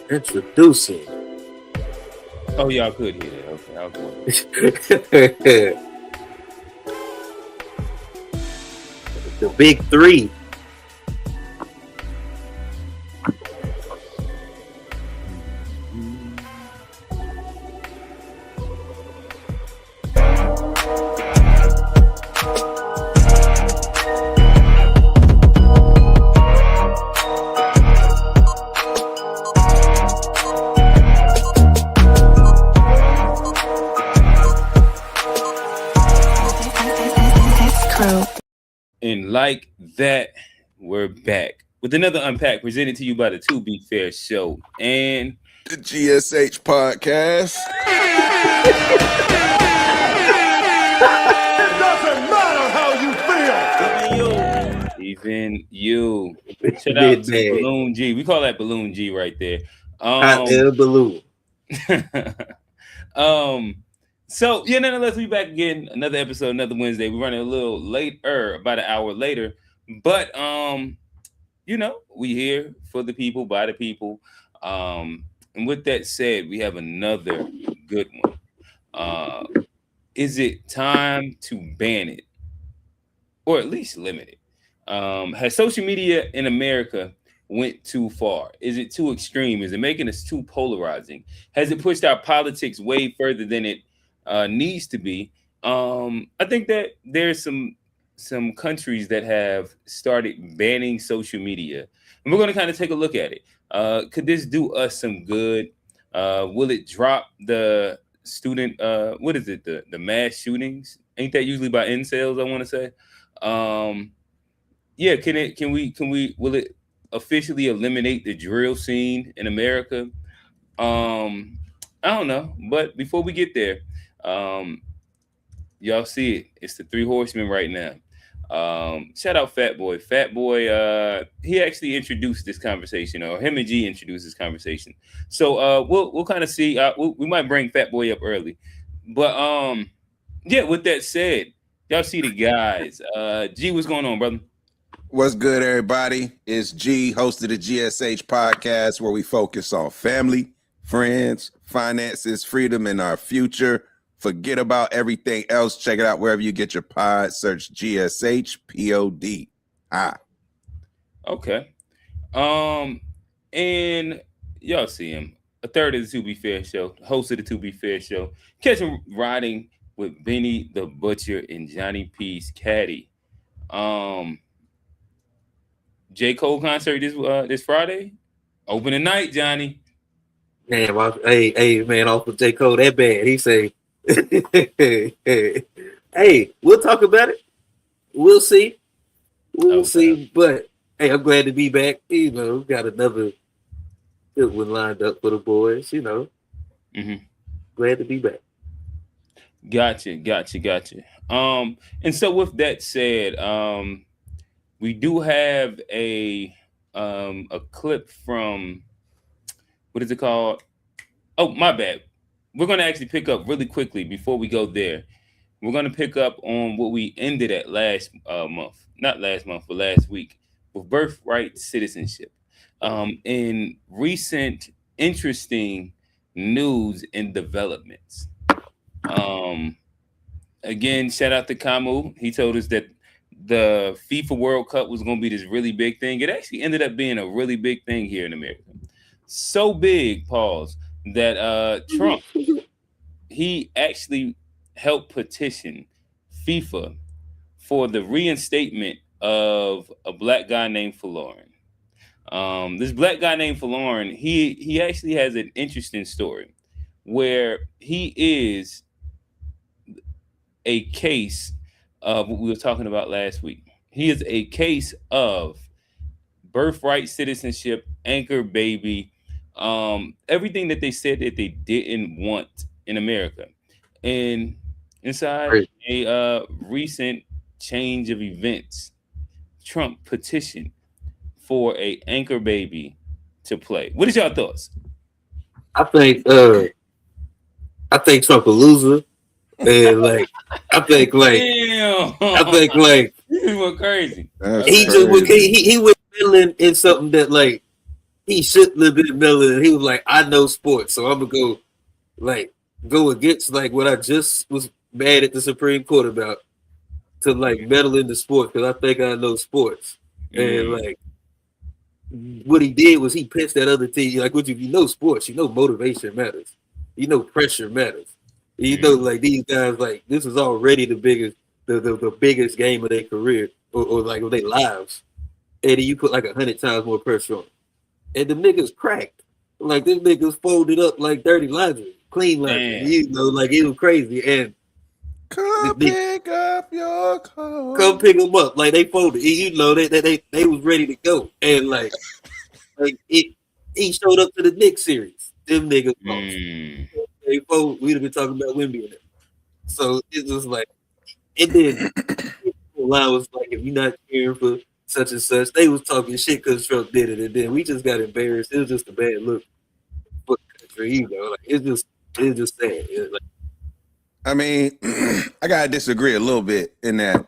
Introducing. Oh, y'all could hear that. Okay, I was wondering. The big three. And like that, we're back with another Unpacked presented to you by the To Be Fair Show and the GSH podcast. It doesn't matter how you feel. Even you. Shout out to Balloon G. We call that Balloon G right there. Hot air balloon. So yeah, nonetheless, we back again. Another episode, another Wednesday. We're running a little later, about an hour later. But you know, we here for the people, by the people. And with that said, we have another good one. Is it time to ban it? Or at least limit it? Has social media in America went too far? Is it too extreme? Is it making us too polarizing? Has it pushed our politics way further than it needs to be? I think that there's some countries that have started banning social media, and we're going to kind of take a look at it. Could this do us some good? Will it drop the student? What is it? The mass shootings? Ain't that usually by incels? I want to say. Yeah, can we will it officially eliminate the drill scene in America? I don't know, but before we get there, y'all see it. It's the three horsemen right now. Shout out Fat Boy. Fat Boy, he actually introduced this conversation, or him and G introduced this conversation. So we'll kind of see. We might bring Fat Boy up early, but yeah. With that said, y'all see the guys. G, what's going on, brother? What's good, everybody? It's G, host of the GSH podcast, where we focus on family, friends, finances, freedom, and our future. Forget about everything else. Check it out wherever you get your pod. Search GSH POD. Okay. And y'all see him. A third of the To Be Fair Show, host of the To Be Fair Show. Catch him riding with Benny the Butcher and Johnny P's caddy. J. Cole concert this Friday. Open night, Johnny. Damn, hey, man, off of J. Cole that bad. He say, hey, we'll talk about it. We'll see. We'll see. But hey, I'm glad to be back. You know, got another good one lined up for the boys, you know. Mm-hmm. Glad to be back. Gotcha. And so with that said, we do have a clip from, what is it called? Oh, my bad. We're going to actually pick up really quickly before we go there. We're going to pick up on what we ended at last month. Not last month, but last week, with birthright citizenship. In recent interesting news and developments. Again, shout out to Kamu. He told us that the FIFA World Cup was going to be this really big thing. It actually ended up being a really big thing here in America. So big, pause, that Trump, he actually helped petition FIFA for the reinstatement of a black guy named Folarin. This black guy named Folarin, he actually has an interesting story where he is a case of what we were talking about last week. He is a case of birthright citizenship, anchor baby, everything that they said that they didn't want in America. And inside a recent change of events, Trump petitioned for a anchor baby to play. What is y'all thoughts? I think Trump a loser, and like I think Damn. This went crazy. That's he just crazy. he was meddling in something that like he shouldn't have been meddling. He was like, I know sports, so I'm gonna go against like what I just was mad at the Supreme Court about to like meddle into sports because I think I know sports. And like what he did was he pitched that other team. Like, what you know sports, you know motivation matters. You know pressure matters. You know, like these guys, like this is already the biggest the biggest game of their career or like of their lives. And then you put like 100 times more pressure on them. And the niggas cracked. Like them niggas folded up like dirty laundry, clean laundry. You know, like it was crazy. And come pick up your clothes. Come pick them up. Like they folded. You know, they was ready to go. And like he showed up to the Knicks series. Them niggas lost. They fold. We'd have been talking about Wemby and it. So it was like, and then line was like, if you're not cheering for such and such, they was talking shit because Trump did it, and then we just got embarrassed. It was just a bad look for the country, you know. Like it's just sad. It's like, I mean, I gotta disagree a little bit in that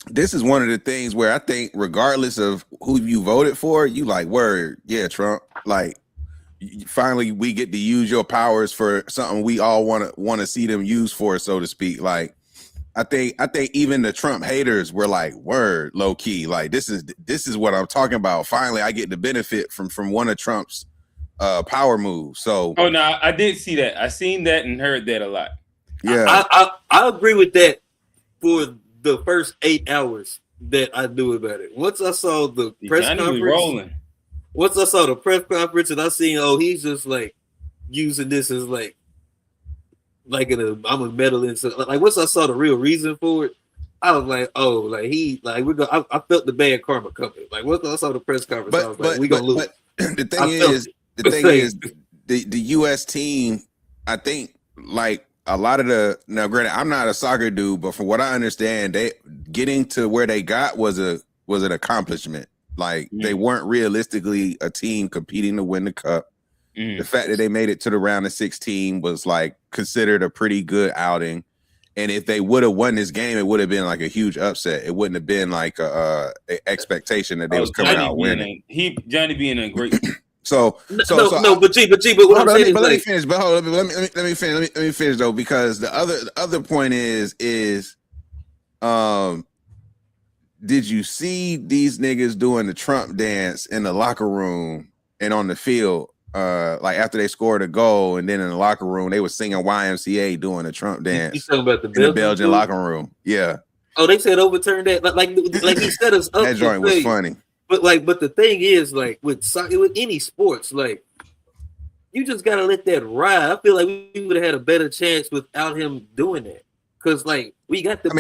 this is one of the things where I think, regardless of who you voted for, you like, word, yeah, Trump. Like, finally, we get to use your powers for something we all want to see them used for, so to speak. Like, I think even the Trump haters were like, word, low key. Like, this is what I'm talking about. Finally, I get the benefit from one of Trump's power moves. So, oh no, I did see that. I seen that and heard that a lot. Yeah, I agree with that for the first 8 hours that I knew about it. Once I saw the press conference, once I saw the press conference and I seen, he's just like using this as like I'm a meddle in. So like once I saw the real reason for it, I was like, I felt the bad karma coming. Like once I saw the press conference, I was like, we gonna lose. But the thing is, the U.S. team, I think, like a lot of now, granted, I'm not a soccer dude, but from what I understand, they getting to where they got was an accomplishment. Like they weren't realistically a team competing to win the cup. The fact that they made it to the round of 16 was like considered a pretty good outing. And if they would have won this game, it would have been like a huge upset. It wouldn't have been like a expectation that they was coming out winning. Johnny being a great. But what I'm saying is, let me finish. But hold on, let me finish though, because the other point is did you see these niggas doing the Trump dance in the locker room and on the field? Like after they scored a goal, and then in the locker room they were singing YMCA doing a Trump dance. You talking about the Belgian locker room? Yeah. Oh, they said overturn that. Like he set us up. That joint was funny. But the thing is, like with any sports, like you just gotta let that ride. I feel like we would have had a better chance without him doing that. Because like we got the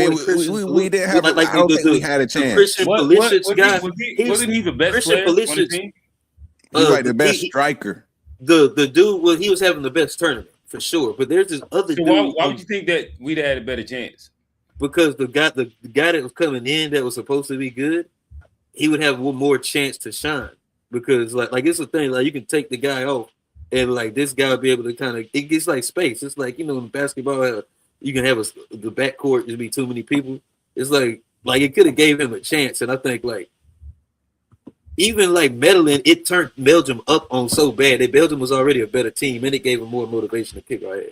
we didn't have. I don't think we had a chance. Christian Pulisic guy. Wasn't he the best player on the team? He's like the best striker. The dude, well, he was having the best tournament for sure. But there's this other dude. Why would you think that we'd had a better chance? Because the guy that was coming in that was supposed to be good, he would have one more chance to shine. Because like it's a thing, like you can take the guy off, and like this guy will be able to kind of, it gets like space. It's like, in basketball, you can have the backcourt just be too many people. It's like it could have gave him a chance, and I think like. Even like meddling, it turned Belgium up on so bad that Belgium was already a better team, and it gave them more motivation to kick our ass.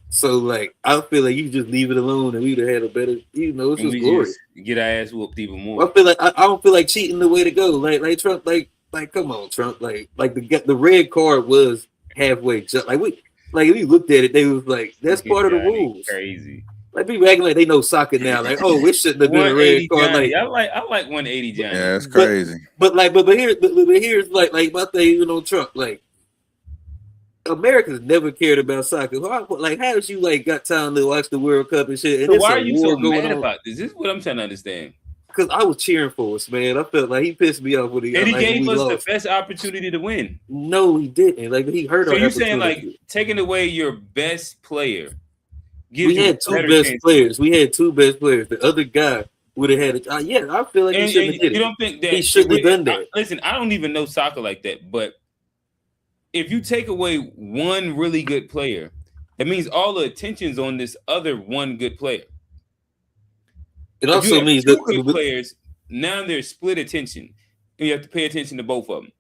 So like, I feel like you just leave it alone, and we'd have had a better, it's just glory. Get our ass whooped even more. I feel like I don't feel like cheating the way to go. Like Trump, like come on, Trump. Like the red card was halfway. If you looked at it, they was like, that's part of the rules. Crazy. Like people acting like they know soccer now. Like, it shouldn't have been a red card. Like I like 180 Johnny. Yeah, it's crazy. But here's like my thing, Trump. Like Americans never cared about soccer. Like how did you got time to watch the World Cup and shit? And so why are you so mad about this? This is what I'm trying to understand. Because I was cheering for us, man. I felt like he pissed me off when he gave us the best opportunity to win. No, he didn't. Like he hurt. So you're saying like taking away your best player? We had two best players. The other guy would have had it. I feel like he shouldn't have did it. You don't think that he shouldn't have done that? Listen, I don't even know soccer like that, but if you take away one really good player, that means all the attention's on this other one good player. It If you also have means two that good players, now there's split attention, and you have to pay attention to both of them.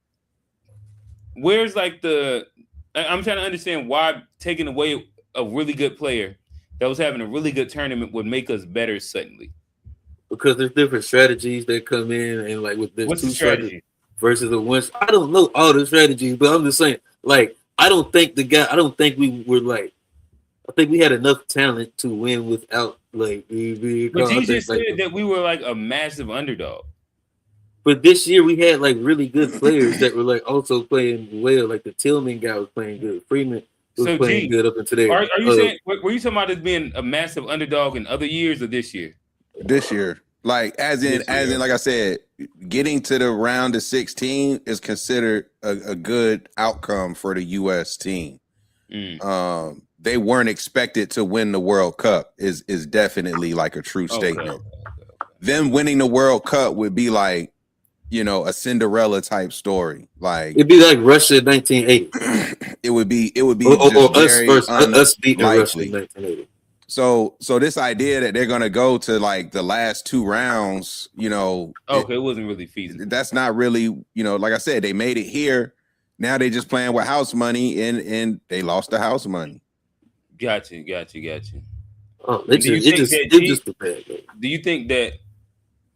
Where's like I'm trying to understand why taking away a really good player that was having a really good tournament would make us better suddenly. because there's different strategies that come in, and like with there's What's two the strategy versus the one. I don't know all the strategies, but I'm just saying, like, I don't think we were like. I think we had enough talent to win without like. But you just said that we were like a massive underdog. But this year we had like really good players that were like also playing well. Like the Tillman guy was playing good. Freeman was playing good up until today. Are you saying? Were you talking about it being a massive underdog in other years or this year? This year, like as in, like I said, getting to the round of 16 is considered a good outcome for the U.S. team. They weren't expected to win the World Cup. Is definitely like a true statement. Okay. Them winning the World Cup would be like, you know, a Cinderella type story. Like it'd be like Russia in 1980. it would be or us beating Russia in 1980. So this idea that they're gonna go to like the last two rounds, you know, it wasn't really feasible. That's not really, you know, like I said, they made it here. Now they just playing with house money, and they lost the house money. Got you. Oh, do you think that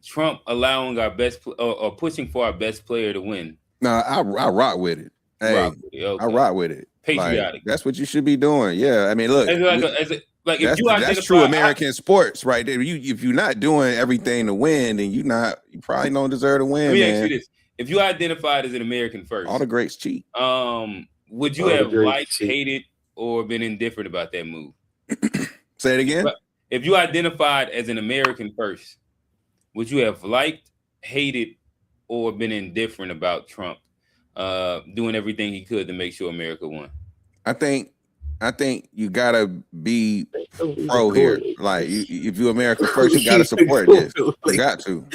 Trump allowing our best or pushing for our best player to win? No, I rock with it. Hey, I rock with it. Patriotic. Like, that's what you should be doing. Yeah, I mean, look, that's true American sports right there. If you're not doing everything to win, then you probably don't deserve to win. Let me ask you this: if you identified as an American first, all the greats cheat. Would you have liked, hated, or been indifferent about that move? Say it again. But if you identified as an American first, would you have liked, hated, or been indifferent about Trump doing everything he could to make sure America won? I think you gotta be pro here. Like, if you're America first, you gotta support this. You got to.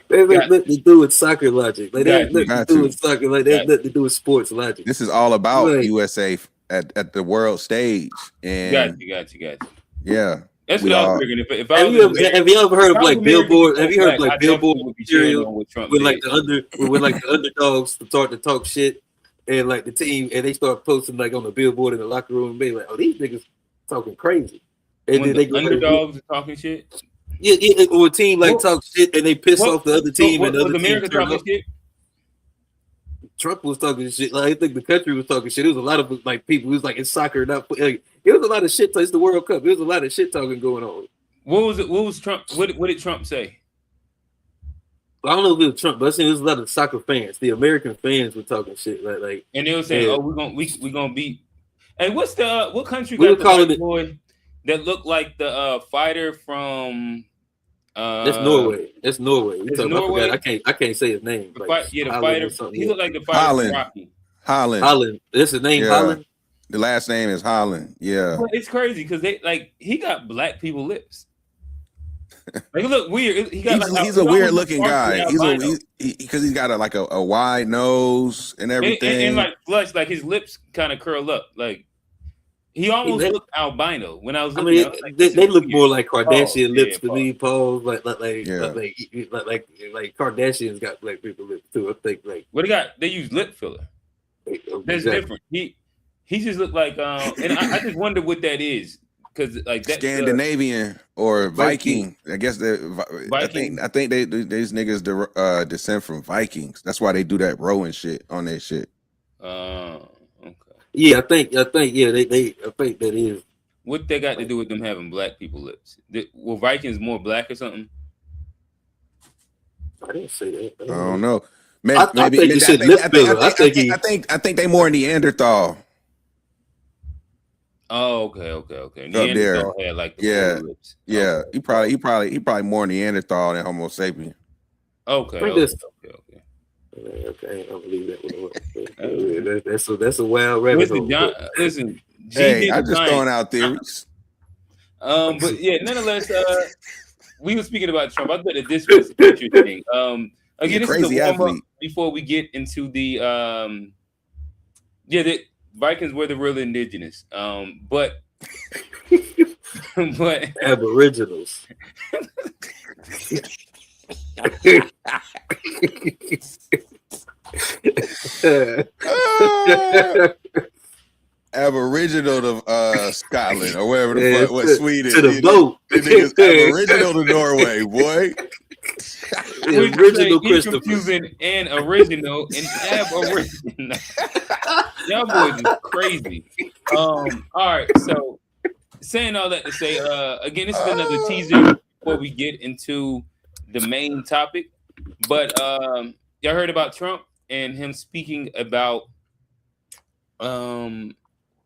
They have nothing to do with soccer logic. Like, they have nothing to do with soccer. Like, they have nothing to do with sports logic. This is all about USA at the world stage. And got you. Yeah. That's what I was figuring. Have you ever heard of like Billboard? Have you heard of like Billboard material with like the underdogs start to talk shit, and like the team, and they start posting like on the billboard in the locker room, and be like, "Oh, these niggas talking crazy." And when then they go underdogs are talking shit. Yeah, or a team like talk shit and they piss off the other team, and the other team talking shit. Trump was talking shit. Like, I think the country was talking shit. There was a lot of like people who was like, it's soccer, not like, it was a lot of shit. It's the World Cup. There was a lot of shit talking going on. What was it? What was Trump? What did Trump say? I don't know if it was Trump, but I seen there was a lot of soccer fans. The American fans were talking shit like and they were saying, "Oh, we're gonna beat." And what country got the white boy that looked like the fighter from? That's Norway. That's Norway. Norway? I can't say his name. The fighter. He looked like the fighter from Rocky. Holland. That's his name. Yeah. Holland. The last name is Holland. Yeah. But it's crazy because he got black people lips. Like, look weird. He's a weird looking guy. Because he's got a wide nose and everything, and like flush, like his lips kind of curl up, like. He almost looked albino when I was looking. They look more like Kardashian lips to me, Paul. Like Kardashians got black people lips too. I think like what they got. They use lip filler. That's different. He just looked like and I just wonder what that is because like that Scandinavian or Viking. I guess Viking. I think these niggas descend from Vikings. That's why they do that rowing shit on their shit. Yeah, I think that is. What they got to do with them having black people lips? Were Vikings more black or something? I didn't say that. I don't know. I think they more Neanderthal. Oh, okay. Neanderthal had like the lips. Yeah. He probably more Neanderthal than Homo sapien. Okay. Okay, I don't believe that one. That's a wild rabbit hole. Listen, hey, I'm just throwing out theories. But yeah, nonetheless, we were speaking about Trump. I thought that this was interesting. Again, this is a warm up before we get into the Yeah, the Vikings were the real indigenous. But Aboriginals. Aboriginal of Scotland or wherever the fuck, what Sweden to the boat. The niggas Aboriginal to Norway, boy. The original Christopher. Confusing and original and aboriginal. Y'all boys is crazy. All right, so saying all that to say, again, this is another teaser before we get into the main topic. But y'all heard about Trump and him speaking about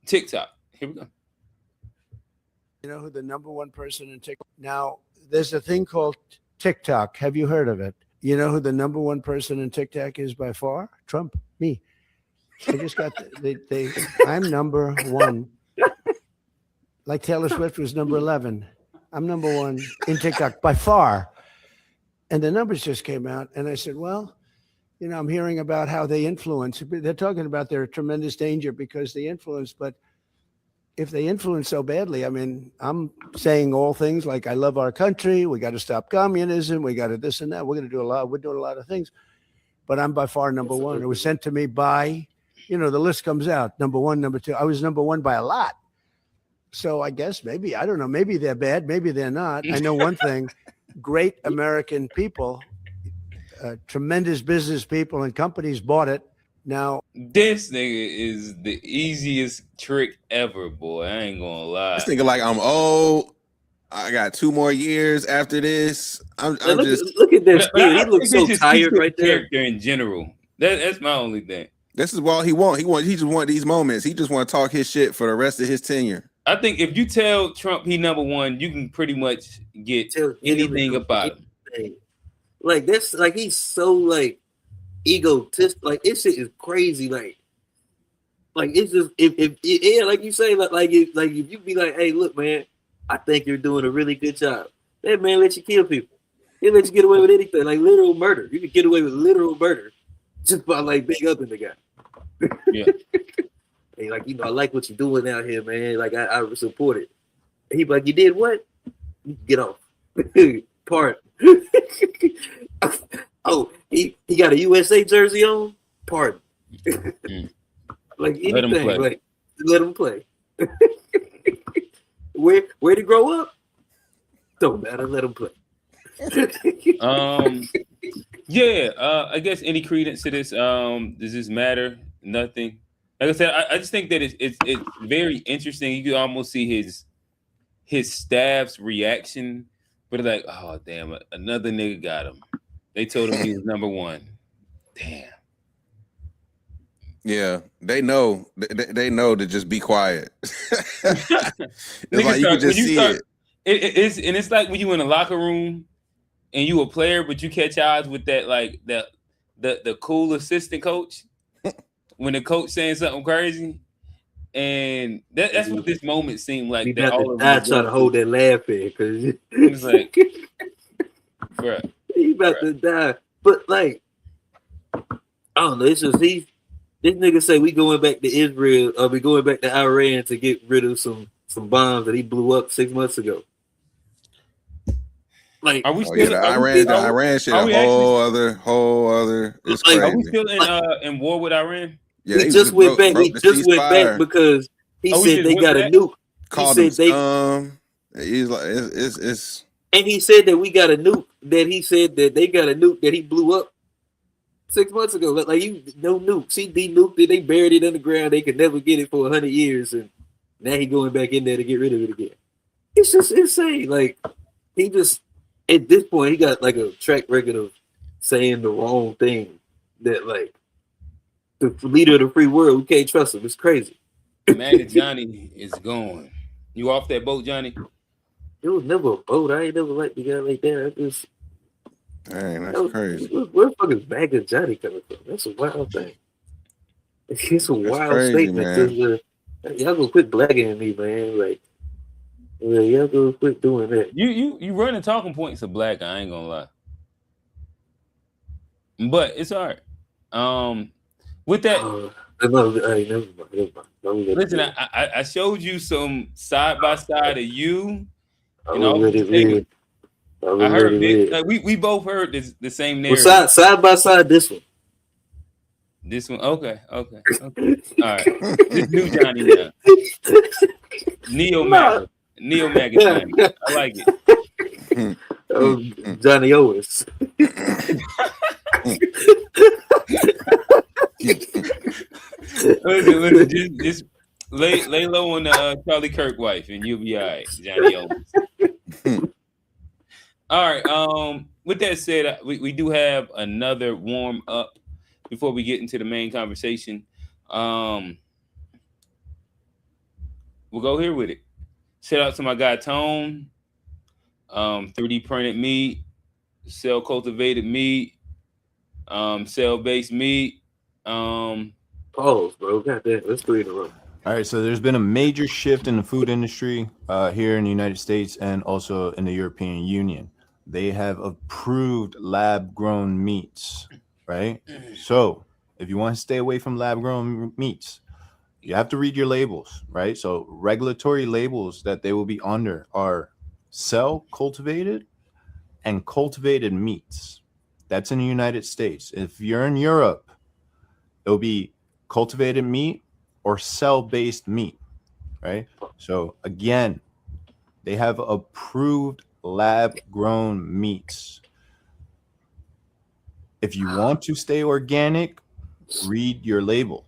TikTok. Here we go. You know who the number one person in TikTok? Now, there's a thing called TikTok. Have you heard of it? You know who the number one person in TikTok is by far? Trump, me. I just got I'm number one. Like Taylor Swift was number 11. I'm number one in TikTok by far. And the numbers just came out. And I said, well, you know, I'm hearing about how they influence. They're talking about their tremendous danger because they influence. But if they influence so badly, I mean, I'm saying all things like I love our country. We got to stop communism. We got to this and that. We're going to do a lot. We're doing a lot of things. But I'm by far number one. It was sent to me by, you know, the list comes out. Number one, number two. I was number one by a lot. So I guess maybe, I don't know, maybe they're bad. Maybe they're not. I know one thing, great American people, tremendous business people and companies bought it. Now, this nigga is the easiest trick ever, boy. I ain't gonna lie. This nigga like, I'm old. I got 2 more years after this. I'm just look at this. He looks so tired right there. Character in general. That's my only thing. This is all he want. He just want these moments. He just want to talk his shit for the rest of his tenure. I think if you tell Trump he number one, you can pretty much get anything about him. Like this, like he's so like egotistic. Like this shit is crazy. Like it's just if yeah, like you say, like if you be like, hey, look, man, I think you're doing a really good job. That man let you kill people. He let you get away with anything, like literal murder. You can get away with literal murder just by like big up in the guy. Yeah. Hey, like, you know, I like what you're doing out here, man. Like, I support it. And he be like, you did what? Get off. Pardon. Oh, he got a USA jersey on? Pardon. Like anything. Like, let him play. Where to grow up? Don't matter. Let him play. Yeah. I guess any credence to this? Does this matter? Nothing. Like I said, I just think that it's very interesting. You can almost see his staff's reaction, but like, oh damn, another nigga got him. They told him he was number one. Damn. Yeah, they know. They know to just be quiet. It's like you can just see it. It's like when you in a locker room and you a player, but you catch eyes with that like the cool assistant coach. When the coach saying something crazy, and that's what this moment seemed like. That I try to hold that laugh in because it's like, bro, he about to die. But like, I don't know. It's just this nigga say we going back to Israel, or we going back to Iran to get rid of some bombs that he blew up 6 months ago. Like, are we still? The Iran shit, a whole other. It's like, crazy. Are we still in war with Iran? Yeah, we just went back. We just went back because he said they got a nuke. Called him he's like, it's. And he said that we got a nuke. That he said that they got a nuke that he blew up 6 months ago. Like you, no nukes. He denuked it. They buried it underground. They could never get it for 100 years, and now he going back in there to get rid of it again. It's just insane. Like he just at this point he got like a track record of saying the wrong thing. That like. The leader of the free world, we can't trust him. It's crazy. Man, Johnny is gone. You off that boat, Johnny? It was never a boat. I ain't never liked the guy like that. That's crazy. Where the fuck is Bag of Johnny coming from? That's a wild thing. It's a wild crazy, statement. Y'all go quit blagging me, man. Like, yeah, y'all go quit doing that. You running talking points of black. I ain't gonna lie, but it's all right. With that, No, hey, never mind. Don't let it Listen, live. I showed you some side by side of you I and will all let the it take. live. I will I let heard it Vic, live. like we both heard the same Well, narrative. side by side, this one. This one, okay. All right. This new Johnny now. Neo Nah. MAGA Johnny. I like it. Oh, Johnny Owens. Listen, just lay low on the Charlie Kirk wife, and you'll be all right, Johnny Owens. All right. With that said, we do have another warm up before we get into the main conversation. We'll go here with it. Shout out to my guy Tone. 3D printed meat, cell cultivated meat, cell based meat. Pause, bro. Goddamn, let's 3 in a row. All right, so there's been a major shift in the food industry here in the United States and also in the European Union. They have approved lab-grown meats, right? So if you want to stay away from lab-grown meats, you have to read your labels, right? So regulatory labels that they will be under are cell cultivated and cultivated meats. That's in the United States. If you're in Europe, it'll be cultivated meat or cell-based meat, right? So again, they have approved lab-grown meats. If you want to stay organic, read your label.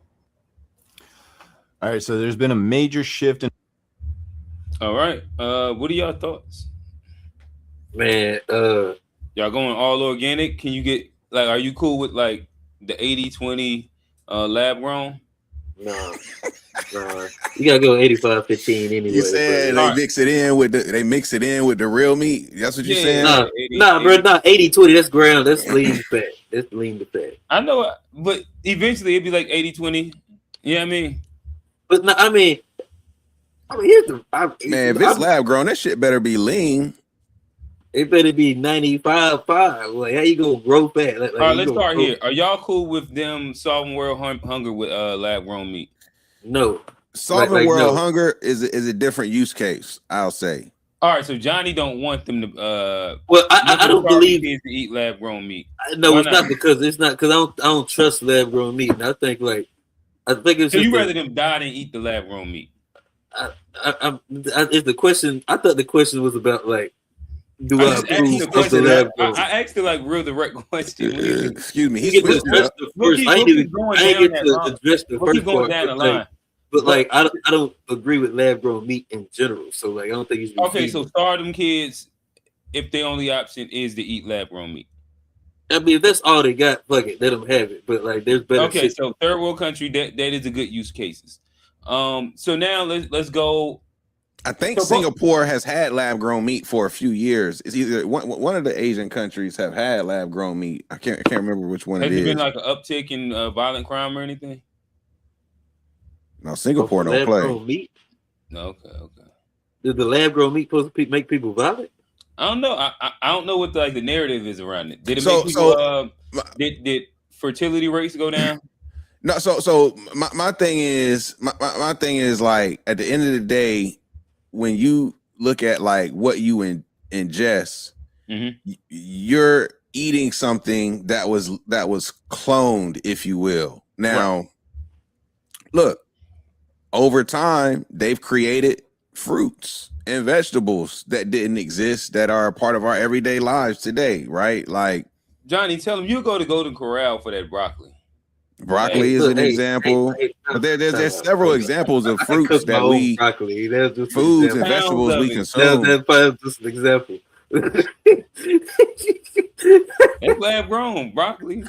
All right, so there's been a major shift in. All right. What are y'all thoughts? Man, Y'all going all organic? Can you get are you cool with like the 80-20 lab grown? no. You gotta go 85-15 anyway. You said bro. they mix it in with the real meat. That's what you're saying. Bro, not 80-20. That's ground. That's lean fat. That's lean to fat. I know, but eventually it'd be like 80-20. You know what I mean? But no, I mean, here's the Man, if it's lab grown, that shit better be lean. It better be 95.5. Like, how you gonna grow fat? Like, all right, let's start here. Are y'all cool with them solving world hunger with lab grown meat? No. Solving world hunger is a different use case, I'll say. All right, so Johnny don't want them to. Well, I don't believe kids to eat lab grown meat. No, it's not because I don't trust lab grown meat. And I think it's. So you rather them die than eat the lab grown meat? It's the question. I thought the question was about like. Do I approve of the lab grown? I asked the real direct question. Excuse me. He switched up. I didn't get to address the first part. Down the line. But like, I don't agree with lab grown meat in general. So like, I don't think he's okay. So starve them kids if their only option is to eat lab grown meat. I mean, if that's all they got, fuck it, let them have it. But like, there's better. Okay, so third world country, that is a good use cases. So now let's go. I think Singapore has had lab grown meat for a few years. It's either one of the Asian countries have had lab grown meat. I can't remember which one it is. Has there been like an uptick in violent crime or anything? No, Singapore don't play. Lab-grown meat? No, okay. Is the lab grown meat supposed to make people violent? I don't know. I don't know what the narrative is around it. Did it make people? Did fertility rates go down? No. So my thing is my thing is like at the end of the day, when you look at like what you ingest, you're eating something that was cloned, if you will. Now, look, over time, they've created fruits and vegetables that didn't exist that are a part of our everyday lives today, right? Like, Johnny, tell him you go to Golden Corral for that broccoli. Broccoli is an example. But there's several examples of fruits that we foods and vegetables we consume. That's just an example. That's lab grown broccoli.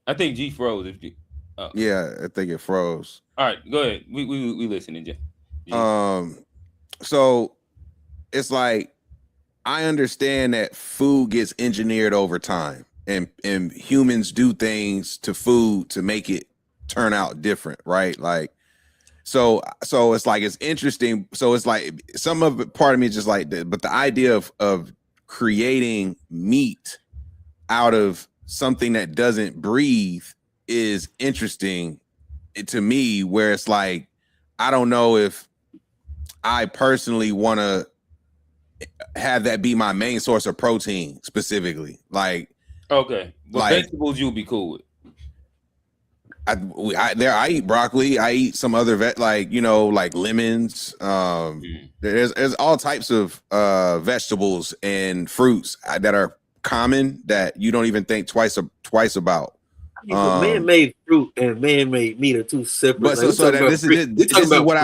I think G froze. Yeah, I think it froze. All right, go ahead. We listening, G. So it's like I understand that food gets engineered over time. And humans do things to food to make it turn out different, right? Like, so it's like it's interesting. So it's like some of it, part of me is just like, but the idea of creating meat out of something that doesn't breathe is interesting to me, where it's like, I don't know if I personally want to have that be my main source of protein specifically. Like, okay, but like, vegetables you'll be cool with. I eat broccoli. I eat some other like lemons. There's all types of vegetables and fruits that are common that you don't even think twice about. Man-made fruit and man-made meat are two separate. But this is what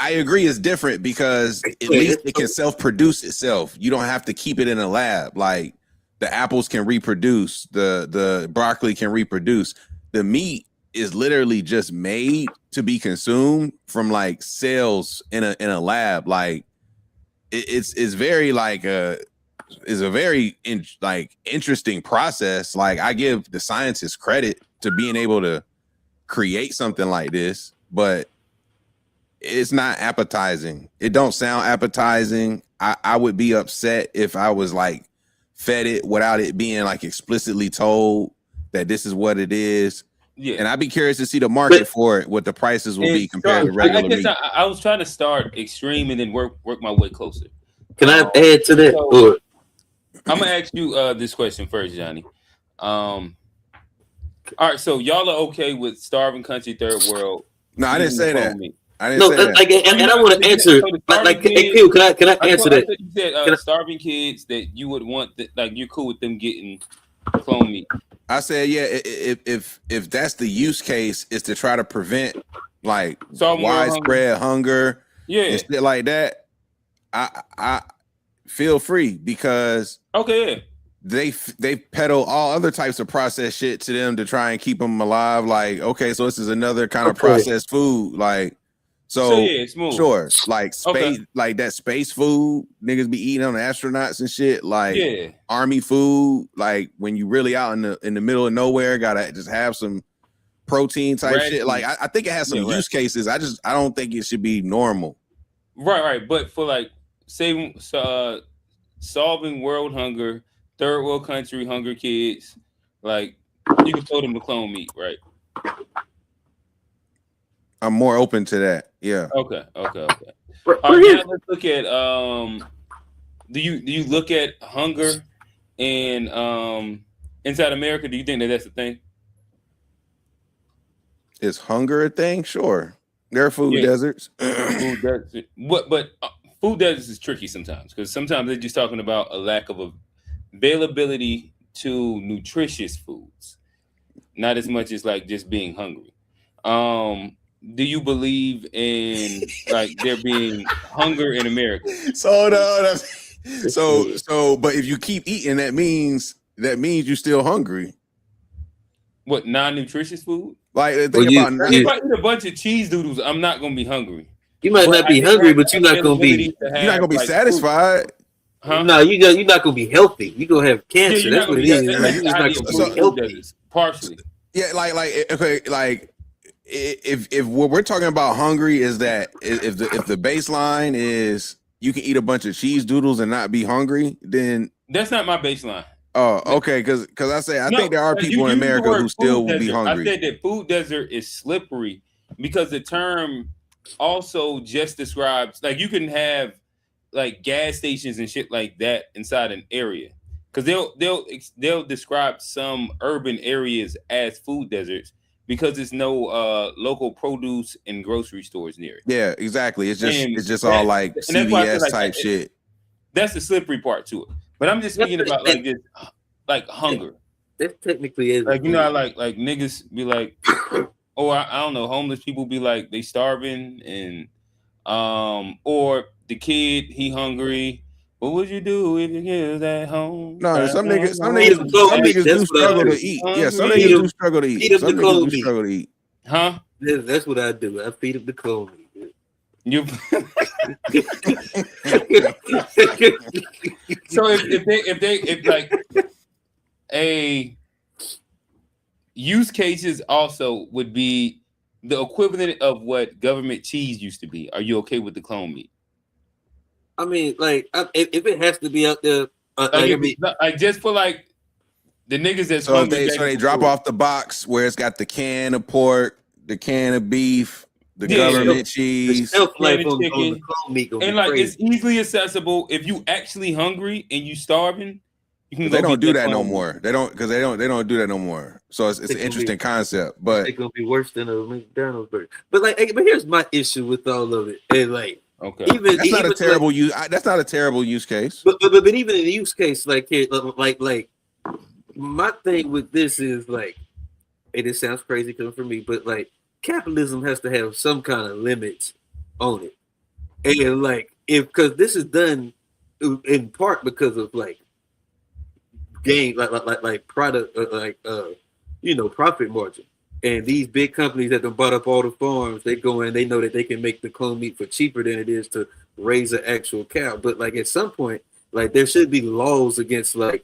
I agree is different, because at least it can self-produce itself. You don't have to keep it in a lab. Like, the apples can reproduce, the broccoli can reproduce. The meat is literally just made to be consumed from like cells in a lab. Like, it's very like is a very interesting process. Like, I give the scientists credit to being able to create something like this, but it's not appetizing. It don't sound appetizing. I would be upset if I was like fed it without it being like explicitly told that this is what it is. Yeah, and I'd be curious to see the market for it, what the prices will be compared to regular meat. I was trying to start extreme and then work my way closer. Can I add to that? So, I'm gonna ask you this question first, Johnny. All right, so y'all are okay with starving country, third world? No, I didn't say that. I didn't say that. Like, and I want to answer. Like, hey, Q, can I answer that? You said starving kids that you would want, like, you're cool with them getting clone meat. I said, yeah. If that's the use case, is to try to prevent like widespread hunger, and shit like that. I feel free, because they peddle all other types of processed shit to them to try and keep them alive. Like, okay, so this is another kind of processed food, like. So yeah, sure, like space, like that space food niggas be eating on the astronauts and shit, like army food. Like, when you really out in the middle of nowhere, gotta just have some protein type shit. Like, I think it has some use cases. I don't think it should be normal. Right. But for like saving, solving world hunger, third world country hunger kids, like, you can throw them the clone meat, right? I'm more open to that. Yeah. Okay. All right, now let's look at do you look at hunger and inside America? Do you think that's a thing? Is hunger a thing? Sure. There are food deserts. Food deserts. But food deserts is tricky sometimes, because sometimes they're just talking about a lack of availability to nutritious foods, not as much as like just being hungry. Do you believe in like there being hunger in America? So but if you keep eating, that means you're still hungry. What, non-nutritious food? Like, if I eat a bunch of cheese doodles, I'm not gonna be hungry. You might not be hungry, but you're not gonna be satisfied. Huh? No, you're not gonna be healthy. You're gonna have cancer. That's what it is. You're just not gonna be healthy. Partially. Yeah, like if what we're talking about hungry is that if the baseline is you can eat a bunch of cheese doodles and not be hungry, then that's not my baseline. Oh, okay, because I think there are people in America who still will be hungry. I said that food desert is slippery because the term also just describes, like, you can have like gas stations and shit like that inside an area, because they'll describe some urban areas as food deserts because there's no local produce and grocery stores near it. Yeah, exactly. It's just all like CVS type shit. That's the slippery part to it. But I'm just speaking about like this, like hunger. That technically is like, you know, like niggas be like, or I don't know, homeless people be like they starving and or the kid he hungry. What would you do if your kid's at home? No, some niggas do struggle to eat. Yeah, some niggas do struggle to eat. Some niggas do struggle to eat. Huh? That's what I do. I feed them the cold meat. You so if like a use cases also would be the equivalent of what government cheese used to be. Are you okay with the clone meat? I mean, like, if it has to be out there, Like just for like the niggas that's So hungry. they drop off the box where it's got the can of pork, the can of beef, the government cheese. The shelf life Can of on the chicken. clone meat gonna And be like crazy. it's easily accessible. If you actually hungry and you starving, you can go They don't get do that no clone meat. more. They don't do that no more. So it's an interesting concept, but It's gonna be worse than a McDonald's burger. But here's my issue with all of it. And like, Okay, that's not a terrible use. That's not a terrible use case. But even in the use case, like here, like my thing with this is like, and it sounds crazy coming from me, but like capitalism has to have some kind of limits on it, and like because this is done in part because of like gain, like product, profit margin. And these big companies that have bought up all the farms, they go in, they know that they can make the clone meat for cheaper than it is to raise an actual cow. But like at some point, like there should be laws against like,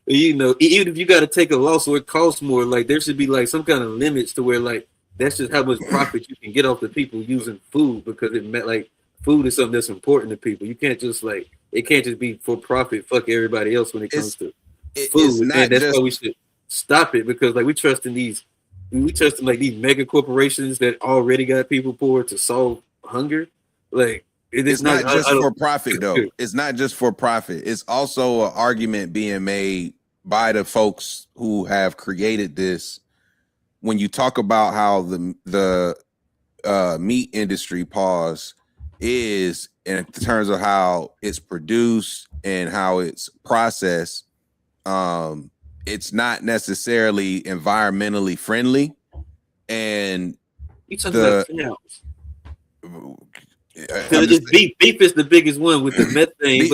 even if you got to take a loss or it costs more, like there should be like some kind of limits to where like that's just how much profit you can get off the people using food, because it meant like food is something that's important to people. You can't just like, it can't just be for profit, fuck everybody else when it comes to food. And that's why we should stop it, because like we trust in these mega corporations that already got people poor to solve hunger. Like it's not just for profit though. It's not just for profit. It's also an argument being made by the folks who have created this. When you talk about how the meat industry is in terms of how it's produced and how it's processed, it's not necessarily environmentally friendly, and you talking about cows. Beef is the biggest one with the methane,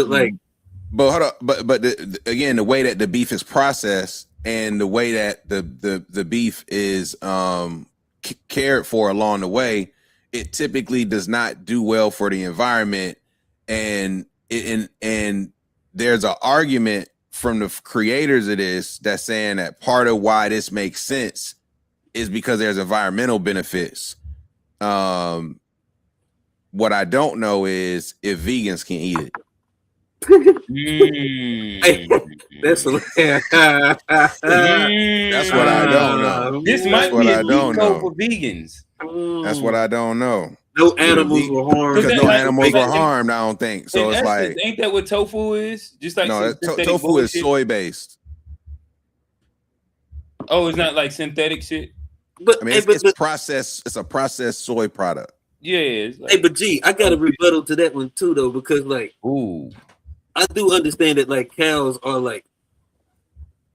but hold up, but again, the way that the beef is processed and the way that the beef is cared for along the way, it typically does not do well for the environment, and there's an argument from the creators of this that's saying that part of why this makes sense is because there's environmental benefits. What I don't know is if vegans can eat it. That's what I don't know. This might be a cheat code for vegans. That's what I don't know. No animals were harmed. Because no animals were harmed, I don't think. So it's like, ain't that what tofu is? Just like no, tofu is soy based. Oh, it's not like synthetic shit. But I mean, it's processed. It's a processed soy product. Yeah. But G, I got a rebuttal to that one too, though, because like, I do understand that like cows are like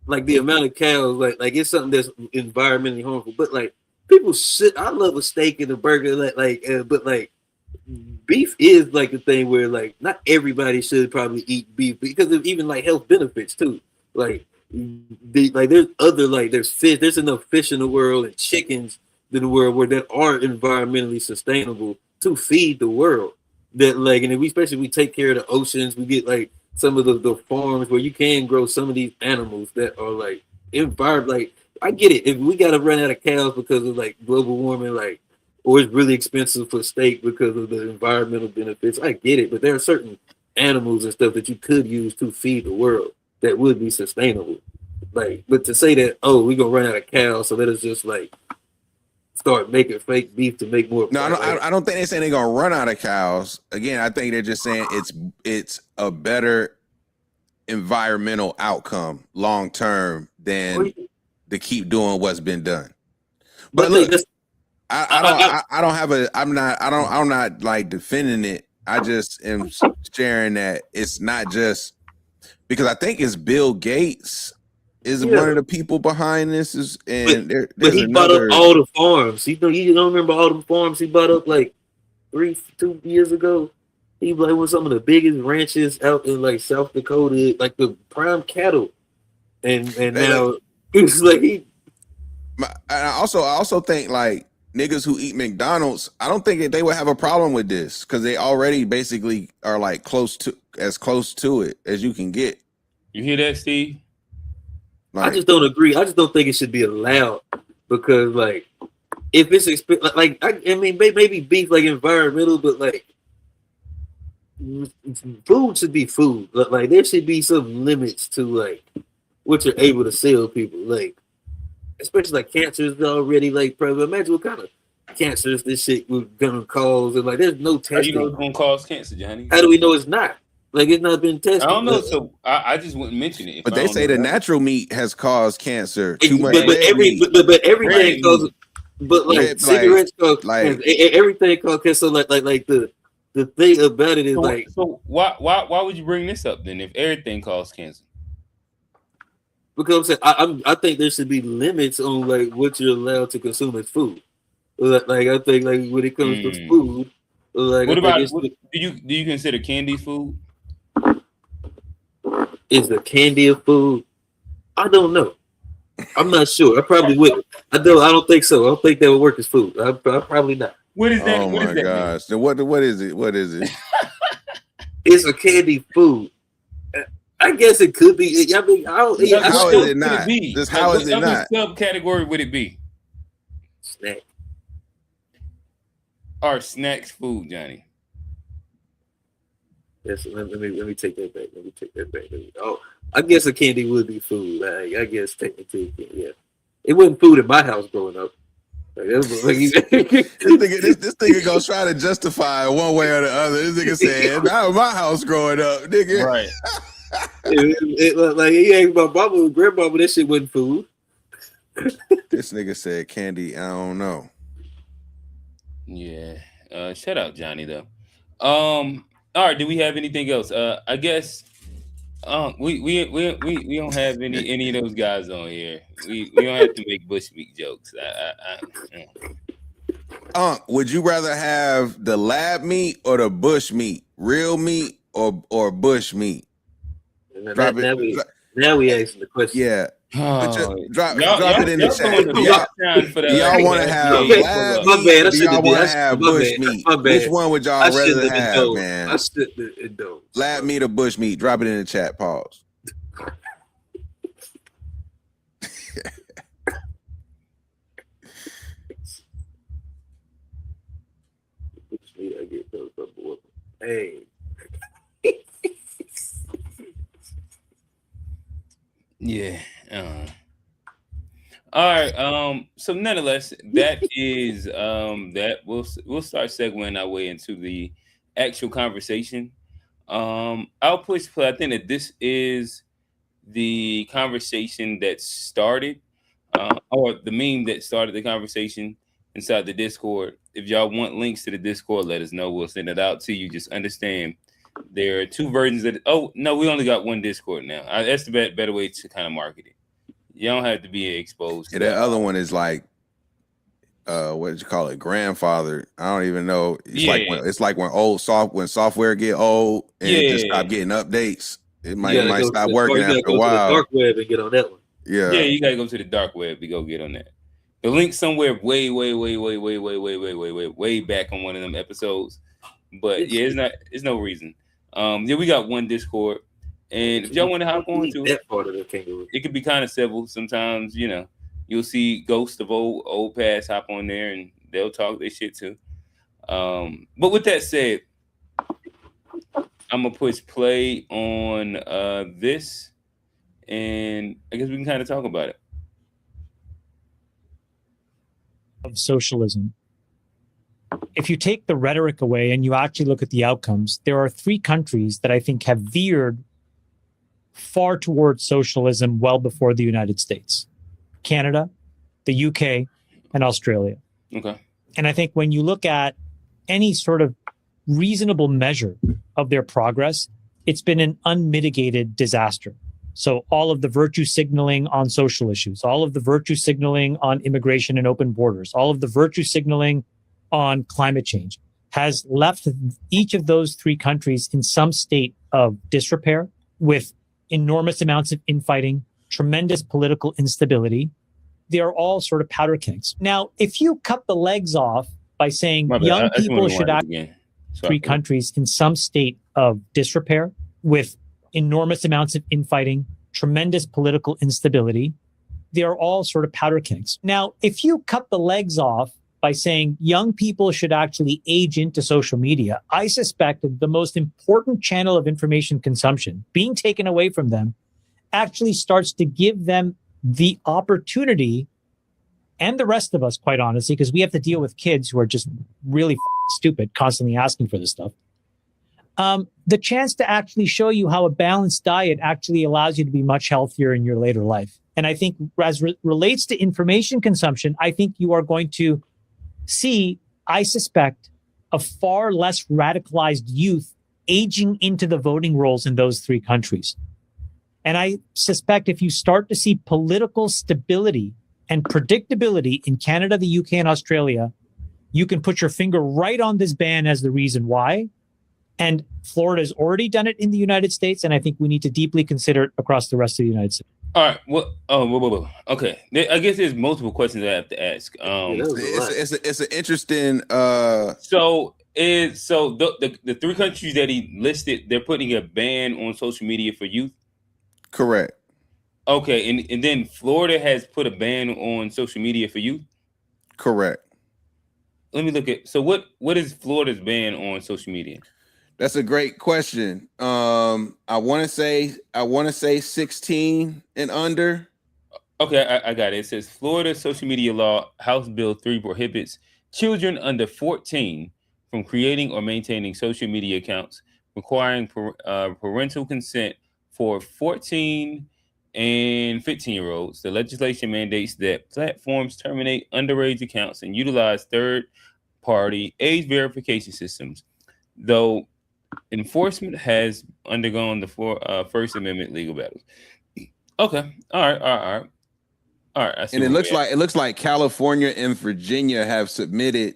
the amount of cows, like it's something that's environmentally harmful. But like people I love a steak and a burger, but like beef is like the thing where like not everybody should probably eat beef because of even like health benefits too. Like there's other there's fish, there's enough fish in the world and chickens in the world where that are environmentally sustainable to feed the world. That like, and if we take care of the oceans, we get like some of the farms where you can grow some of these animals that are like like I get it. If we gotta run out of cows because of like global warming, like, or it's really expensive for steak because of the environmental benefits, I get it. But there are certain animals and stuff that you could use to feed the world that would be sustainable. Like, but to say that, oh, we're gonna run out of cows, so let us just like start making fake beef to make more. No, I don't think they're saying they're gonna run out of cows. Again, I think they're just saying it's a better environmental outcome long term than to keep doing what's been done. But look, I'm not like defending it. I just am sharing that it's not just because I think it's Bill Gates is one of the people behind this. But he bought up all the farms. You don't remember all the farms he bought up like 2 years ago? He like was some of the biggest ranches out in like South Dakota, like the prime cattle. And now it's like I also think like niggas who eat McDonald's, I don't think that they would have a problem with this because they already basically are like close to it as you can get. You hear that, Steve? Like, I just don't agree. I just don't think it should be allowed because like if it's I mean maybe beef like environmental, but like food should be food. Like there should be some limits to like what you're able to sell people. Like especially like cancer is already like prevalent. Imagine what kind of cancers this shit was gonna cause, and like there's no How testing. you know it's gonna cause cancer, Johnny? How do we know it's not? Like it's not been tested. I don't know, so I just wouldn't mention it. But they say the natural meat has caused cancer. Too much but red meat. everything Red causes. But like Red, cigarettes cause like- everything cause cancer. So like the thing about it is so why would you bring this up then if everything causes cancer? because I think there should be limits on like what you're allowed to consume as food. Like I think like when it comes to food, like What about do you consider candy food? is the candy of food? I don't know. I'm not sure. I probably wouldn't. I don't think so. I don't think that would work as food. I probably not. What is that? Oh What my is that gosh! Then what is it? What is it? It's a candy food. I guess it could be. I mean, How is it not? Just how is it not? What subcategory would it be? Snack. Or snacks food, Johnny? Yes, let me take that back. Let me take that back. Oh, I guess a candy would be food. Like, I guess technically, yeah. It wasn't food in my house growing up. Like, this nigga gonna try to justify it one way or the other. This nigga said, "Not in my house growing up, nigga." Right. Like he asked my mama and grandmama, that shit wasn't food. This nigga said candy. I don't know. Yeah. Shout out Johnny though. All right. Do we have anything else? I guess. We don't have any of those guys on here. We don't have to make bush meat jokes. Would you rather have the lab meat or the bush meat? Real meat or bush meat? Now we asking the question. Yeah. Oh, drop it in the chat. Y'all want to have lab my meat? bad. Or do y'all want to have bush meat? Which one would y'all rather have, man? I shouldn't have indulged. Lab meat or bush meat? Drop it in the chat. Pause. I get those up. Hey. Yeah. All right. So nonetheless, that is that we'll start segueing our way into the actual conversation. I'll push play. I think that this is the conversation that started, or the meme that started the conversation inside the Discord. If y'all want links to the Discord, let us know. We'll send it out to you. Just understand there are two versions of it. Oh no, we only got one Discord now. That's the better way to kind of market it. You don't have to be exposed. Yeah, that other one is like, what did you call it? Grandfather. I don't even know. It's like when software get old and it just stop getting updates. It might stop working after a while. Dark web and get on that one. Yeah, you gotta go to the dark web to go get on that. The link somewhere way back on one of them episodes. But yeah, it's no reason. We got one Discord. And if y'all want to hop on to that part of the kangaroo, it could be kind of civil. Sometimes, you'll see ghosts of old past hop on there and they'll talk their shit too. But with that said, I'm gonna push play on this, and I guess we can kind of talk about it. Of socialism. If you take the rhetoric away and you actually look at the outcomes, there are 3 countries that I think have veered far towards socialism well before the United States: Canada, the UK, and Australia. Okay. And I think when you look at any sort of reasonable measure of their progress, it's been an unmitigated disaster. So all of the virtue signaling on social issues, all of the virtue signaling on immigration and open borders, all of the virtue signaling on climate change has left each of those 3 countries in some state of disrepair, with enormous amounts of infighting, tremendous political instability. They are all sort of powder kegs. Now, if you cut the legs off by saying young people should act 3 countries in some state of disrepair, with enormous amounts of infighting, tremendous political instability, they are all sort of powder kegs. Now, if you cut the legs off by saying young people should actually age into social media, I suspect that the most important channel of information consumption being taken away from them actually starts to give them the opportunity, and the rest of us, quite honestly, because we have to deal with kids who are just really stupid, constantly asking for this stuff. The chance to actually show you how a balanced diet actually allows you to be much healthier in your later life. And I think as relates to information consumption, I think you are going to see, I suspect, a far less radicalized youth aging into the voting rolls in those three countries. And I suspect if you start to see political stability and predictability in Canada, the UK, and Australia, you can put your finger right on this ban as the reason why. And Florida's already done it in the United States, and I think we need to deeply consider it across the rest of the United States. All right. Well, whoa. Okay. I guess there's multiple questions I have to ask. It's an interesting. So the three countries that he listed, they're putting a ban on social media for youth. Correct. Okay, and then Florida has put a ban on social media for youth. Correct. Let me look at. So what is Florida's ban on social media? That's a great question. I want to say 16 and under. Okay, I got it. It says Florida social media law, House Bill 3 prohibits children under 14 from creating or maintaining social media accounts, requiring parental consent for 14 and 15-year-olds. The legislation mandates that platforms terminate underage accounts and utilize third-party age verification systems, though enforcement has undergone the First Amendment legal battles. Okay, all right. And it looks like California and Virginia have submitted.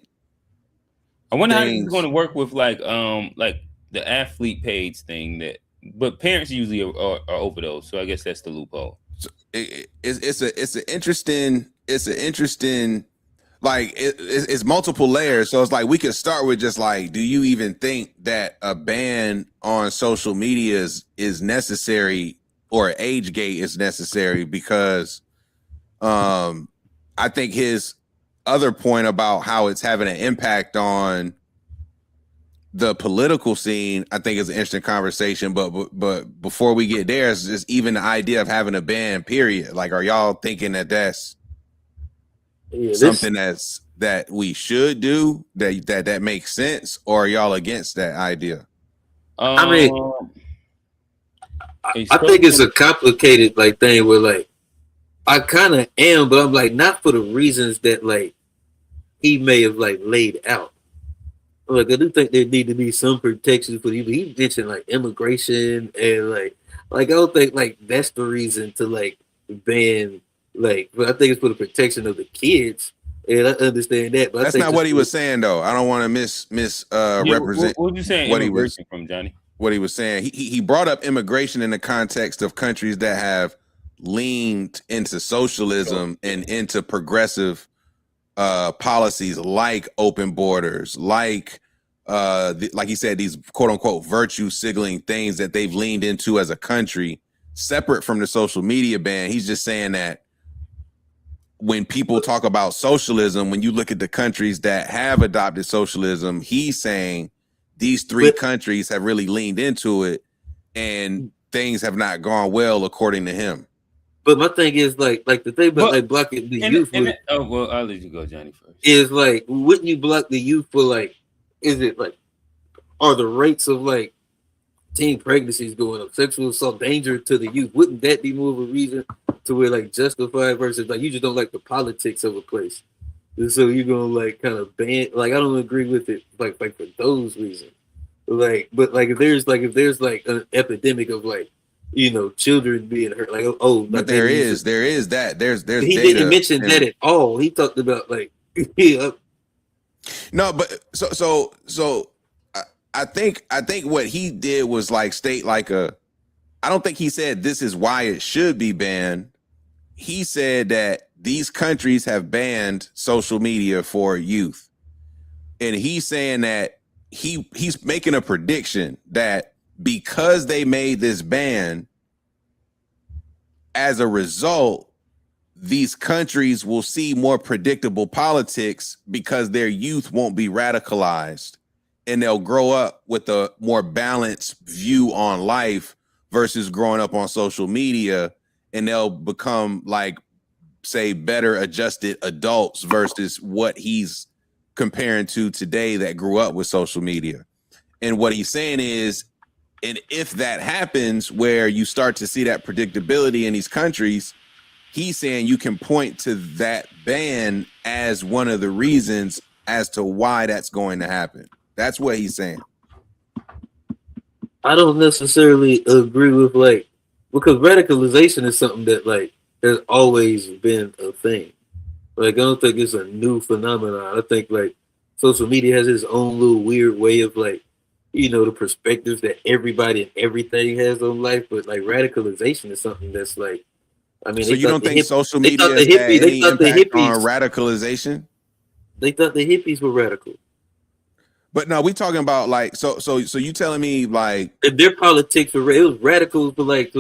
I wonder how this is going to work with like the athlete page thing but parents usually are over those, so I guess that's the loophole. So it's an interesting. Like it's multiple layers. So it's like we could start with just like, do you even think that a ban on social media is necessary or age gate is necessary? Because I think his other point about how it's having an impact on the political scene, I think is an interesting conversation. But before we get there, it's just even the idea of having a ban, period. Like, are y'all thinking that that's something that we should do, that makes sense, or are y'all against that idea? I mean, I think it's a complicated like thing where like I kind of am, but I'm like not for the reasons that like he may have like laid out. Like I do think there need to be some protections for you. But he mentioned like immigration and like I don't think like that's the reason to like ban. Like, but I think it's for the protection of the kids, and I understand that. But that's not what he was saying, though. I don't want to represent. What you saying? What he was from Johnny? What he was saying. He brought up immigration in the context of countries that have leaned into socialism and into progressive policies, like open borders, like he said, these quote unquote virtue signaling things that they've leaned into as a country, separate from the social media ban. He's just saying that when people talk about socialism, when you look at the countries that have adopted socialism, he's saying these three countries have really leaned into it and things have not gone well, according to him. But my thing is like the thing about like blocking the youth. I'll let you go, Johnny, first. Is like, wouldn't you block the youth for like, is it like, are the rates of like teen pregnancies going up, sexual assault, danger to the youth? Wouldn't that be more of a reason to where like justify versus like you just don't like the politics of a place, and so you're gonna like kind of ban? Like I don't agree with it like for those reasons. Like, but like if there's an epidemic of like, you know, children being hurt, like but like there is that there's he didn't mention that at all. He talked about like no, but so I think what he did was like state like I don't think he said this is why it should be banned. He said that these countries have banned social media for youth. And he's saying that he's making a prediction that because they made this ban, as a result, these countries will see more predictable politics because their youth won't be radicalized, and they'll grow up with a more balanced view on life versus growing up on social media, and they'll become like, say, better adjusted adults versus what he's comparing to today that grew up with social media. And what he's saying is, and if that happens where you start to see that predictability in these countries, he's saying you can point to that ban as one of the reasons as to why that's going to happen. That's what he's saying. I don't necessarily agree with like, because radicalization is something that like has always been a thing. Like I don't think it's a new phenomenon. I think like social media has its own little weird way of like, you know, the perspectives that everybody and everything has on life. But like radicalization is something that's like, I mean, so you don't think social media has had any impact on radicalization? They thought the hippies were radical. But no, we talking about like so you telling me like their politics were it was radical for like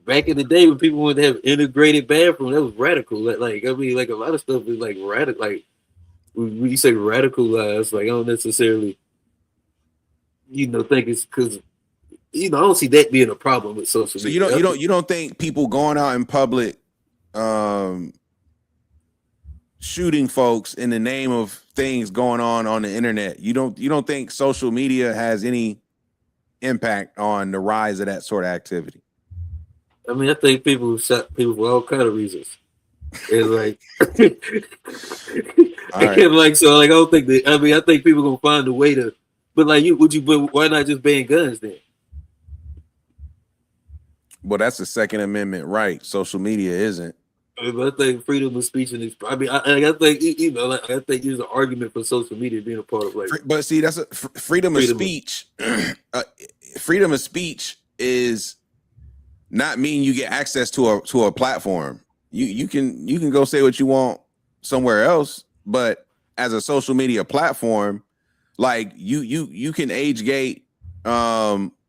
back in the day when people wanted to have integrated bathroom, that was radical. Like I mean, like a lot of stuff is like radical. Like when you say radicalized, like I don't necessarily, you know, think it's because, you know, I don't see that being a problem with social media. So you don't think people going out in public, shooting folks in the name of things going on the internet, you don't think social media has any impact on the rise of that sort of activity? I mean, I think people shot people for all kind of reasons. And like, right. And like, so like, I don't think that. I mean, I think people gonna find a way to. But like, but why not just ban guns then? Well, that's a Second Amendment right. Social media isn't. I think freedom of speech and I mean, I think, you know, like, I think there's an argument for social media being a part of like. But see, that's freedom of speech. Freedom of speech is not mean you get access to a platform. You can go say what you want somewhere else, but as a social media platform, like you can age gate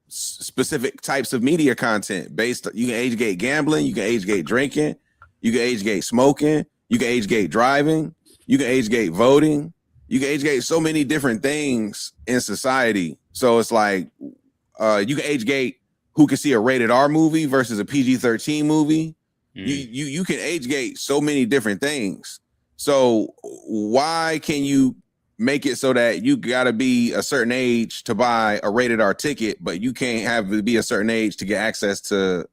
specific types of media content you can age gate gambling, you can age gate drinking, you can age gate smoking, you can age gate driving, you can age gate voting, you can age gate so many different things in society. So it's like you can age gate who can see a rated R movie versus a PG-13 movie. You can age gate so many different things. So why can you make it so that you got to be a certain age to buy a rated R ticket, but you can't have to be a certain age to get access to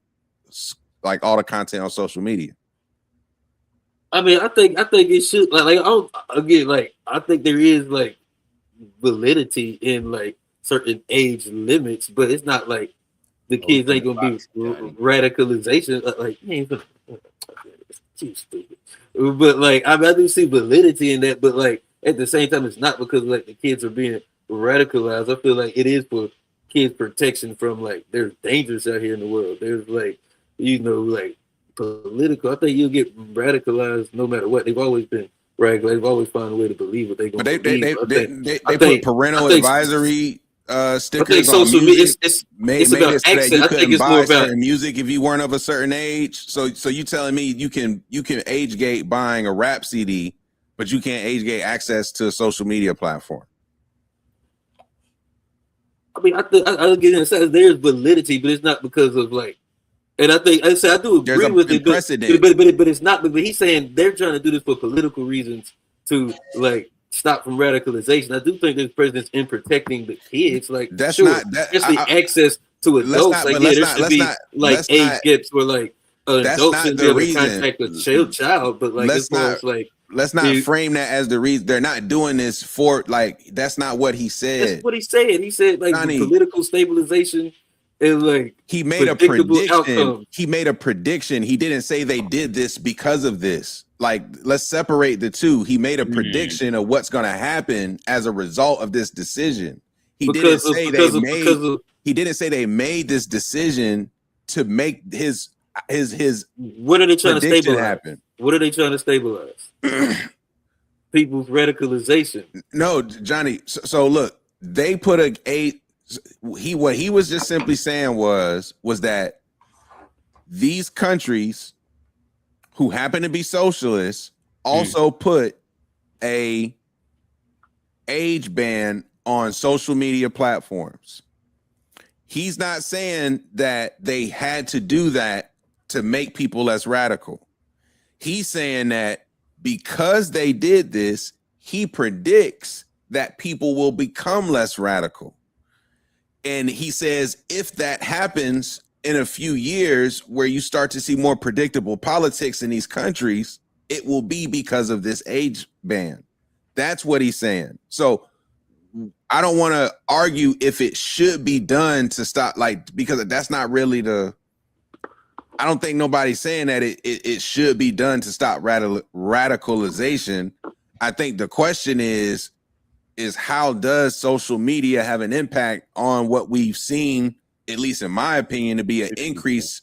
like all the content on social media? I mean, I think it should like I think there is like validity in like certain age limits, but it's not like the kids ain't gonna be radicalization. Like, it's too stupid. But like, I mean, I do see validity in that, but like at the same time, it's not because like the kids are being radicalized. I feel like it is for kids' protection from like there's dangers out here in the world. There's like, you know, like political. I think you'll get radicalized no matter what. They've always been radical. They've always found a way to believe what they're going to believe. They put parental advisory stickers on social music. It's made about it so access. that you I think couldn't it's buy more about certain music if you weren't of a certain age. So you telling me you can age gate buying a rap CD, but you can't age gate access to a social media platform? I mean, I get in a sense there's validity, but it's not because of like. And I think I do agree with it, but it's not. But he's saying they're trying to do this for political reasons to like stop from radicalization. I do think there's precedence in protecting the kids. Like that's sure, not that. Especially access to adults. Like yeah, there should be like age gaps where like adults shouldn't be able to contact a child. But like as far as like. Let's not frame that as the reason. They're not doing this for like that's not what he said. That's what he said. He said like political stabilization and like he made a prediction. Outcomes. He made a prediction. He didn't say they did this because of this. Like let's separate the two. He made a prediction of what's going to happen as a result of this decision. He didn't say they made this decision to make his what are they trying to stabilize? Happen. What are they trying to stabilize? People's radicalization. No, Johnny. So look, they put what he was just simply saying was that these countries who happen to be socialists also put a age ban on social media platforms. He's not saying that they had to do that to make people less radical. He's saying that because they did this, he predicts that people will become less radical. And he says, if that happens in a few years where you start to see more predictable politics in these countries, it will be because of this age ban. That's what he's saying. So I don't want to argue if it should be done to stop, like, because that's not really I don't think nobody's saying that it should be done to stop radicalization. I think the question is how does social media have an impact on what we've seen, at least in my opinion, to be an increase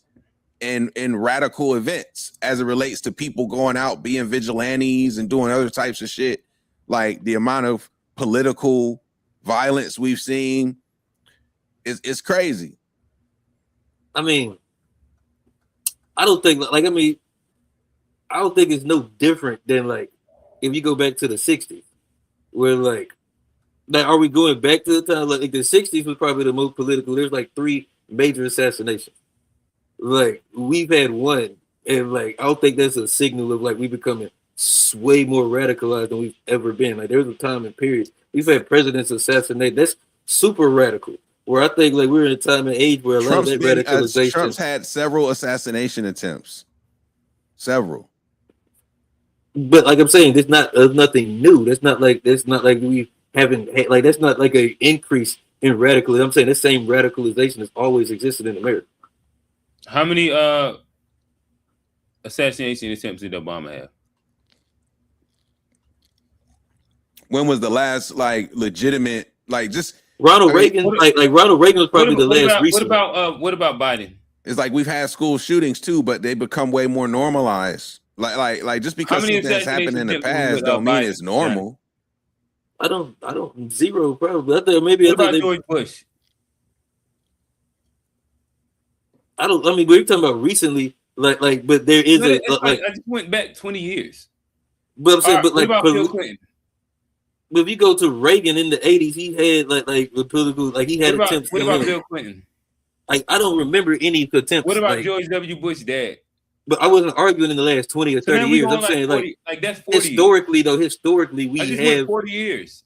in radical events as it relates to people going out, being vigilantes and doing other types of shit. Like the amount of political violence we've seen is crazy. I mean, I don't think it's no different than like if you go back to the 60s, where like are we going back to the time like the 60s was probably the most political. There's like 3 major assassinations. Like we've had one, and like I don't think that's a signal of like we becoming way more radicalized than we've ever been. Like there was a time and period we've had presidents assassinated. That's super radical. Where I think like we're in a time and age where a lot of that radicalization. Trump's had several assassination attempts. Several. But like I'm saying, there's nothing new. That's not like we haven't had, like that's not like an increase in radicalism. I'm saying the same radicalization has always existed in America. How many assassination attempts did Obama have? When was the last like legitimate just Ronald Reagan? Like Ronald Reagan was probably the last recent. What about Biden? It's like we've had school shootings too, but they become way more normalized. Like just because something's happened in the past don't mean it's normal. I don't zero probably. I think maybe. What about George Bush? I mean, we're talking about recently, but there is I just went back 20 years. But I'm saying, what about Bill Clinton? But if you go to Reagan in the 80s, he had like the political, like he had attempts. What about Bill Clinton? Like I don't remember any attempts. What about George W. Bush's dad? But I wasn't arguing in the last 20 or 30 years. I'm saying 40, like that's 40 historically years. Historically we have 40 years.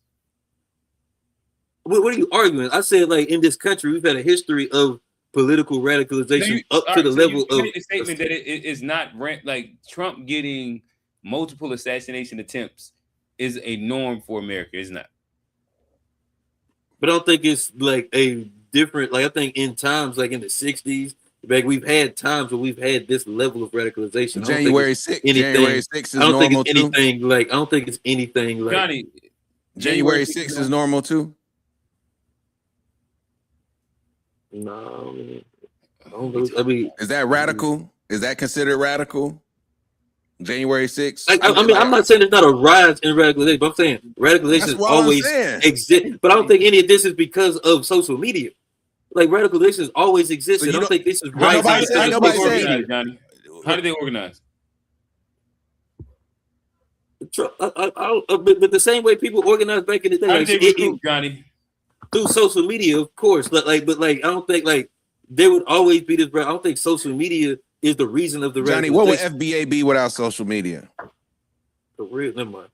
What are you arguing? I said like in this country we've had a history of political radicalization up to the level of a statement that it is not like Trump getting multiple assassination attempts is a norm for America, isn't it? But I don't think it's like a different. Like I think in times like in the 60s, like we've had times where we've had this level of radicalization. January 6th is normal too. I don't think it's anything like Johnny. January 6th is normal too. No, I mean, is that radical? Is that considered radical? January 6th. I mean, I'm not saying there's not a rise in radicalization, but I'm saying radicalization has always existed. But I don't think any of this is because of social media. Like radicalization has always existed. I don't think this is rising because of social media. Johnny. How do they organize? But the same way people organized back in the day, how did they recruit, Johnny? Through social media, of course. But I don't think like there would always be this. I don't think social media is the reason of the Johnny. What would FBA be without social media? For real, never mind.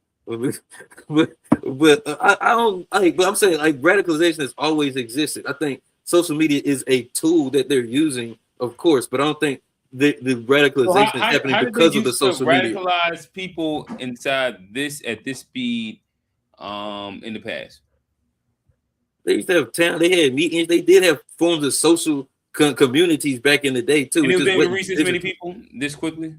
But I don't like. But I'm saying like radicalization has always existed. I think social media is a tool that they're using, of course. But I don't think the radicalization is happening because of the social media. Radicalize people inside at this speed in the past. They used to have town. They had meetings. They did have forms of social communities back in the day too. And it was able to reach this many people this quickly.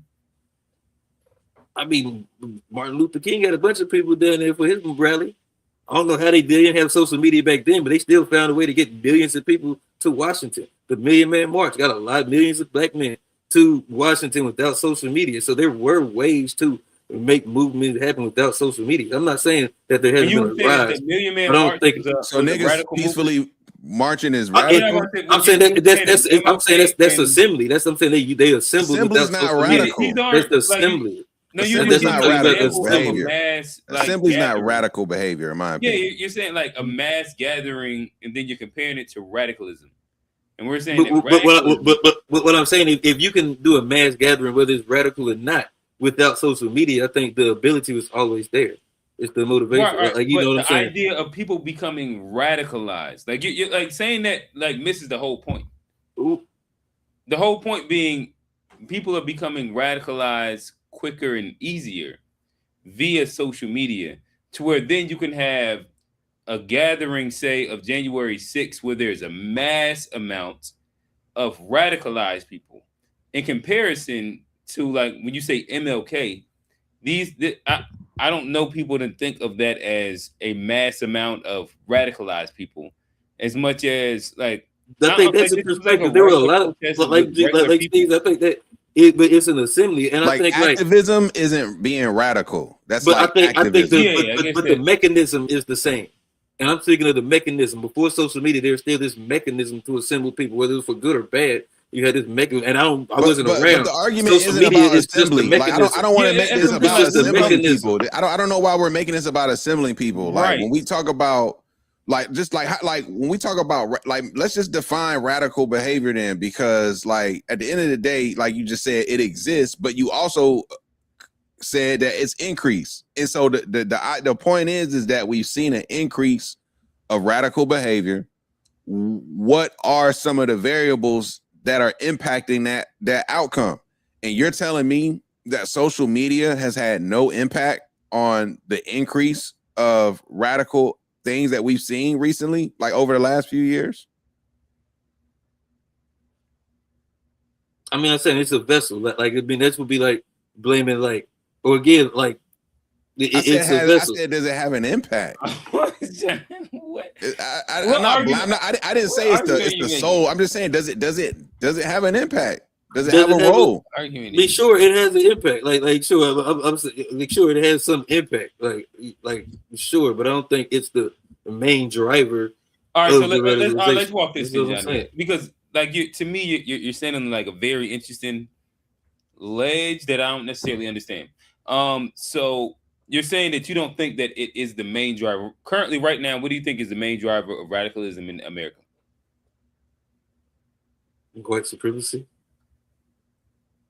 I mean, Martin Luther King had a bunch of people down there for his rally. I don't know how they didn't have social media back then, but they still found a way to get millions of people to Washington. The Million Man March got millions of black men to Washington without social media. So there were ways to make movements happen without social media. I'm not saying that there hasn't been a rise. Million Man March so niggas peacefully marching is I'm radical. that's assembly. That's something they assemble. Assembly's not radical. That's the assembly. Assembly's not radical behavior. Like, Assembly's not radical behavior, in my opinion. Yeah, you're saying like a mass gathering, and then you're comparing it to radicalism. And we're saying but what I'm saying, if you can do a mass gathering, whether it's radical or not, without social media, I think the ability was always there. It's the motivation, right. Like, you know what I'm saying? The idea of people becoming radicalized, like you're like saying that, like misses the whole point. Ooh. The whole point being, people are becoming radicalized quicker and easier via social media, to where then you can have a gathering, say, of January 6th, where there's a mass amount of radicalized people in comparison to, like, when you say MLK, I don't know people to think of that as a mass amount of radicalized people, as much as like I think that's a perspective. There were a lot of like things. I think that but it's an assembly, and like, I think activism isn't being radical. That's but like I think the mechanism is the same. And I'm thinking of the mechanism before social media. There's still this mechanism to assemble people, whether it's for good or bad. You had this mechanism, and I wasn't around. But the argument isn't about assembly. Like, I don't want to make this about assembling people. I don't know why we're making this about assembling people. Like, when we talk about, like, just like when we talk about, like, let's just define radical behavior then, because, like, at the end of the day, like you just said, it exists, but you also said that it's increased. And so the point is that we've seen an increase of radical behavior. What are some of the variables that are impacting that outcome? And you're telling me that social media has had no impact on the increase of radical things that we've seen recently, like over the last few years? I mean, I'm saying it's a vessel. Like, I mean, that would be like blaming, like, or again, like, I said, does it have an impact? What? I didn't say it's the soul. I'm just saying, does it have an impact? Does it have a role? Be sure it has an impact. Like sure, I'm sure it has some impact. Like sure, but I don't think it's the main driver. All right, so let's walk this thing down, because like to me, you're standing on like a very interesting ledge that I don't necessarily understand. So you're saying that you don't think that it is the main driver currently right now. What do you think is the main driver of radicalism in America? White supremacy.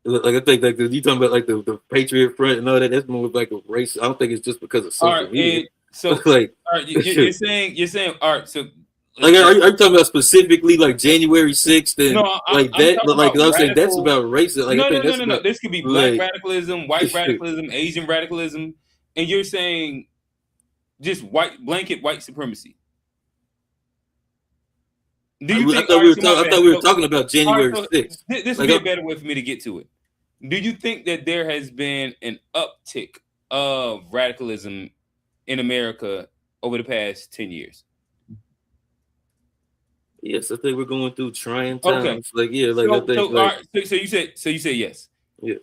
Like, I think like you talking about like the Patriot Front and all that. That's more like a race. I don't think it's just because of social media. So like, all right, you're saying all right. So like, are you talking about specifically like January 6th and like that? But like I was saying, that's about racism. Like, no. This could be black radicalism, white radicalism, Asian radicalism, and you're saying just blanket white supremacy. Do you think? I thought we were talking about January 6th. This would be a better way for me to get to it. Do you think that there has been an uptick of radicalism in America over the past 10 years? Yes, I think we're going through trying times. Okay. Like, yeah, like I think. So you say yes. Yes.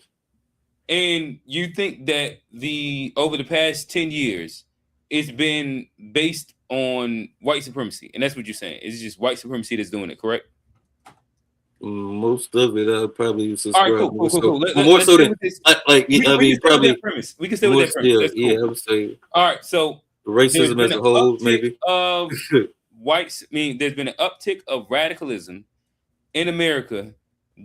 And you think that over the past 10 years, it's been based on white supremacy, and that's what you're saying. It's just white supremacy that's doing it, correct? Most of it, I probably subscribe. All right, cool. More so than like, I mean, probably. We can stay with that premise. Yeah, I would say. All right, so racism as a whole, maybe. Of whites, I mean, there's been an uptick of radicalism in America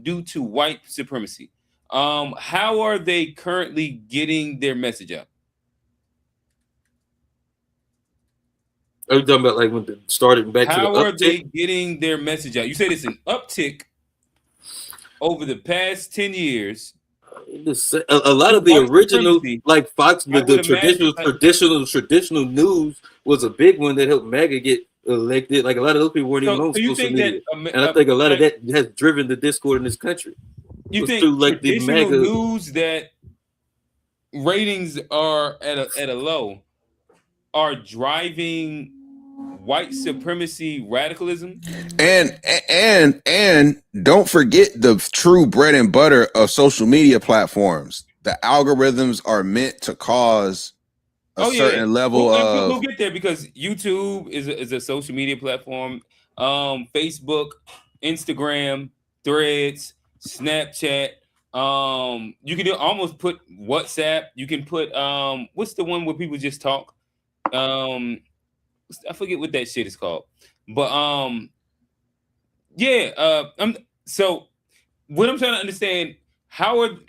due to white supremacy. How are they currently getting their message out? Are you talking about like when it started back to the uptick? How are they getting their message out? You said it's an uptick over the past 10 years. A lot of the original, like Fox, the traditional news was a big one that helped MAGA get elected. Like, a lot of those people weren't even on social media, and I think a lot of that has driven the discord in this country. You think through, like, traditional news that ratings are at a low are driving white supremacy radicalism? And don't forget the true bread and butter of social media platforms. The algorithms are meant to cause a certain level of. We'll get there, because YouTube is a social media platform. Facebook, Instagram, Threads, Snapchat. You can almost put WhatsApp. You can put what's the one where people just talk? I forget what that shit is called. But so what I'm trying to understand, Howard,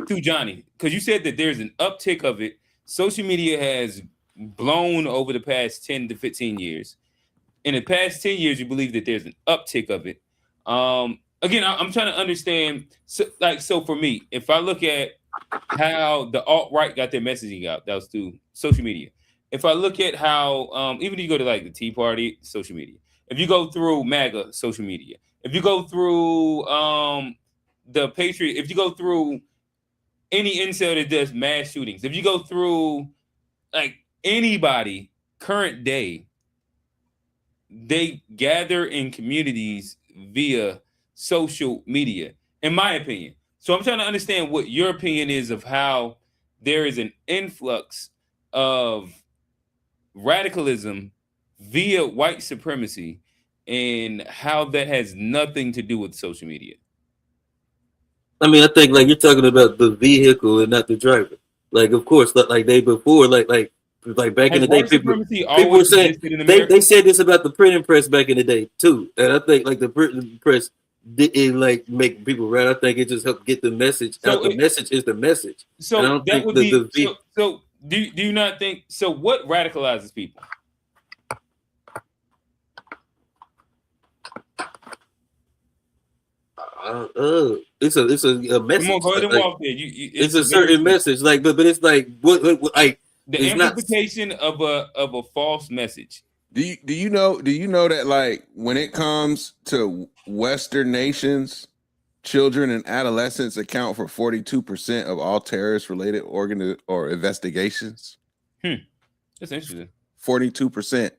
through Johnny, because you said that there's an uptick of it. Social media has blown over the past 10 to 15 years. In the past 10 years, you believe that there's an uptick of it. Again, I'm trying to understand. So for me, if I look at how the alt-right got their messaging out, that was through social media. If I look at how, even if you go to like the Tea Party, social media. If you go through MAGA, social media. If you go through the Patriot, if you go through any incel that does mass shootings, if you go through like anybody current day, they gather in communities via social media, in my opinion. So I'm trying to understand what your opinion is of how there is an influx of radicalism via white supremacy and how that has nothing to do with social media. I mean, I think like you're talking about the vehicle and not the driver. Like, of course, like they before, like back in the day, people were saying they said this about the printing press back in the day too. And I think like the printing press didn't like make people read. I think it just helped get the message out. The message is the message. So that would be so. Do you not think so? What radicalizes people? It's a message. Come on, go ahead and walk there. It's a certain message, like, but it's like what like the amplification of a false message. Do you know that like when it comes to Western nations, children and adolescents account for 42% of all terrorist-related or investigations? That's interesting. 42%.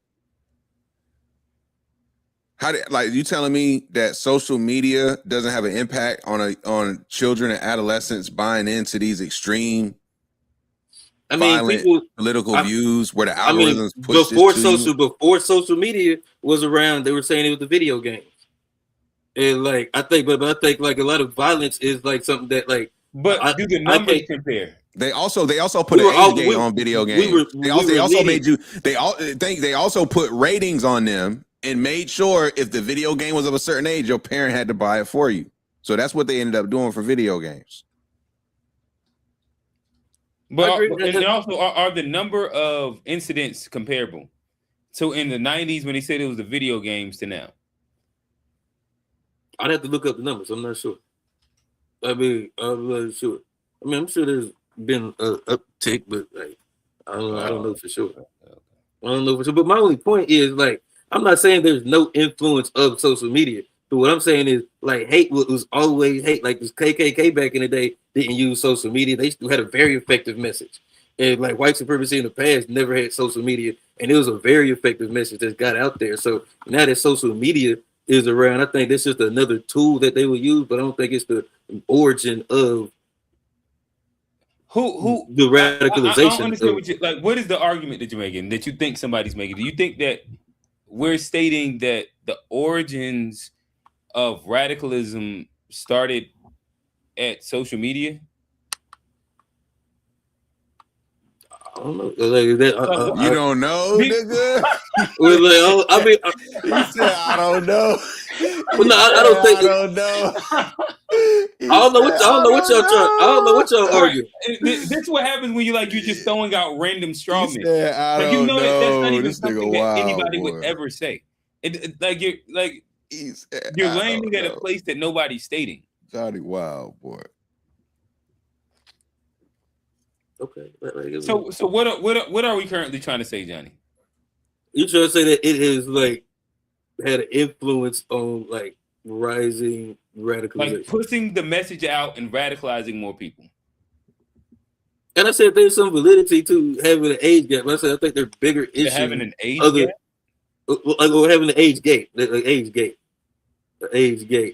Like you telling me that social media doesn't have an impact on children and adolescents buying into these extreme, violent political views where the algorithms push before social media was around, they were saying it was the video games. And like I think like a lot of violence is like something that like. But do the numbers compare? They also put an age gate on video games. They also put ratings on them and made sure if the video game was of a certain age, your parent had to buy it for you. So that's what they ended up doing for video games. But and also, are the number of incidents comparable? So in the 90s, when they said it was the video games to now? I'd have to look up the numbers. I'm not sure. I mean, I'm not sure. I mean, I'm sure there's been an uptick, but like, I don't know for sure. I don't know for sure. But my only point is like, I'm not saying there's no influence of social media. But what I'm saying is like hate was always hate. Like this KKK back in the day didn't use social media. They still had a very effective message. And like white supremacy in the past never had social media. And it was a very effective message that got out there. So now that social media is around, I think that's just another tool that they will use, but I don't think it's the origin of who the radicalization. I don't understand what is the argument that you're making that you think somebody's making? Do you think that we're stating that the origins of radicalism started at social media? I don't know. Like that, you don't know, nigga? I mean, he said, I don't know. Well, no, I don't think. I don't know. I don't know what y'all arguing. This is what happens when you're just throwing out random straw men. That's not even something that anybody would ever say. You're landing at a place that nobody's stating. Johnny, wow, boy. Okay. So what are we currently trying to say, Johnny? You trying to say that it has like had an influence on like rising radicalization, like pushing the message out and radicalizing more people? And I said there's some validity to having an age gap. I said I think there's bigger issues having an age gap. Or having an age gate, age gate.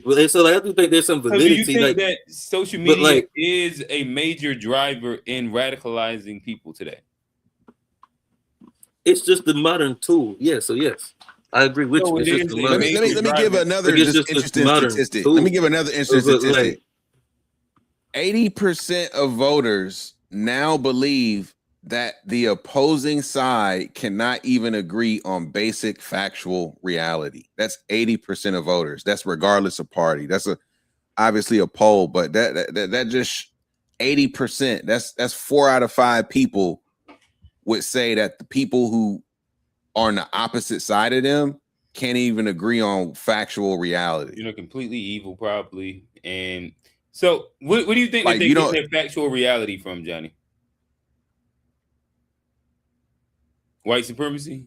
Well, so like, I do think there's some validity. So do you think that social media is a major driver in radicalizing people today? It's just the modern tool. Yeah. So yes, I agree with So you. It's it just is the a Let modern. me give another Like, it's just just a interesting modern statistic. tool. Let me give another interesting But, statistic. like, 80% of voters now believe that the opposing side cannot even agree on basic factual reality. That's 80% of voters. That's regardless of party. That's obviously a poll, but that just 80%. That's 4 out of 5 people would say that the people who are on the opposite side of them can't even agree on factual reality. Completely evil, probably. And so, what do you think Like, that they you get don't- their factual reality from, Johnny? White supremacy?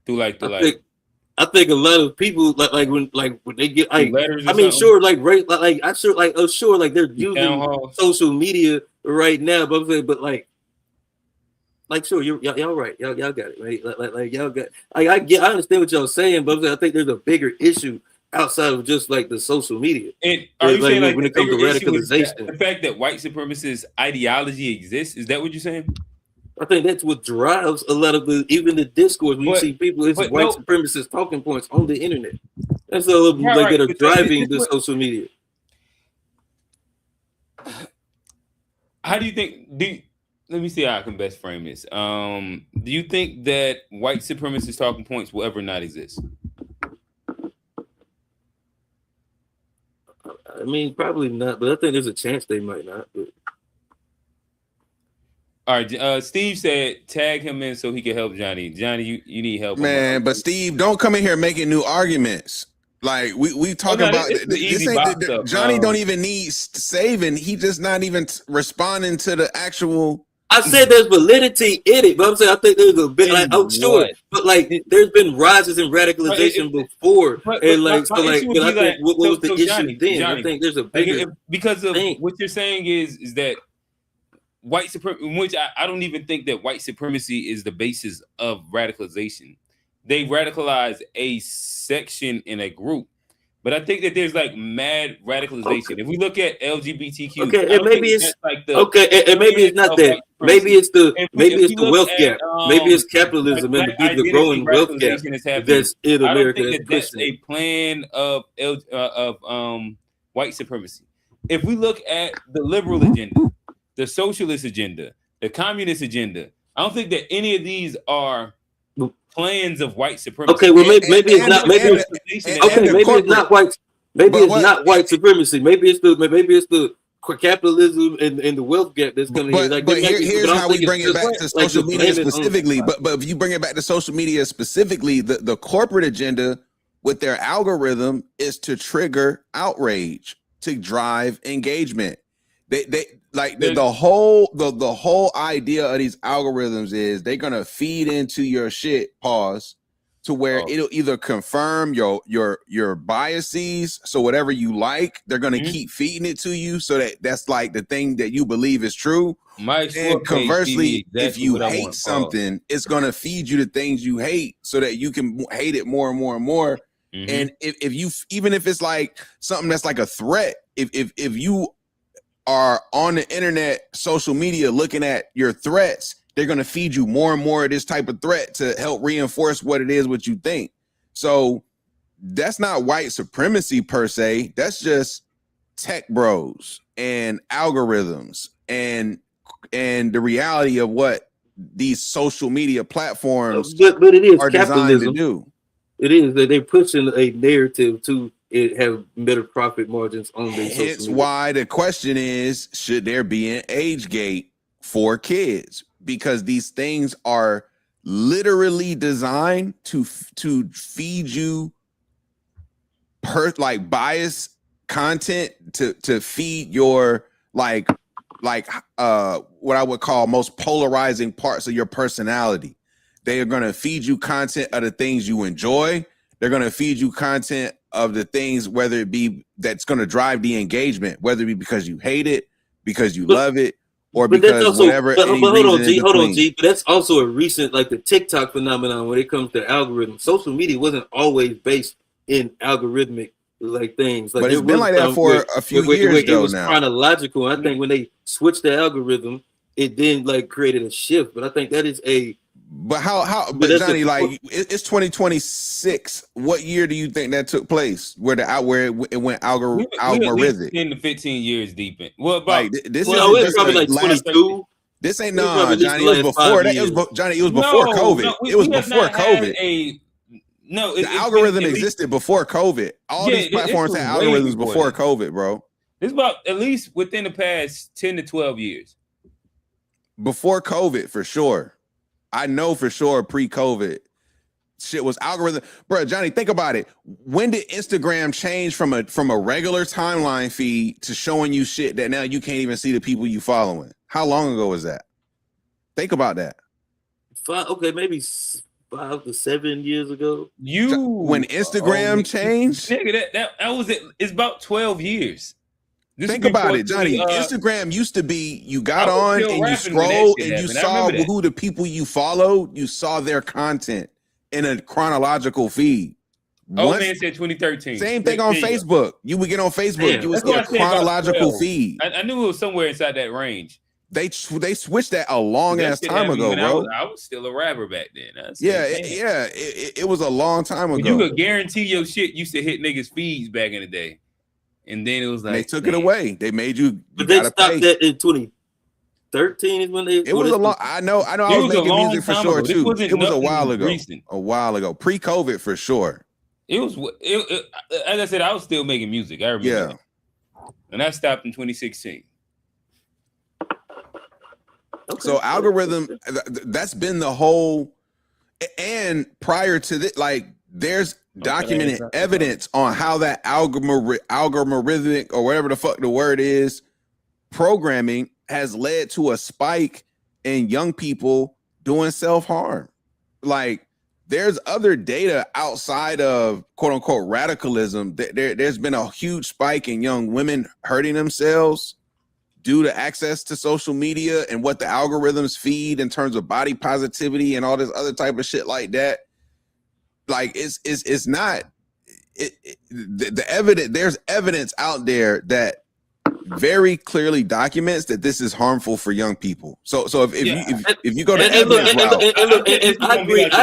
Through I think a lot of people like when they get letters or I mean, something? sure, like right, like I sure like oh sure, like they're Town using halls? social media right now, but like sure, y'all right, y'all got it, right? Like y'all got. I understand what y'all saying, but I think there's a bigger issue outside of just like the social media. And are you saying like when the it comes to bigger issue is radicalization? the fact that white supremacist ideology exists? Is that what you're saying? I think that's what drives a lot of even the discourse. When you see people, it's white no, supremacist talking points on the internet. That's all of them Right, that are but driving the social media. How do you think? Let me see how I can best frame this. Do you think that white supremacist talking points will ever not exist? I mean, probably not, but I think there's a chance they might not. But... All right, Steve said tag him in so he can help Johnny. Johnny, you need help, man. But Steve, don't come in here making new arguments. Like we talking about this ain't Johnny don't even need saving. He just not even responding to the actual. I said there's validity in it, but I'm saying I think there's a bit like sure, but like there's been rises in radicalization before, and like so like but I think what was the issue then? Johnny, I think there's a bigger because of what you're saying is that white supremacy, which I don't even think that white supremacy is the basis of radicalization. They radicalize a section in a group. But I think that there's like mad radicalization. Okay. If we look at LGBTQ, okay, and maybe it's like the and maybe it's not that. Maybe it's the wealth gap. Maybe it's capitalism like and the growing wealth gap that's in America. I don't think that's a plan of white supremacy. If we look at the liberal agenda, the socialist agenda, the communist agenda, I don't think that any of these are plans of white supremacy. Okay, well maybe it's not. Maybe it's not white. Maybe it's not white supremacy. Maybe it's the capitalism and the wealth gap that's coming here. Like, but here's how we bring it back to social media specifically. But if you bring it back to social media specifically, the corporate agenda with their algorithm is to trigger outrage, to drive engagement. They like the whole idea of these algorithms is they're gonna feed into your shit, to where it'll either confirm your biases. So whatever you like, they're gonna keep feeding it to you, so that's like the thing that you believe is true. And conversely, if you hate something, it's gonna feed you the things you hate, so that you can hate it more and more and more. And if you, even if it's like something that's like a threat, if you are on the internet, social media, looking at your threats, they're going to feed you more and more of this type of threat to help reinforce what it is, what you think. So that's not white supremacy per se. That's just tech bros and algorithms and the reality of what these social media platforms but it is are designed to do. It is that they're pushing a narrative to have better profit margins on their social media. Hence why the question is, should there be an age gate for kids? Because these things are literally designed to feed you bias content, to feed your like what I would call most polarizing parts of your personality. They are going to feed you content of the things you enjoy. They're going to feed you content of the things, whether it be that's going to drive the engagement, whether it be because you hate it, because you love it, or because also, whatever. But hold on, G. But that's also a recent, like the TikTok phenomenon when it comes to algorithms. Social media wasn't always based in algorithmic like things. Like, but it's been like that for a few years though. It was now. Chronological. I think when they switched the algorithm, it then like created a shift. But I think that is But how? But But that's Johnny, the- like it's 2026. What year do you think that took place? Where it went We at least algorithmic? 10 to 15 years deep in. Well, about Like this Well, isn't it's just probably the like last. 22. This ain't It's probably at least Johnny. the It was last before 5 that. years. Johnny. It was before COVID. we It was have before not had COVID. The The algorithm existed before COVID. All Yeah, these platforms was had way algorithms before before that. COVID, bro. It's about at least within the past 10 to 12 years. Before COVID, for sure. I know for sure pre-COVID. Shit was algorithm, bro. Johnny, think about it. When did Instagram change from a regular timeline feed to showing you shit that now you can't even see the people you following? How long ago was that? Think about that. Maybe 5 to 7 years ago. When Instagram changed, nigga, that was it. It's about 12 years. Think about it, Johnny. Instagram used to be you got on and you scroll and you saw who the people you followed. You saw their content in a chronological feed. Man said 2013. Same thing on Facebook. You would get on Facebook, you would see a chronological feed. I knew it was somewhere inside that range. They switched that a long ass time ago, bro. I was still a rapper back then. It was a long time ago. You could guarantee your shit used to hit niggas' feeds back in the day. And then it was like they took it away. They made you. But they stopped that in 2013 is when they. It was a long. I know. I was making music for sure too. It was a while ago. Recent. A while ago, pre-COVID for sure. It was. As I said, I was still making music. I remember. Yeah. That. And I stopped in 2016. Okay. So algorithm. That's been the whole. And prior to this, like, there's documented evidence on how that algorithmic or whatever the fuck the word is programming has led to a spike in young people doing self-harm. Like, there's other data outside of quote unquote radicalism. There's been a huge spike in young women hurting themselves due to access to social media and what the algorithms feed in terms of body positivity and all this other type of shit like that. Like it's not the evidence. There's evidence out there that very clearly documents that this is harmful for young people. So if you go to I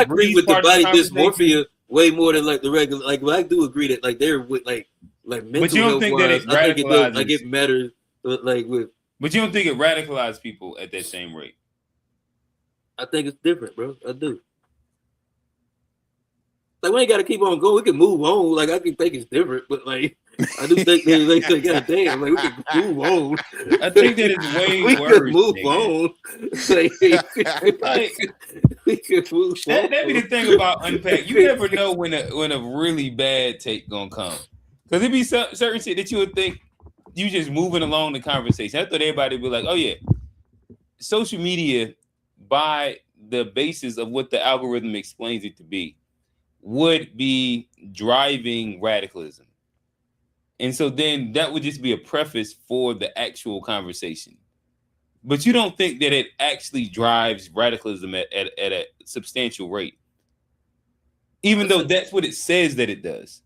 agree with the body dysmorphia way more than like the regular. Like, I do agree that like they're with like mental but you don't health think wise, that it radicalizes? Like it matters. Like with. But you don't think it radicalizes people at that same rate? I think it's different, bro. I do. Like, we ain't got to keep on going. We can move on. Like, I can think it's different, but like, I do think that, like, God damn, like, we can move on. I think that it's way we worse. We can move on. We can move on. That be the thing about Unpacked. You never know when a really bad take gonna come, because it be certain shit that you would think you just moving along the conversation. I thought everybody would be like, oh yeah, social media, by the basis of what the algorithm explains it to be, would be driving radicalism. And so then that would just be a preface for the actual conversation. But you don't think that it actually drives radicalism at a substantial rate, even though that's what it says that it does.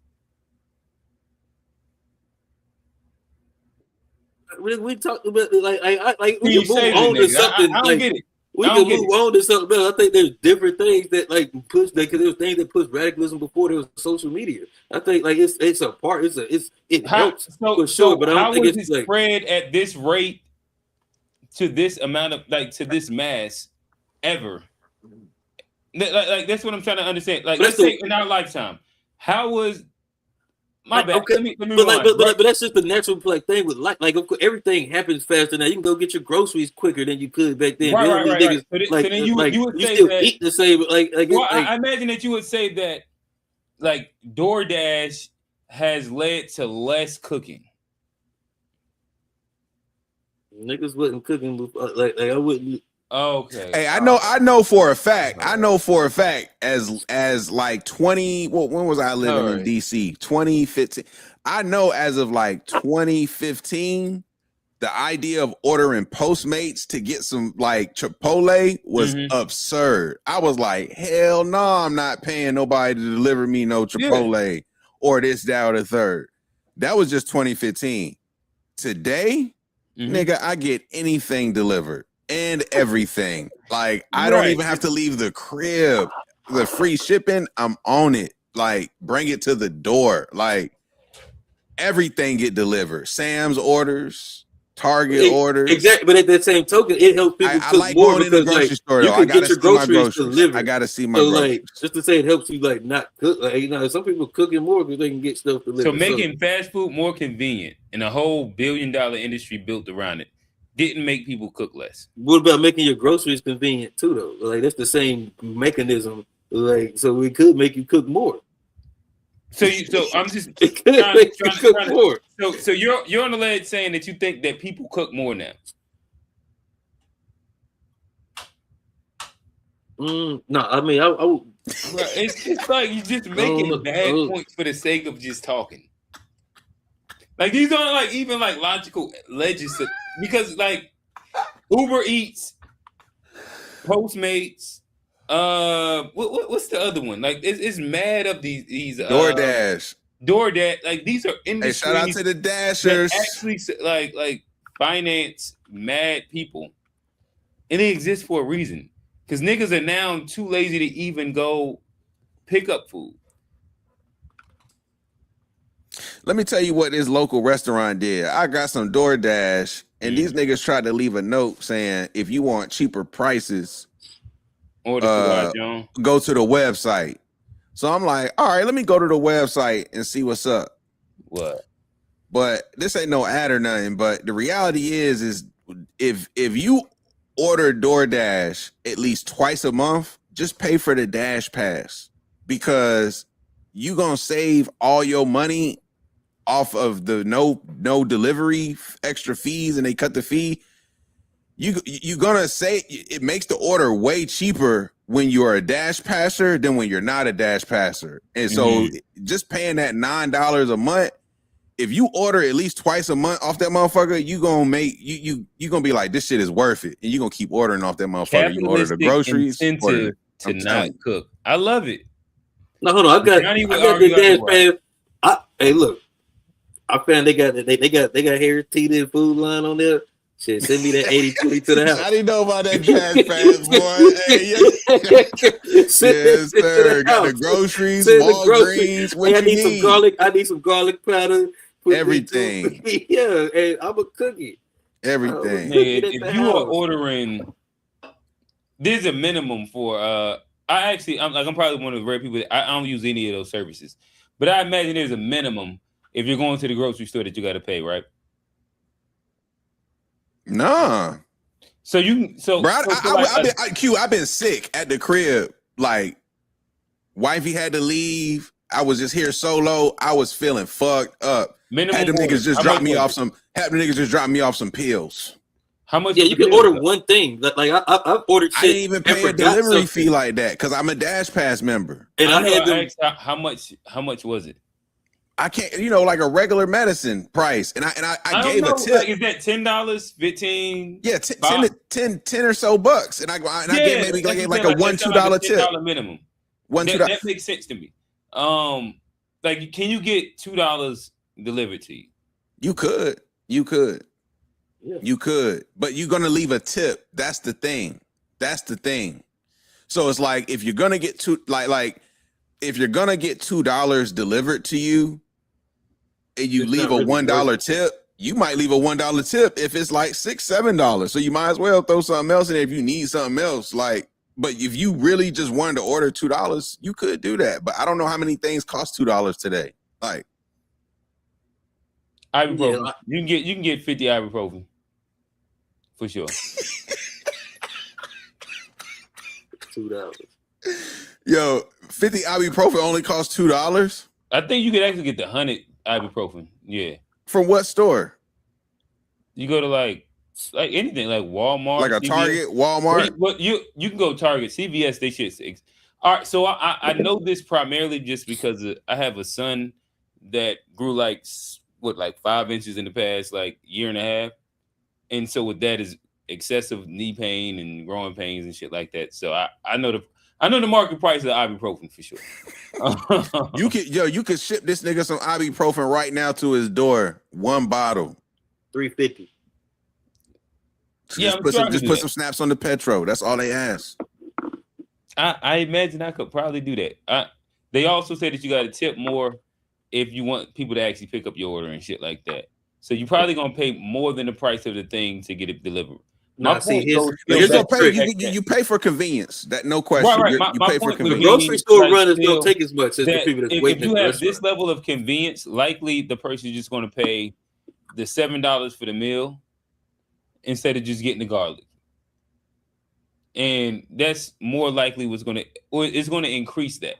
We talked about like we You can move on to something. I don't get it. We can move on to something else. I think there's different things that like push that, because there's things that push radicalism before there was social media. I think like it's a part. It helps for sure, but I don't think it's like spread at this rate to this amount of to this mass ever. Like that's what I'm trying to understand. Like, let's say in our lifetime, how was my bad? Okay. Let me but that's just the natural thing with life. Like, of course, everything happens faster now. You can go get your groceries quicker than you could back then. Right. So then you would say still that, eat the same. I imagine that you would say that like DoorDash has led to less cooking. Niggas wasn't cooking before. Like I wouldn't. Okay. Hey, I know for a fact. As like 20. Well, when was I living in DC? 2015. I know as of like 2015, the idea of ordering Postmates to get some like Chipotle was absurd. I was like, hell no, I'm not paying nobody to deliver me no Chipotle or this, that, or the third. That was just 2015. Today, nigga, I get anything delivered and everything Like, I don't even have to leave the crib. The free shipping, I'm on it. Like, bring it to the door. Like, everything get delivered. Sam's orders, Target orders. Exactly, but at that same token, it helps people cook like more going in the because grocery like store, you though. can I gotta get your see my groceries groceries. delivered. I gotta see my so groceries. like just to say it helps you like not cook. Like some people cooking more because they can get stuff delivered. So making fast food more convenient and a whole billion-dollar industry built around it didn't make people cook less. What about making your groceries convenient too, though? Like that's the same mechanism. Like so, it could make you cook more. So I'm just It could make you cook more. So you're on the ledge saying that you think that people cook more now. No, I mean I would. Bro, it's just like you're just making bad points for the sake of just talking. Like these aren't like even like logical ledges because like Uber Eats, Postmates, what's the other one? Like it's mad of these DoorDash, like these are industries. Hey, shout out to the Dashers. Actually, like finance mad people, and they exist for a reason. Because niggas are now too lazy to even go pick up food. Let me tell you what this local restaurant did. I got some DoorDash, and these niggas tried to leave a note saying, if you want cheaper prices, Order John. Go to the website. So I'm like, all right, let me go to the website and see what's up. What? But this ain't no ad or nothing. But the reality is if you order DoorDash at least twice a month, just pay for the Dash Pass because you gonna save all your money off of the no delivery extra fees, and they cut the fee. You gonna say it makes the order way cheaper when you're a Dash Passer than when you're not a Dash Passer. And so just paying that $9 a month, if you order at least twice a month off that motherfucker, you gonna make you gonna be like, this shit is worth it, and you gonna keep ordering off that motherfucker. You order the groceries, to not cook. I love it. No, hold on. I got the Dash Pass. Hey, look, I found they got Harry Teeter food line on there. Shit, send me that 80-20 to the house. I didn't know about that Dash Pass, boy. Hey, yes, sir. Got the groceries, Walgreens. What I you need some garlic. I need some garlic powder. Everything. Yeah, and I'm a cookie. Everything. If you are ordering, there's a minimum for. I'm probably one of the rare people that I don't use any of those services, but I imagine there's a minimum if you're going to the grocery store that you got to pay, right? Nah. So you bro, I've been sick at the crib. Like, wifey had to leave. I was just here solo. I was feeling fucked up. Had them niggas just drop me off some pills. How much? Yeah, you can order one thing. Like I've ordered shit. I didn't even pay a delivery fee like that because I'm a Dash Pass member. And I had them. How much was it? I can't, like a regular medicine price, and I gave a tip. Like, is that $10, 15? Yeah, 10 or so bucks, and I gave maybe like a $1-2 tip. $10 minimum. $2. That makes sense to me. Like, can you get $2 delivered to you? You could, yeah. You could, but you're gonna leave a tip. That's the thing. So it's like if you're gonna get if you're gonna get $2 delivered to you, and you leave a $1 tip, you might leave a $1 tip if it's like $6-7. So you might as well throw something else in there if you need something else. Like, but if you really just wanted to order $2, you could do that. But I don't know how many things cost $2 today. Like ibuprofen, you can get 50 ibuprofen for sure. $2. Yo, 50 ibuprofen only costs $2. I think you could actually get the 100 ibuprofen. Yeah. From what store? You go to like anything, like Walmart, like a CVS. Target, Walmart. What you can go Target, CVS. They shit. All right. So I know this primarily just because I have a son that grew like 5 inches in the past year and a half, and so with that is excessive knee pain and growing pains and shit like that. So I know the market price of ibuprofen for sure. You could ship this nigga some ibuprofen right now to his door. One bottle, $3.50. Yeah, Just I'm put sure I some, can just do put that. some snaps on the Petro. That's all they ask. I imagine I could probably do that. They also say that you got to tip more if you want people to actually pick up your order and shit like that. So you're probably gonna pay more than the price of the thing to get it delivered. My Nah, see, point here's goes But still you're here's the gonna back to pay. the trick. fact that You pay for convenience. That no right, question. right. You My pay for point with The convenience. grocery being store like runners still don't take as much as the that people that's if waiting at you the have this restaurant. level of convenience, likely the person is just going to pay the $7 for the meal instead of just getting the garlic, and that's more likely what's going to, or it's going to increase that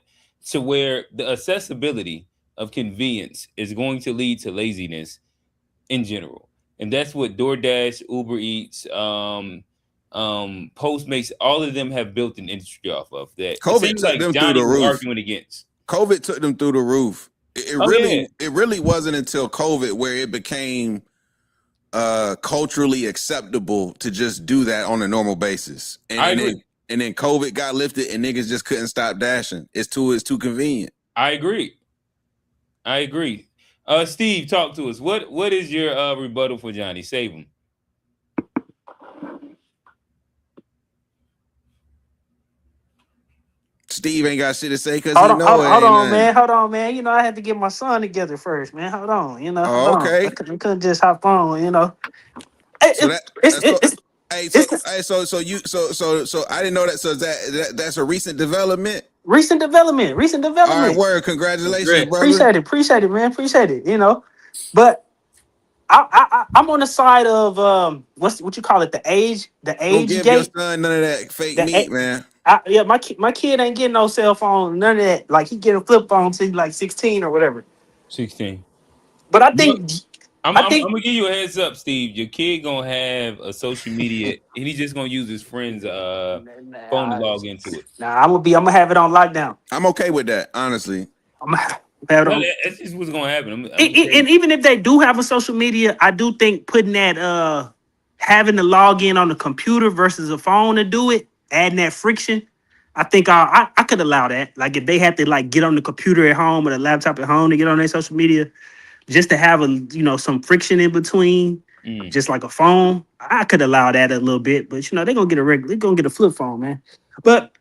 to where the accessibility of convenience is going to lead to laziness in general, and that's what DoorDash, Uber Eats, Postmates, all of them have built an industry off of. That it COVID seems took like them through Johnny the was roof. arguing against. COVID took them through the roof. Oh yeah, It really wasn't until COVID where it became culturally acceptable to just do that on a normal basis. I agree. And then COVID got lifted and niggas just couldn't stop dashing. It's too convenient. I agree. Steve, talk to us. What is your rebuttal for Johnny? Save him. Steve ain't got shit to say because Hold he on, know it ain't nothing. man. Hold on, man. You know, I had to get my son together first, man. Hold on, hold Oh, on. okay. I couldn't just hop on, So It's so I didn't know that. So that's a recent development. recent development. All right, word. Congratulations, Congrats. brother. Appreciate it, man. Appreciate it. But I'm on the side of what you call it, the age Don't give your gate. son none of that fake The meat, man. my kid ain't getting no cell phone, none of that. Like he getting a flip phone till he like 16 or whatever. 16. But I Look, think I'm I think gonna give you a heads up, Steve. Your kid gonna have a social media, and he's just gonna use his friend's phone to log into it. I'm gonna have it on lockdown. I'm okay with that, honestly. I'm gonna have it on. That's just what's gonna happen. And even if they do have a social media, I do think putting that having to log in on the computer versus a phone to do it, adding that friction, I think I could allow that. Like if they had to like get on the computer at home or the laptop at home to get on their social media, just to have some friction in between, just like a phone, I could allow that a little bit. But they're gonna get a flip phone, man. But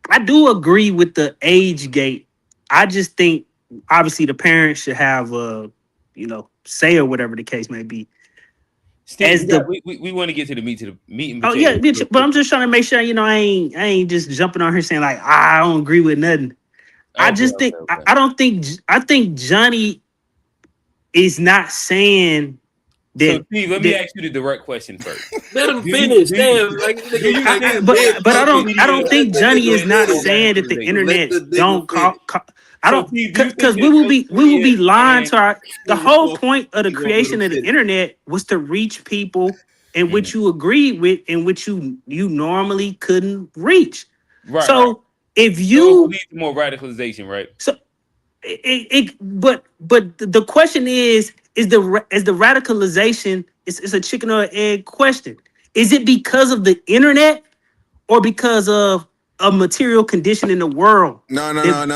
I do agree with the age gate. I just think obviously the parents should have say or whatever the case may be. Steve, we want to get to the meat and Oh potatoes. yeah, but I'm just trying to make sure I ain't just jumping on here saying like I don't agree with nothing. I just think I think Johnny is not saying that. So Steve, let me ask you the direct question first. Let him finish. Damn, like But I don't think Johnny is not saying that the internet don't call. I don't, because we will be lying to the whole point of the creation of the internet was to reach people in which you agreed with, in which you normally couldn't reach. Right. So if you lead to more radicalization, right? So but the question is the radicalization it's a chicken or egg question. Is it because of the internet or because of a material condition in the world? No. You already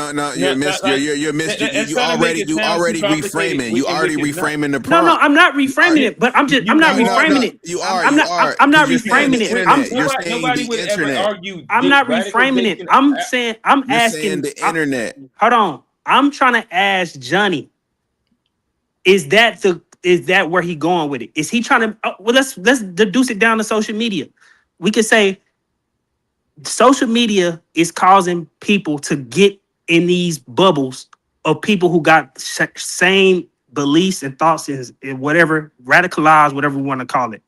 reframing. You already reframing the prompt. No, I'm not reframing it. But I'm not reframing it. You are. I'm not reframing it. Nobody would ever argue. I'm not reframing it. I'm saying I'm asking the internet. Hold on. I'm trying to ask Johnny. Is that where he going with it? Is he trying to? Well, let's deduce it down to social media. We could say social media is causing people to get in these bubbles of people who got same beliefs and thoughts and whatever, radicalized, whatever we want to call it.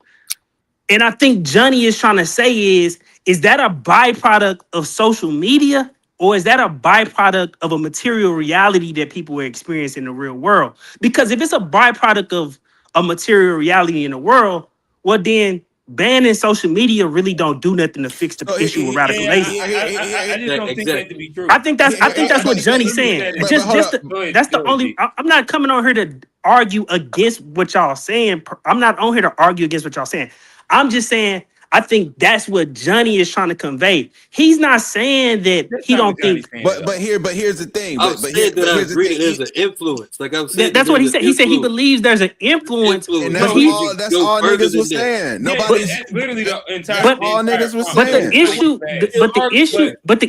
And I think Johnny is trying to say is that a byproduct of social media? Or is that a byproduct of a material reality that people are experiencing in the real world? Because if it's a byproduct of a material reality in the world, well, then banning social media really don't do nothing to fix the issue of radicalization. I just don't think that to be true. I think that's what Johnny's saying. That's the only. I'm not coming on here to argue against what y'all saying. I'm not on here to argue against what y'all saying. I'm just saying I think that's what Johnny is trying to convey. He's not saying that That's he not don't what Johnny's think. saying at all. But here's the thing. I'm saying that I Here's the agree thing. that there's an influence. Like I'm saying, That's what he said. He said he influence. believes there's an influence, And but that's go all further niggas was than that. saying. Yeah, Nobody's. that's literally the entire. That's But- all niggas was But saying. the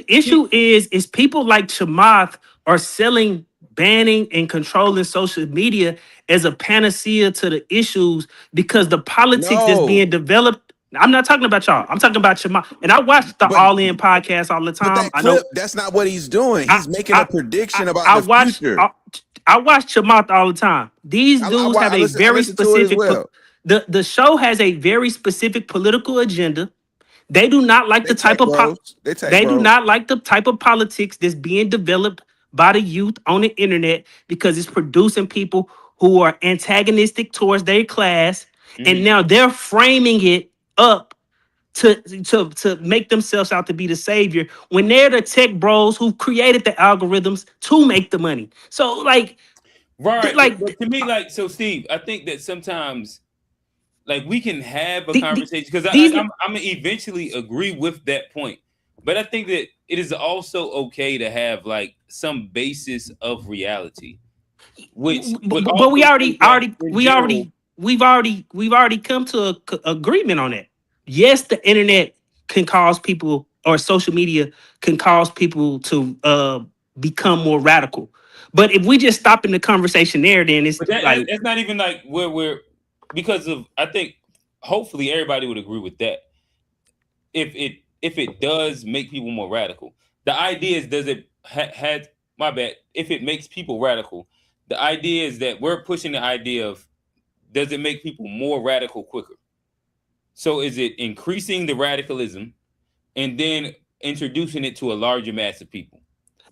issue, is people like Chamath are selling, banning, and controlling social media as a panacea to the issues because the politics that's No. being developed. I'm not talking about y'all. I'm talking about Chamath. And I watch the But- All In podcast all the But time. that I know clip, that's not what he's doing. He's making a prediction about I the watch, future. I watch Chamath all the time. These dudes have a very listen to it as specific. well. The show has a very specific political agenda. They do not like the type of they do not like the type of politics that's being developed by the youth on the internet because it's producing people who are antagonistic towards their class, and now they're framing it up to make themselves out to be the savior when they're the tech bros who created the algorithms to make the money. So like, Right. like but to me, like, so Steve, I think that sometimes like we can have a The- conversation because these- I'm gonna eventually agree with that point. But I think that it is also okay to have like some basis of reality. Which would but also we say already that in general- we've already come to a agreement on that. Yes, the internet can cause people, or social media can cause people to become more radical. But if we just stop in the conversation there, then it's But like that's not even like where we're because of I think hopefully everybody would agree with that. If it does make people more radical, the idea is does it had my bad. If it makes people radical, the idea is that we're pushing the idea of does it make people more radical quicker? So is it increasing the radicalism and then introducing it to a larger mass of people?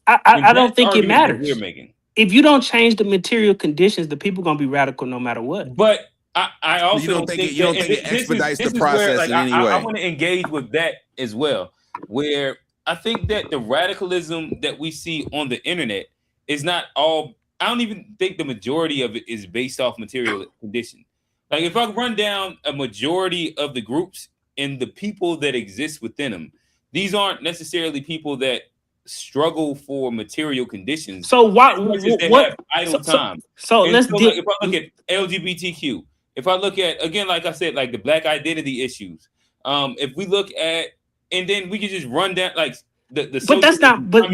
I don't think it Argument that matters. we're making. If you don't change the material conditions, the people gonna be radical no matter what. But I also You don't think it that- it this expedites the this is process like, in any way? I want to engage with that as well, where I think that the radicalism that we see on the internet is not all. I don't even think the majority of it is based off material condition. Like if I run down a majority of the groups and the people that exist within them, these aren't necessarily people that struggle for material conditions. So why? As much as they What? have idle time. So And let's so, like, if I look at LGBTQ, if I look at again, like I said, like the Black identity issues, if we look at, and then we can just run down like the. But that's not. But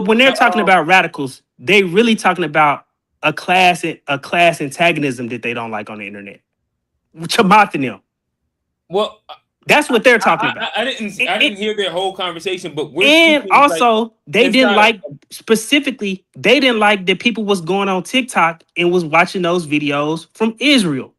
when they're talking about radicals, they really talking about a class antagonism that they don't like on the internet. Chamath and them. Well, that's what they're talking about. I didn't hear their whole conversation, but we're And speaking, also, like, they didn't inside- like specifically. They didn't like that people was going on TikTok and was watching those videos from Israel.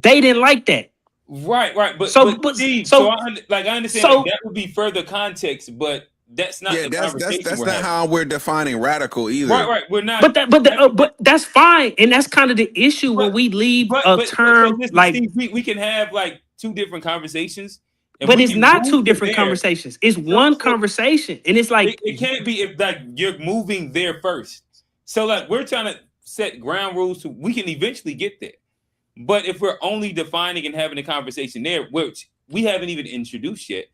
They didn't like that. Right. But Steve, so I understand so- like, that would be further context, but that's not the conversation. That's we're not having. how we're defining radical either. Right. We're not. But that's fine, and that's kind of the issue when we leave a term listen, like. Steve, we can have like two different conversations. and But we it's can not move two to different there. conversations. It's one conversation, and it's like It can't be if like you're moving there first. So like we're trying to set ground rules so we can eventually get there. But if we're only defining and having a conversation there, which we haven't even introduced yet,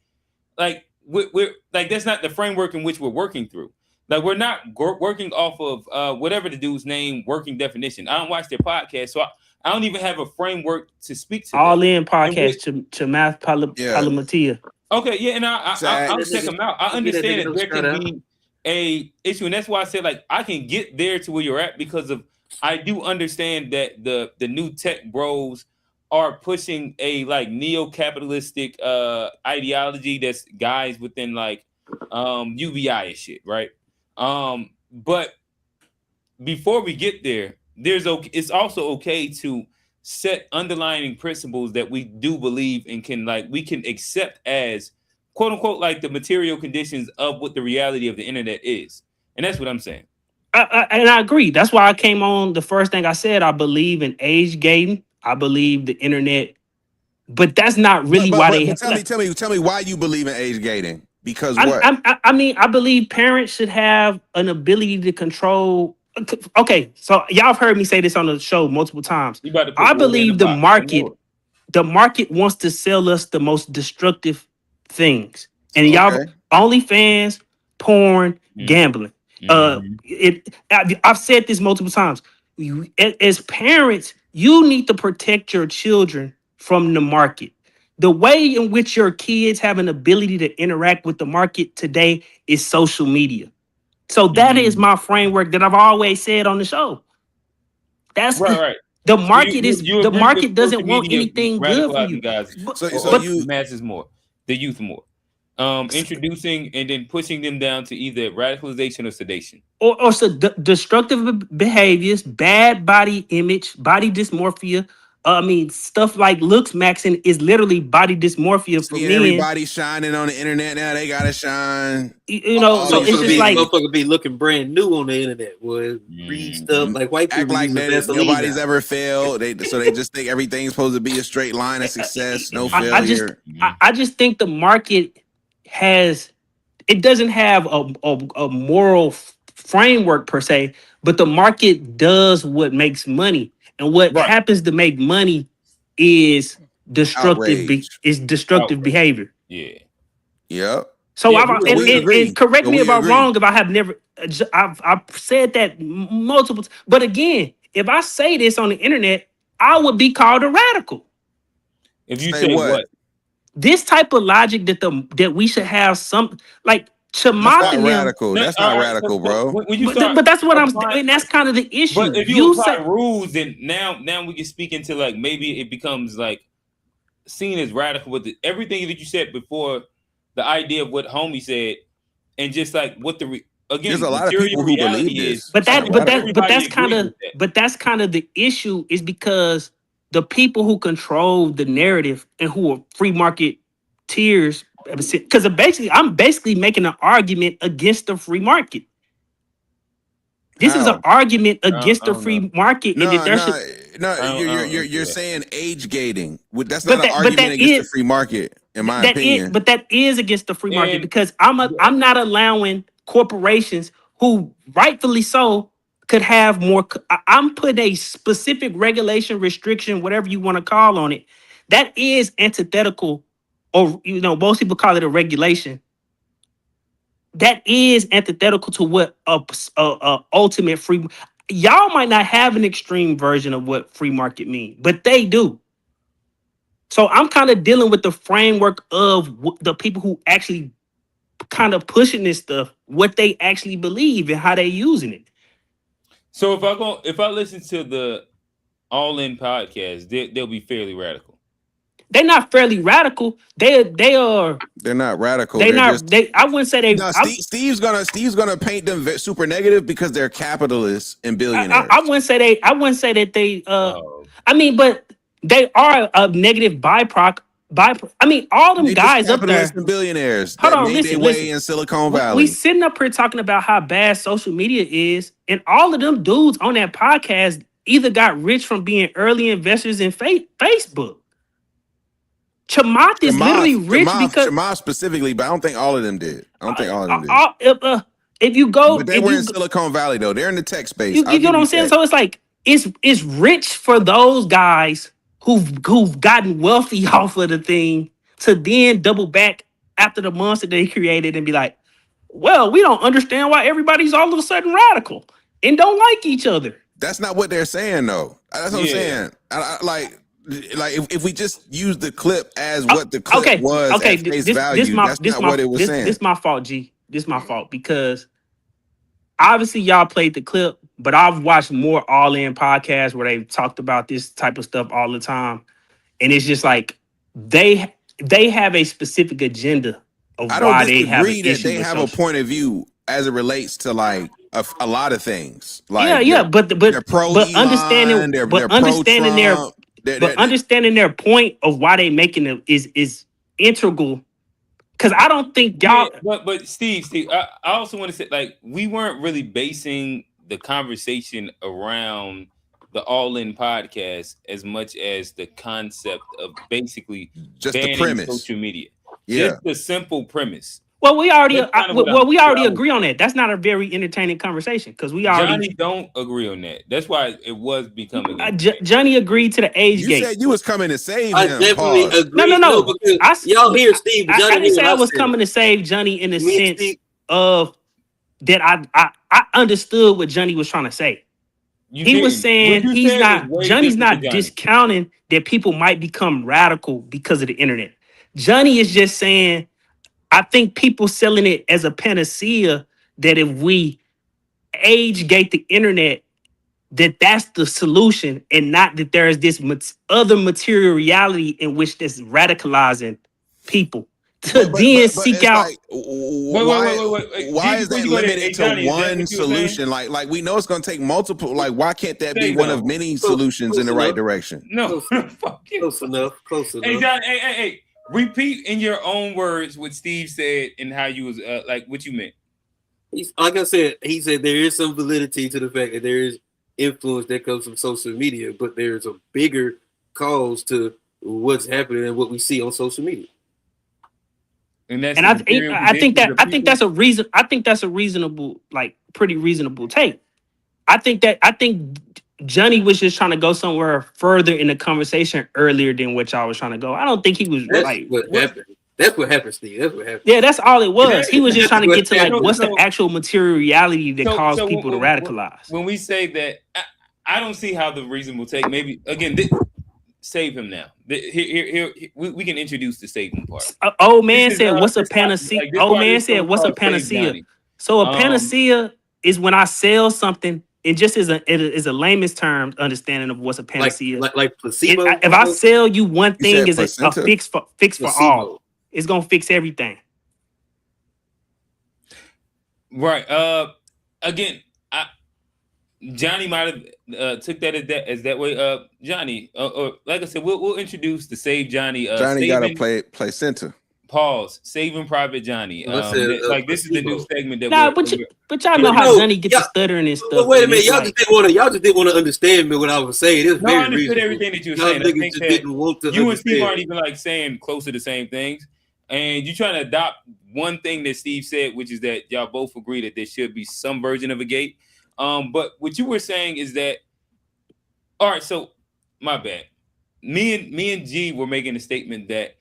like we're like that's not the framework in which we're working through. Like we're not working off of whatever the dude's name working definition. I don't watch their podcast, so I don't even have a framework to speak to. All them. in podcast to Math Palamatia. Okay, yeah, and I'll check them out. I understand that there can be a issue, and that's why I said like I can get there to where you're at because of I do understand that the new tech bros are pushing a like neo-capitalistic ideology that's guys within like UBI and shit, right? But before we get there, it's also okay to set underlying principles that we do believe and we can accept as quote unquote like the material conditions of what the reality of the internet is. And that's what I'm saying. And I agree. That's why I came on. The first thing I said, I believe in age gating. I believe the internet, but that's not really why they. Tell me why you believe in age gating. Because what? I mean, I believe parents should have an ability to control. Okay, so y'all have heard me say this on the show multiple times. I believe the market. the market wants to sell us the most destructive things, and y'all Okay. OnlyFans, porn, gambling. I've said this multiple times. As parents, you need to protect your children from the market. The way in which your kids have an ability to interact with the market today is social media. So that is my framework that I've always said on the show. That's right. the So market you the agree market with doesn't social want media anything good for you. radicalizing guys, So or you the masses more, the youth more, introducing and then pushing them down to either radicalization or sedation. Or so destructive behaviors, bad body image, body dysmorphia. I mean, stuff like looks maxing is literally body dysmorphia for seeing men. everybody shining on the internet now, they gotta shine. You know, so it's just like motherfucker be looking brand new on the internet. Boy, read stuff like white people act like using Vaseline nobody's now. ever failed. They just think everything's supposed to be a straight line of success, no failure. I just think the market doesn't have a moral framework per se, but the market does what makes money, and what happens to make money is destructive. Outrage. Destructive behavior. Yeah. Yep. So Yeah, and correct me if I'm wrong. If I have never, I've said that multiple. But again, if I say this on the internet, I would be called a radical. If you say what? This type of logic that we should have some like Chamath That's and not them. radical. That's not radical, bro. But that's what and that's kind of the issue. But if you apply rules, then now we can speak into like maybe it becomes like seen as radical with everything that you said before, the idea of what homie said, and just like what again, there's a lot of people who believe this. But that's kind of the issue is because the people who control the narrative and who are free marketeers, because I'm basically making an argument against the free market. This is an argument against the free market. You're saying age gating. That's not an argument against the free market, in my opinion. But that is against the free market because I'm not allowing corporations who rightfully so could have more. I'm putting a specific regulation, restriction, whatever you want to call on it. That is antithetical, or most people call it a regulation. That is antithetical to what a ultimate free. Y'all might not have an extreme version of what free market means, but they do. So I'm kind of dealing with the framework of the people who actually kind of pushing this stuff, what they actually believe and how they using it. So if I listen to the All In podcast, they'll be fairly radical. They're not fairly radical. They are. They're not radical. They're not. I wouldn't say they. No, Steve's gonna paint them super negative because they're capitalists and billionaires. I wouldn't say they. I wouldn't say that they. I mean, but they are a negative byproduct. I mean, all them guys up there. And billionaires. Hold on, made their way in Silicon Valley. We sitting up here talking about how bad social media is, and all of them dudes on that podcast either got rich from being early investors in Facebook. Chamath is literally rich because Chamath specifically, but I don't think all of them did. If you go, but they were in Silicon Valley though. They're in the tech space. You know what I'm saying? So it's like it's rich for those guys who've gotten wealthy off of the thing to then double back after the monster they created and be like, well, we don't understand why everybody's all of a sudden radical and don't like each other. That's not what they're saying though. That's what I'm saying. Like if we just use the clip as what the clip was at face value, that's not what it was saying. This my fault, G. This my fault because obviously y'all played the clip, but I've watched more All In podcasts where they've talked about this type of stuff all the time, and it's just like they have a specific agenda of why they have an issue. They have a point of view as it relates to like a lot of things. Like but understanding understanding their point of why they making it is integral. Because I don't think y'all. But Steve, I also want to say like we weren't really basing the conversation around the All In podcast as much as the concept of basically just banning the premise, social media. Yeah, just the simple premise. Well, we already That's kind of what agree on that. That's not a very entertaining conversation because we already. Johnny don't agree on that. That's why it was becoming. Johnny agreed to the age You gate. said you was coming to save I him. definitely Pause. agree. No. Because y'all hear Steve, but y'all I didn't say I was said. coming to save Johnny in the Me and sense Steve- of that I understood what Johnny was trying to say. He was saying What you he's said not was way Johnny's different not to Johnny. discounting that people might become radical because of the internet. Johnny is just saying, I think people selling it as a panacea that if we age gate the internet, that's the solution, and not that there is this other material reality in which that's radicalizing people to then seek it's out. like, Wait. why G, is before that you go there, limited hey, to Johnny, is that one what you were saying? solution? Like we know it's going to take multiple. Like, why can't that be Say one no. of many solutions in the right direction? No, fuck you. Close enough. Hey, Johnny, hey. Repeat in your own words what Steve said and how you was like what you meant. Like I said, he said there is some validity to the fact that there is influence that comes from social media, but there's a bigger cause to what's happening and what we see on social media. And I think that's a reason. I think that's a reasonable, like pretty reasonable take. I think Johnny was just trying to go somewhere further in the conversation earlier than what y'all was trying to go. I don't think he was What happened. That's what happened, Steve. That's what happened. Yeah, that's all it was. He was just trying to get to like what's So- the actual material reality that caused so people to radicalize. When we say that, I don't see how the reasonable take. Maybe again, save him now. Here, we can introduce the saving part. Old man said, is, "What's a this part- panacea?" like, this Old part man is said, "What's a called Save panacea?" Johnny. So a panacea is when I sell something. It just is a layman's term understanding of what's a panacea. Like placebo. If I sell you one You thing said as a placenta? fix for Placebo. all, it's gonna fix everything. Right. Again, Johnny might have took that as that way. Johnny, or like I said, we'll introduce the Save Johnny. Johnny got to play center. Pause. Saving Private Johnny. Like this is the new segment that But y'all know how Johnny gets to stuttering and stuff. But wait a minute, y'all like, just didn't want to understand me what I was saying. It's No, I very understood reasonable. everything that you were Y'all saying. I niggas think just that didn't want to you and Steve understand. aren't even like saying close to the same things, and you're trying to adopt one thing that Steve said, which is that y'all both agree that there should be some version of a gate. But what you were saying is that, all right. So my bad. Me and G were making a statement that,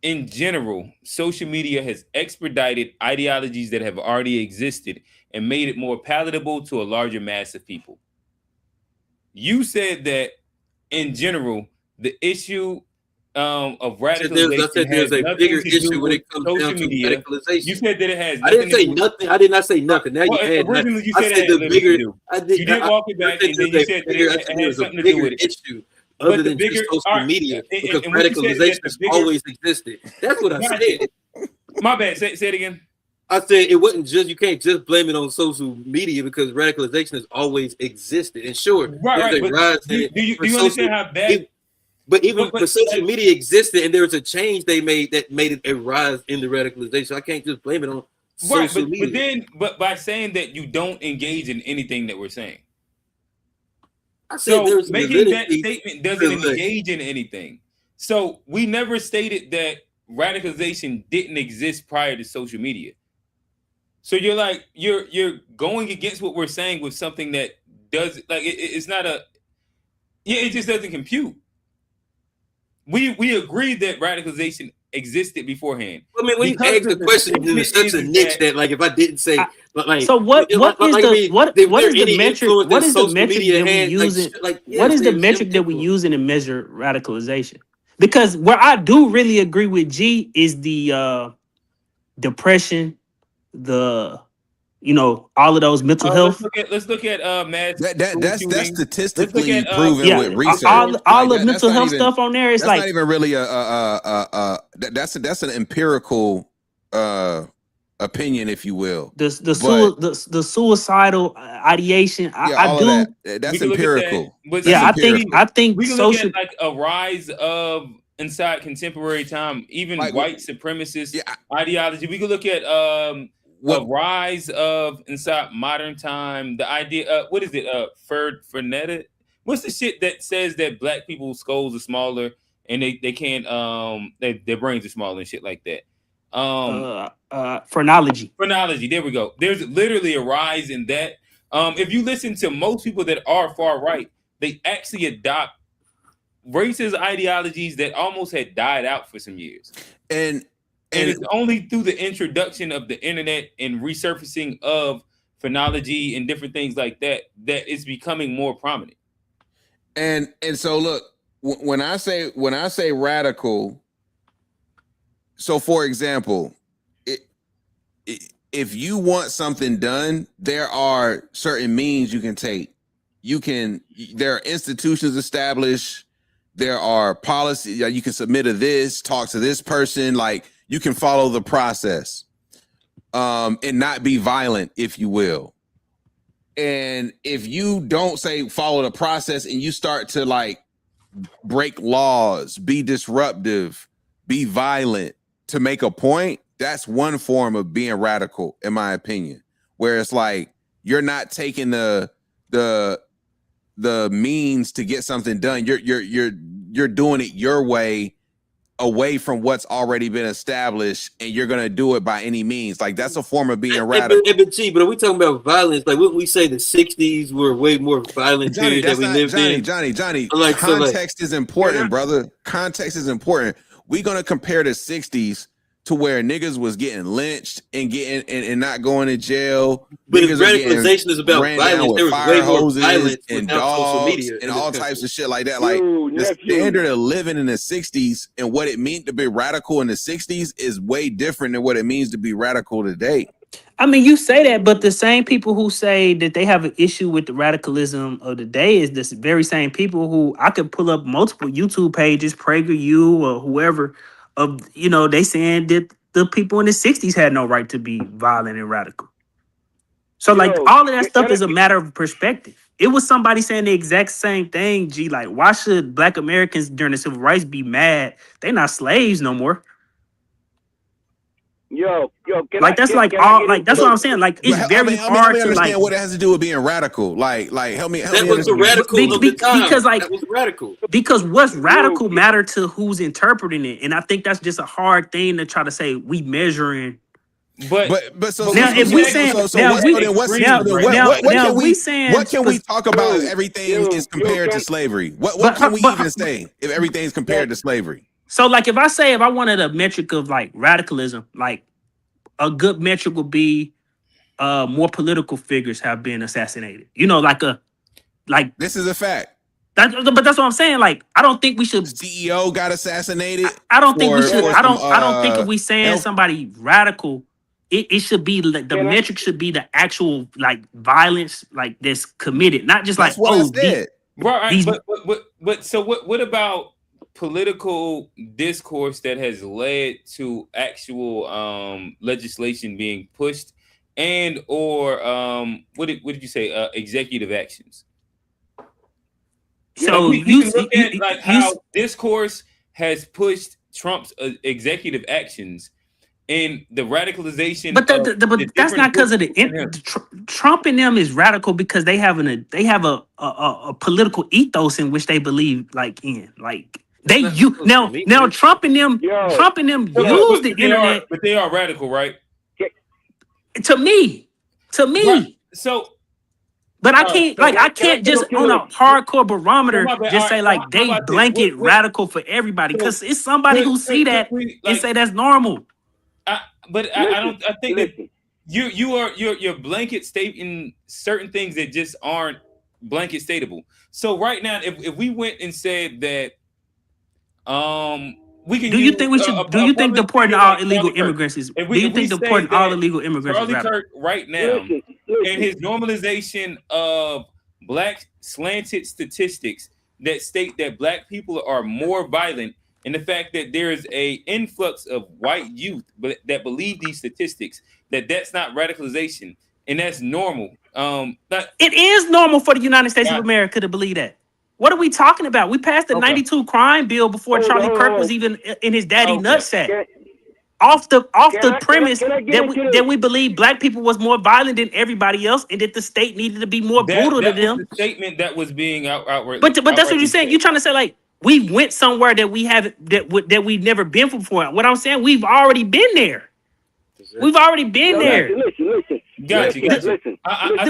in general, social media has expedited ideologies that have already existed and made it more palatable to a larger mass of people. You said that in general, the issue of radicalization there's has a nothing bigger to do issue when with it comes social down to media. radicalization. You said that it has. I didn't say to do- nothing. I did not say nothing. Now Well, you add. originally you I said it said had the little to bigger. do. I did. You did walk it back, and then you said that it had there's a something to do bigger with it. issue But other the than bigger- just social all right, media because and what you said is that radicalization the has bigger- always existed. That's what I said. My bad. Say it again. I said it wasn't just you can't just blame it on social media because radicalization has always existed. And sure, Right. there's a But rise do in it. you for social- understand how bad? But even But- the social media existed, and there was a change they made that made it a rise in the radicalization. I can't just blame it on Right, social media. but by saying that you don't engage in anything that we're saying, I said so there's making that validity statement doesn't to, like, engage in anything. So we never stated that radicalization didn't exist prior to social media. So you're going against what we're saying with something that does it's not a it just doesn't compute. We agreed that radicalization existed beforehand. I mean, when you Because ask the the question in statement such a is niche that, like, if I didn't say, but like, so what is what is the metric? What is the metric that we using? What is the metric that we using to measure radicalization? Because where I do really agree with G is the depression, all of those mental health. Let's look at mass. That's statistically Let's look at, proven with research. all the That's mental not health even- stuff on there. It's That's like not even really that's an empirical opinion, if you will. the suicidal ideation. I All do. of that. That's We can look at that, empirical. but Yeah, That's empirical. I think we can social. look at like a rise of inside contemporary time, even Like, white supremacist Yeah, ideology. We can look at a what rise of inside modern time. The idea, what is it? Fernetic. What's the shit that says that black people's skulls are smaller and they can't their brains are smaller and shit like that? Phrenology. Phrenology. There we go. There's literally a rise in that. If you listen to most people that are far right, they actually adopt racist ideologies that almost had died out for some years. And it's only through the introduction of the internet and resurfacing of phrenology and different things like that that it's becoming more prominent. And so look, when I say radical, so for example, if you want something done, there are certain means you can take. There are institutions established. There are policies. You can submit to this, talk to this person. Like, you can follow the process, and not be violent, if you will. And if you don't follow the process and you start to like break laws, be disruptive, be violent to make a point, that's one form of being radical, in my opinion, where it's like you're not taking the means to get something done. You're doing it your way, away from what's already been established, and you're gonna do it by any means. Like, that's a form of being radical. But are we talking about violence? Like, wouldn't we say the 60s were way more violent period that we lived in? Johnny, Like, context is important, brother. Context is important. We're gonna compare the 60s to where niggas was getting lynched and getting and not going to jail. But if radicalization is about violence, there was way more violence and without social dogs media and all types of shit like that. Like, the standard of living in the 60s and what it meant to be radical in the 60s is way different than what it means to be radical today. I mean, you say that, but the same people who say that they have an issue with the radicalism of the day is this very same people who I could pull up multiple YouTube pages, PragerU or whoever, of, you know, they saying that the people in the 60s had no right to be violent and radical. So like all of that stuff is a matter of perspective. It was somebody saying the exact same thing, G. Like, why should Black Americans during the civil rights be mad? They're not slaves no more. Like, that's like all, like, that's what I'm saying. Like, it's very hard to understand like what it has to do with being radical. Like help me. That was the radical of the time. Because like that was radical. Because what's radical matter to who's interpreting it, and I think that's just a hard thing to try to say we measuring. But so now if we saying what can we talk about if everything is compared to slavery? What can we even say if everything is compared to slavery? So like if I wanted a metric of like radicalism, like a good metric would be more political figures have been assassinated. You know, like this is a fact. But that's what I'm saying. Like, I don't think we should. CEO got assassinated. I don't think we should. I don't think if we saying somebody radical, it should be like the metric should be the actual like violence like that's committed, not just that's like But so what about political discourse that has led to actual legislation being pushed and or what did you say executive actions? So we can look at like how discourse has pushed Trump's executive actions and the radicalization. But that's not because of Trump and them is radical because they have a political ethos in which they believe like in like. Now Trump and them use the internet, but they are radical, right? To me. Right. So, but I can't just on a hardcore barometer just say like they blanket radical for everybody because it's somebody who see that and say that's normal. I think that you're blanket stating certain things that just aren't blanket statable. So right now, if we went and said that. We can. Do you think deporting all illegal immigrants is? Do you think deporting all illegal immigrants is radical? Kirk right now and his normalization of black slanted statistics that state that black people are more violent, and the fact that there is a influx of white youth that believe these statistics, that's not radicalization and that's normal. It is normal for the United States of America to believe that. What are we talking about? We passed the 92 crime bill before Charlie Kirk was even in his daddy nutsack. Off the premise that we believe black people was more violent than everybody else and that the state needed to be more brutal to them. The statement that was being outright. But that's what you're saying. You're trying to say like We went somewhere that we haven't that we've never been before. What I'm saying, we've already been there. We've already been there. Listen. Gotcha.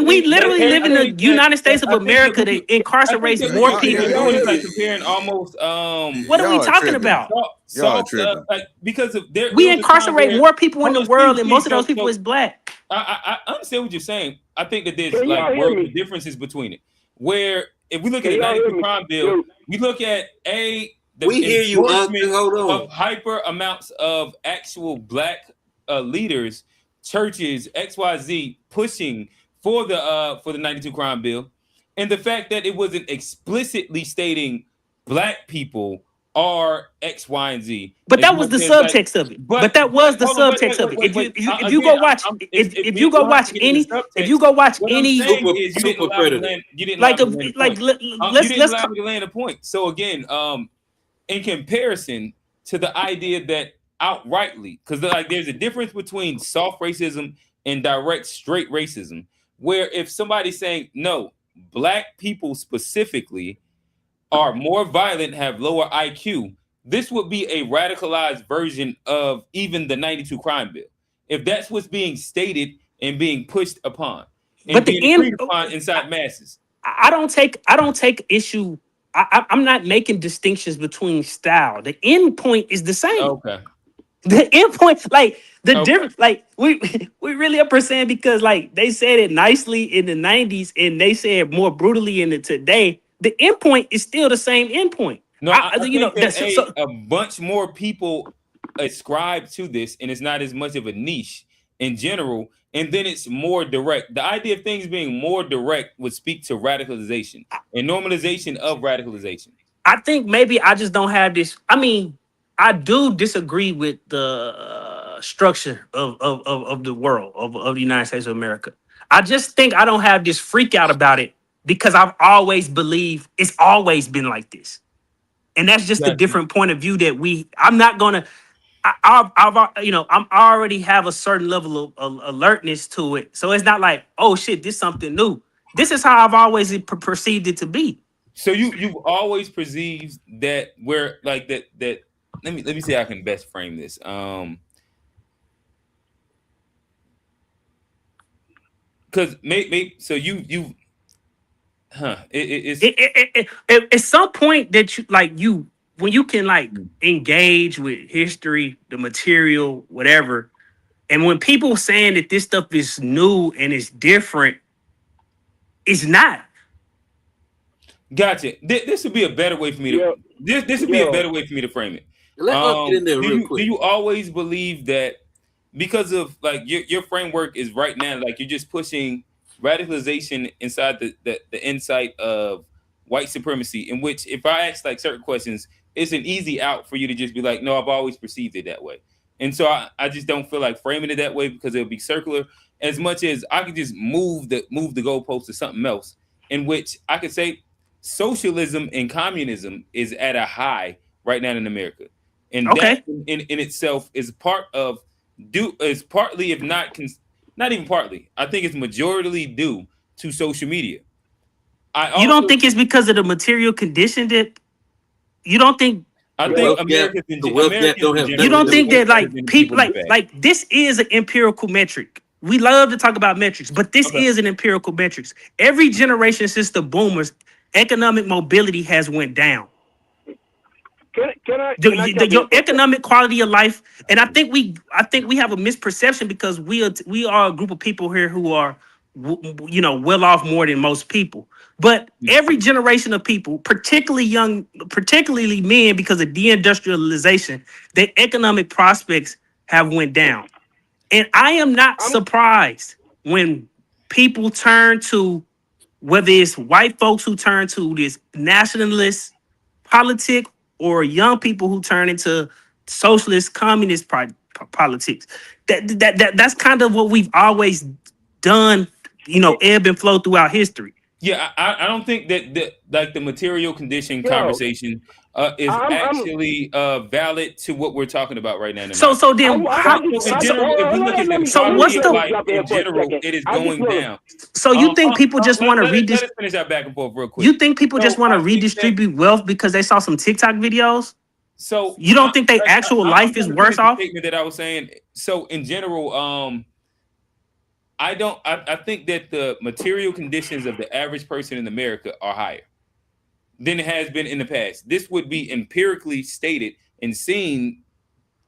We literally live in the United States of I think America that that incarcerates I think more what people. you're doing is like comparing almost What are we Y'all talking tripping. about? Y'all tripping. like because of there We was a time incarcerate where- more people in the Hold on, world, Steve, and most of Steve, those people so- is black. I understand what you're saying. I think that there's Can y'all like hear world me? differences between it. Where if we look at Can the y'all hear 92 me? crime bill, Yo. we look at the We hear you, endorsement Hold on. of hyper amounts of actual black leaders, churches, XYZ pushing for the 92 crime bill, and the fact that it wasn't explicitly stating black people are X, Y, and Z. But As that was the much as, like, subtext of it. But that was the hold on, subtext of it. wait, If you go watch, if you go watch any, if you go watch what any, I'm saying is you didn't super allow me to predator. land. You didn't like allow me to land a like point. let's You didn't allow me to land a point. So again, in comparison to the idea that outrightly, because like there's a difference between soft racism and direct straight racism, where if somebody's saying no, black people specifically are more violent, have lower IQ, this would be a radicalized version of even the 92 crime bill. If that's what's being stated and being pushed upon and but the being agreed end, upon inside masses. I don't take issue. I'm not making distinctions between style. The end point is the same. Okay. The end point, like the Okay. difference, like we really up saying because like they said it nicely in the 90s and they said more brutally in the today. The end point is still the same end point. No, I you know, think that that's a bunch more people ascribe to this, and it's not as much of a niche in general. And then it's more direct. The idea of things being more direct would speak to radicalization and normalization of radicalization. I think maybe I just don't have this. I mean, I do disagree with the structure of the world of the United States of America. I just think I don't have this freak out about it because I've always believed it's always been like this. And that's just a Gotcha. different point of view that I'm not gonna. I'm already have a certain level of alertness to it, so it's not like, oh shit, this is something new. This is how I've always perceived it to be. So you've always perceived that we're like that. Let me see how I can best frame this. Because maybe so you At some point that you when you can like engage with history, the material, whatever, and when people saying that this stuff is new and it's different, it's not. Gotcha. This would be a better way for me to. This would be a better way for me to frame it. Let us get in there real Do quick. you always believe that because of like your framework is right now like you're just pushing radicalization inside the insight of white supremacy, in which if I ask like certain questions, it's an easy out for you to just be like, no, I've always perceived it that way. And so I just don't feel like framing it that way because it'll be circular as much as I could just move the goalpost to something else, in which I could say socialism and communism is at a high right now in America. And that in itself is partly, if not even partly, I think it's majorly due to social media. You don't think it's because of the material condition that you don't think? I think Americans you don't think that like people like this is an empirical metric. We love to talk about metrics, but this is an empirical metrics. Every generation since the boomers, economic mobility has went down. Your economic quality of life, and I think we have a misperception because we are a group of people here who are well off more than most people. But every generation of people, particularly men, because of deindustrialization, their economic prospects have went down. And I am not surprised when people turn to, whether it's white folks who turn to this nationalist politic or young people who turn into socialist communist politics. That's kind of what we've always done, ebb and flow throughout history. Yeah, I don't think that like the material condition conversation is actually valid to what we're talking about right now. So then, in general, if we look at the quality of life in general, it is going down. So you think people just want to let us finish our back and forth real quick. You think people just want to I think redistribute wealth because they saw some TikTok videos? So you don't think their actual life is worse off? Statement that I was saying. So in general, I think that the material conditions of the average person in America are higher than it has been in the past. This would be empirically stated and seen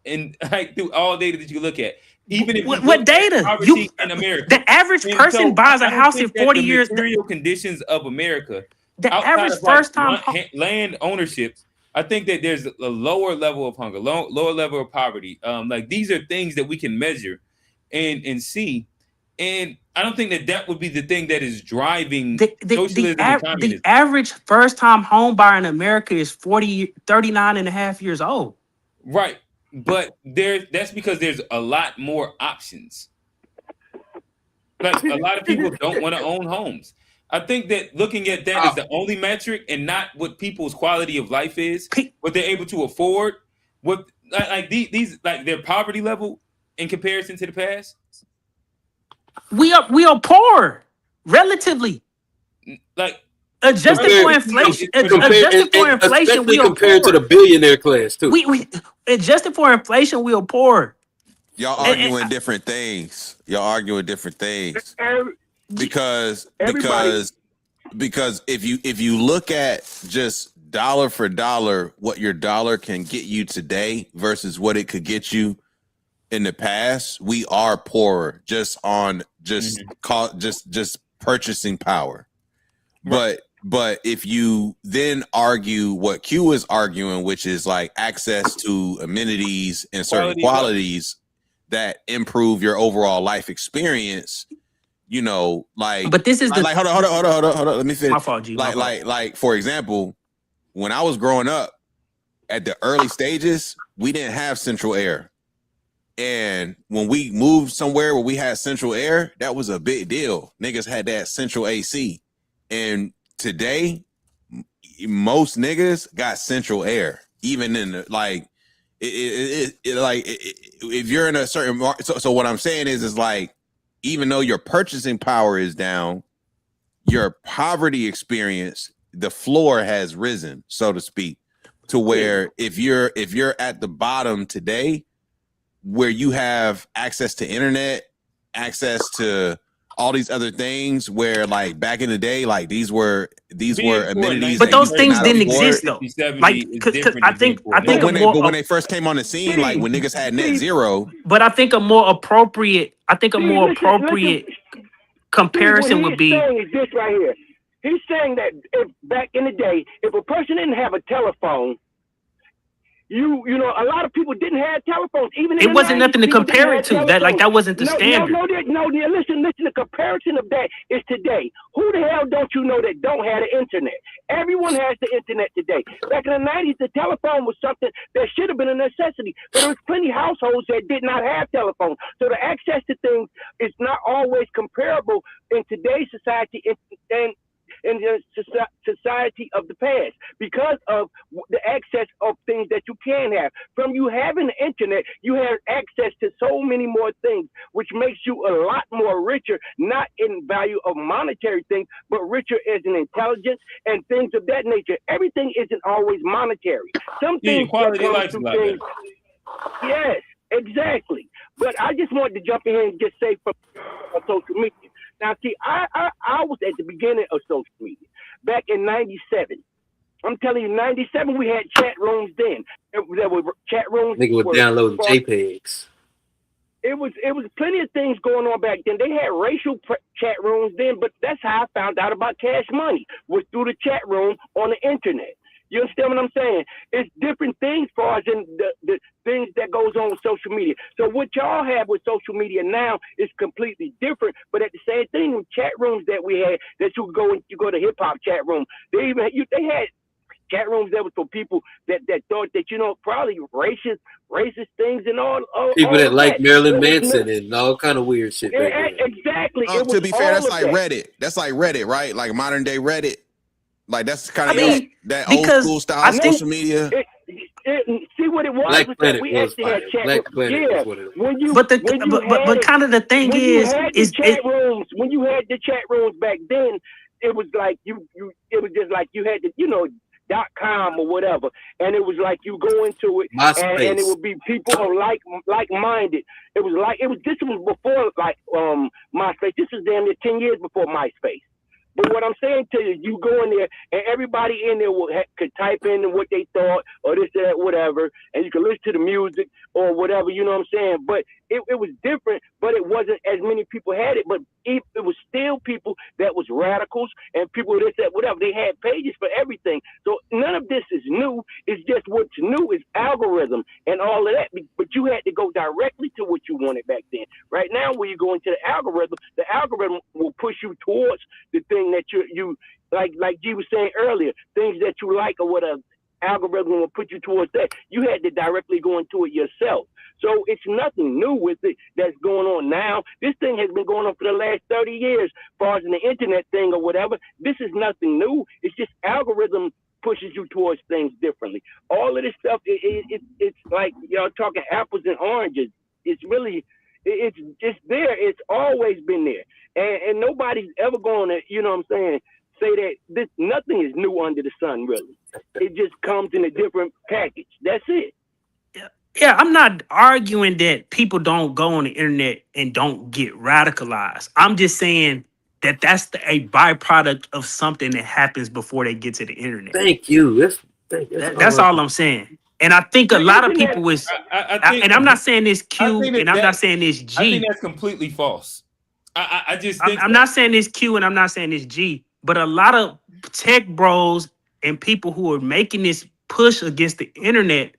in like through all data that you look at. Even if what data? In America, the average person buys a house in 40 years. Material conditions of America, the average first time land ownership. I think that there's a lower level of hunger, lower level of poverty. Like these are things that we can measure and see. And I don't think that would be the thing that is driving socialism and communism. The average first-time home buyer in America is 39 and a half years old. Right. But that's because there's a lot more options. Like a lot of people don't want to own homes. I think that looking at that is the only metric and not what people's quality of life is, what they're able to afford, what like these like their poverty level in comparison to the past. We are poor, relatively. Like adjusted for inflation. Adjusted we are compared poor. to the billionaire class too. We adjusted for inflation, we are poor. Y'all arguing different things. Y'all arguing different things. Because if you look at just dollar for dollar what your dollar can get you today versus what it could get you in the past, we are poorer just on just purchasing power. Right. But if you then argue what Q is arguing, which is like access to amenities and certain qualities that improve your overall life experience, you know, like. But this is like hold on. Let me finish. My fault, G. Like for example, when I was growing up, at the early stages, we didn't have central air. And when we moved somewhere where we had central air, that was a big deal. Niggas had that central AC. And today, most niggas got central air. Even in the, like, if you're in a certain market. So what I'm saying is like, even though your purchasing power is down, your poverty experience, the floor has risen, so to speak, to where if you're at the bottom today, where you have access to internet, access to all these other things, where like back in the day, like these were amenities, but those things didn't exist though. Like, I think when they first came on the scene, like when niggas had net zero. But I think a more appropriate comparison would be. Is this right here? He's saying that if back in the day, if a person didn't have a telephone, you know, a lot of people didn't have telephones. Even it wasn't nothing to compare it to. That wasn't the standard. No. Listen. The comparison of that is today. Who the hell don't you know that don't have the internet? Everyone has the internet today. Back in the 90s, the telephone was something that should have been a necessity. But there was plenty of households that did not have telephones. So the access to things is not always comparable in today's society and in the society of the past, because of the access of things that you can have. From you having the internet, you have access to so many more things, which makes you a lot more richer, not in value of monetary things, but richer as in intelligence and things of that nature. Everything isn't always monetary. Some things quality of life is like that. Yes, exactly. But I just wanted to jump in here and just say from social media. Now, see, I was at the beginning of social media back in 97. I'm telling you, 97, we had chat rooms then. There were chat rooms. Nigga would download JPEGs. It was plenty of things going on back then. They had racial chat rooms then, but that's how I found out about Cash Money, was through the chat room on the internet. You understand what I'm saying? It's different things for us in the things that goes on with social media. So what y'all have with social media now is completely different. But at the same thing, with chat rooms that we had, that you go to hip hop chat room, they had chat rooms that was for people that thought that, you know, probably racist things and all people that like that. Marilyn Manson and all kind of weird shit. Exactly. To be fair, that's like Reddit. That's like Reddit, right? Like modern day Reddit. Like that's kind of that old school style social media. See what it was? Black was Planet that we was actually fire. had chat Black rooms. Planet Yeah, was what it was. when you But kind of the thing when you is had the chat rooms, when you had the chat rooms back then, it was like you it was just like you had to, .com or whatever, and it was like you go into it, and it would be people of like-minded. This was before MySpace. This is damn near 10 years before MySpace. But what I'm saying to you, you go in there and everybody in there could type in what they thought or this, that, whatever, and you could listen to the music or whatever, you know what I'm saying? But it was different, but it wasn't as many people had it. But it was still people that was radicals and people this, that, whatever. They had pages for everything. So none of this is new. It's just what's new is algorithm and all of that. But you had to go directly to what you wanted back then. Right now, when you go into the algorithm will push you towards the thing that you like G was saying earlier, things that you like or whatever. Algorithm will put you towards that. You had to directly go into it yourself. So it's nothing new with it that's going on now. This thing has been going on for the last 30 years, as far as the internet thing or whatever. This is nothing new. It's just algorithm pushes you towards things differently. All of this stuff, it's like y'all talking apples and oranges. It's really, it's there. It's always been there. And nobody's ever going to, you know what I'm saying, say that nothing is new under the sun, really. It just comes in a different package. That's it. Yeah, I'm not arguing that people don't go on the internet and don't get radicalized. I'm just saying that that's a byproduct of something that happens before they get to the internet. Thank you. That's all I'm saying. And I think a lot of people is, and I'm not saying this Q, and I'm not saying this G. I think that's completely false. I just think I'm not saying this Q, and I'm not saying this G, but a lot of tech bros and people who are making this push against the internet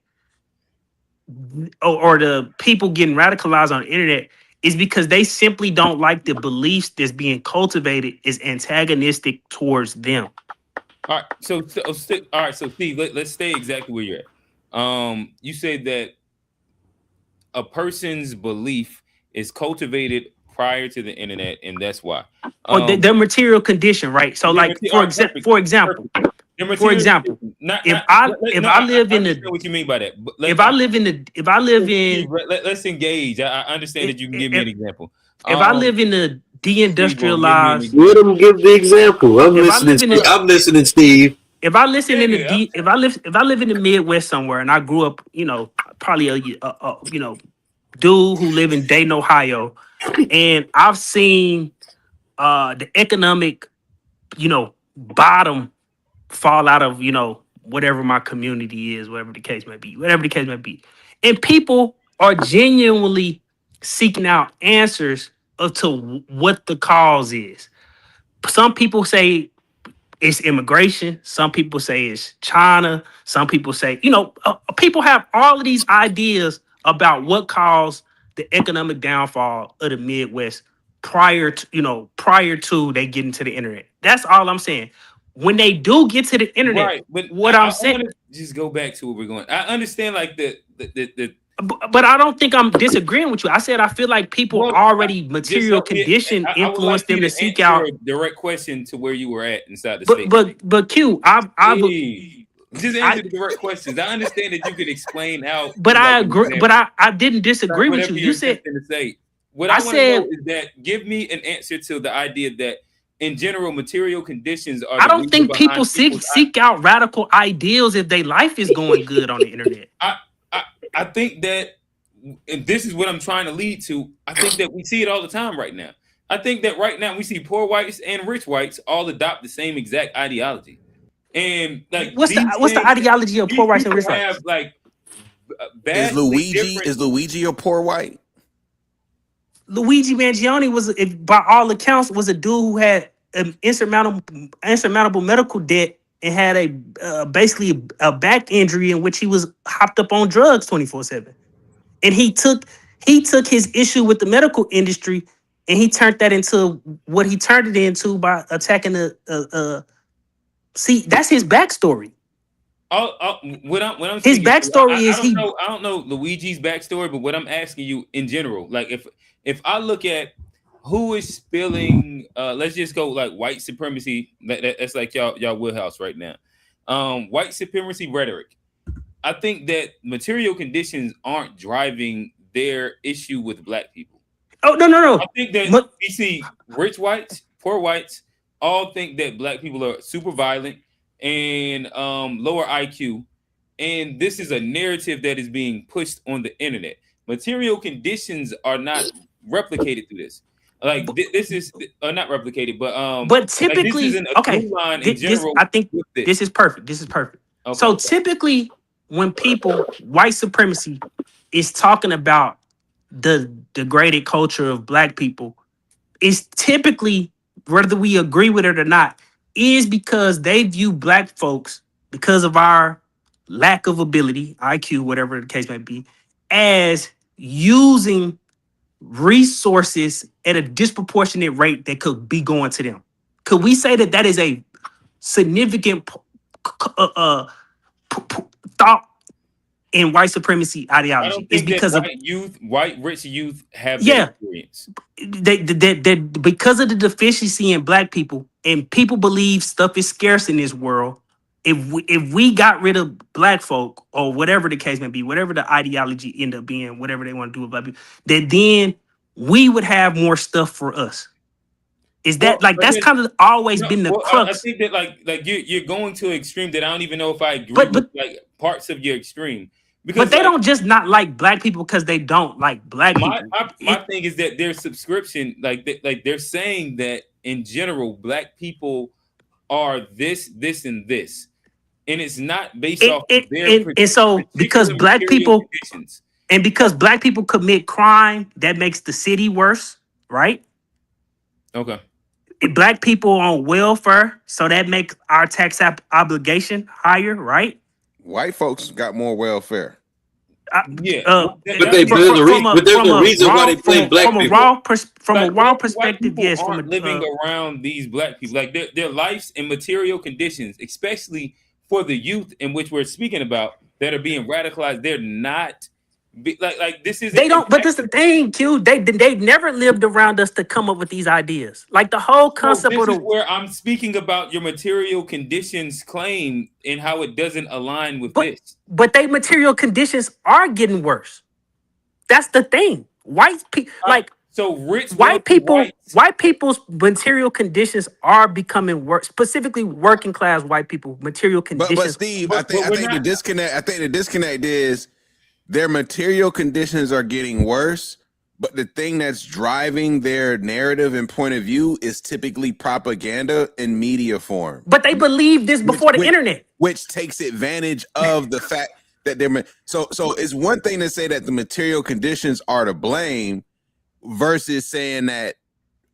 or the people getting radicalized on the internet is because they simply don't like the beliefs that's being cultivated is antagonistic towards them. All right, so Steve, let's stay exactly where you're at. You said that a person's belief is cultivated prior to the internet, and that's why. Their material condition, right? So, like, for example, if I live in the, what you mean by that? Let's engage. I understand that you can give me an example. If I live in the deindustrialized, let them give the example. I'm listening, Steve. If I live in the Midwest somewhere, and I grew up, probably a dude who live in Dayton, Ohio, and I've seen the economic, bottom fall out of, whatever my community is, whatever the case may be. And people are genuinely seeking out answers to what the cause is. Some people say it's immigration. Some people say it's China. Some people say, people have all of these ideas about what caused the economic downfall of the Midwest prior to they get into the internet. That's all I'm saying. When they do get to the internet, right? But I'm saying, just go back to where we're going. I understand, like the. But I don't think I'm disagreeing with you. I said I feel like people already material condition influence them to seek out a direct question to where you were at inside the state. But Q, just answer the direct questions. I understand that you could explain how. But I agree. But I didn't disagree with you. You said what I want to know is that give me an answer to the idea that in general material conditions are. I don't think people seek out radical ideals if their life is going good on the internet. I think that, and this is what I'm trying to lead to, I think that we see it all the time right now. I think that right now we see poor whites and rich whites all adopt the same exact ideology. And like, what's the ideology of poor whites and rich whites? Like, is Luigi a poor white? Luigi Mangione was, by all accounts, was a dude who had an insurmountable medical debt and had basically a back injury in which he was hopped up on drugs 24/7. And he took his issue with the medical industry and he turned that into what he turned it into by attacking see, that's his backstory. What I'm his backstory is I don't know Luigi's backstory, but what I'm asking you in general, like if I look at who is spilling, let's just go like white supremacy. That's like y'all wheelhouse right now. White supremacy rhetoric. I think that material conditions aren't driving their issue with black people. Oh no. I think that we see rich whites, poor whites, all think that black people are super violent and lower IQ. And this is a narrative that is being pushed on the internet. Material conditions are not replicated through this. Like this is not replicated, but typically, like, this isn't a through line in general. I think this is perfect. This is perfect. Okay. So typically, when white supremacy is talking about the degraded culture of black people, is typically, whether we agree with it or not, is because they view black folks, because of our lack of ability, IQ, whatever the case may be, as using resources at a disproportionate rate that could be going to them. Could we say that is a significant thought in white supremacy ideology? I don't think because that white rich youth have that experience. They because of the deficiency in black people, and people believe stuff is scarce in this world. If we got rid of black folk, or whatever the case may be, whatever the ideology end up being, whatever they want to do with black people, then we would have more stuff for us. Is that that's kind of always been the crux? I think that like you're going to an extreme that I don't even know if I agree with like parts of your extreme. Because they don't just not like black people because they don't like black people. My thing is that their subscription, like they're saying that in general, black people are this, and this. And it's not based off of their and so because black people conditions. And because black people commit crime, that makes the city worse, right? Okay. Black people on welfare, so that makes our tax obligation higher, right? White folks got more welfare. But there's a reason why they blame black people. From a raw perspective, yes. From living around these black people, like their lives and material conditions, especially for the youth in which we're speaking about that are being radicalized, they're not like this is. They don't. But this is the thing, Q. They've never lived around us to come up with these ideas. Like the whole concept of where I'm speaking about your material conditions claim and how it doesn't align with this. But they material conditions are getting worse. That's the thing. White people white people's material conditions are becoming worse. Specifically, working class white people material conditions. But Steve, I think the disconnect. I think the disconnect is their material conditions are getting worse, but the thing that's driving their narrative and point of view is typically propaganda in media form. But they believe this before the internet, which takes advantage of the fact that they're so. It's one thing to say that the material conditions are to blame, versus saying that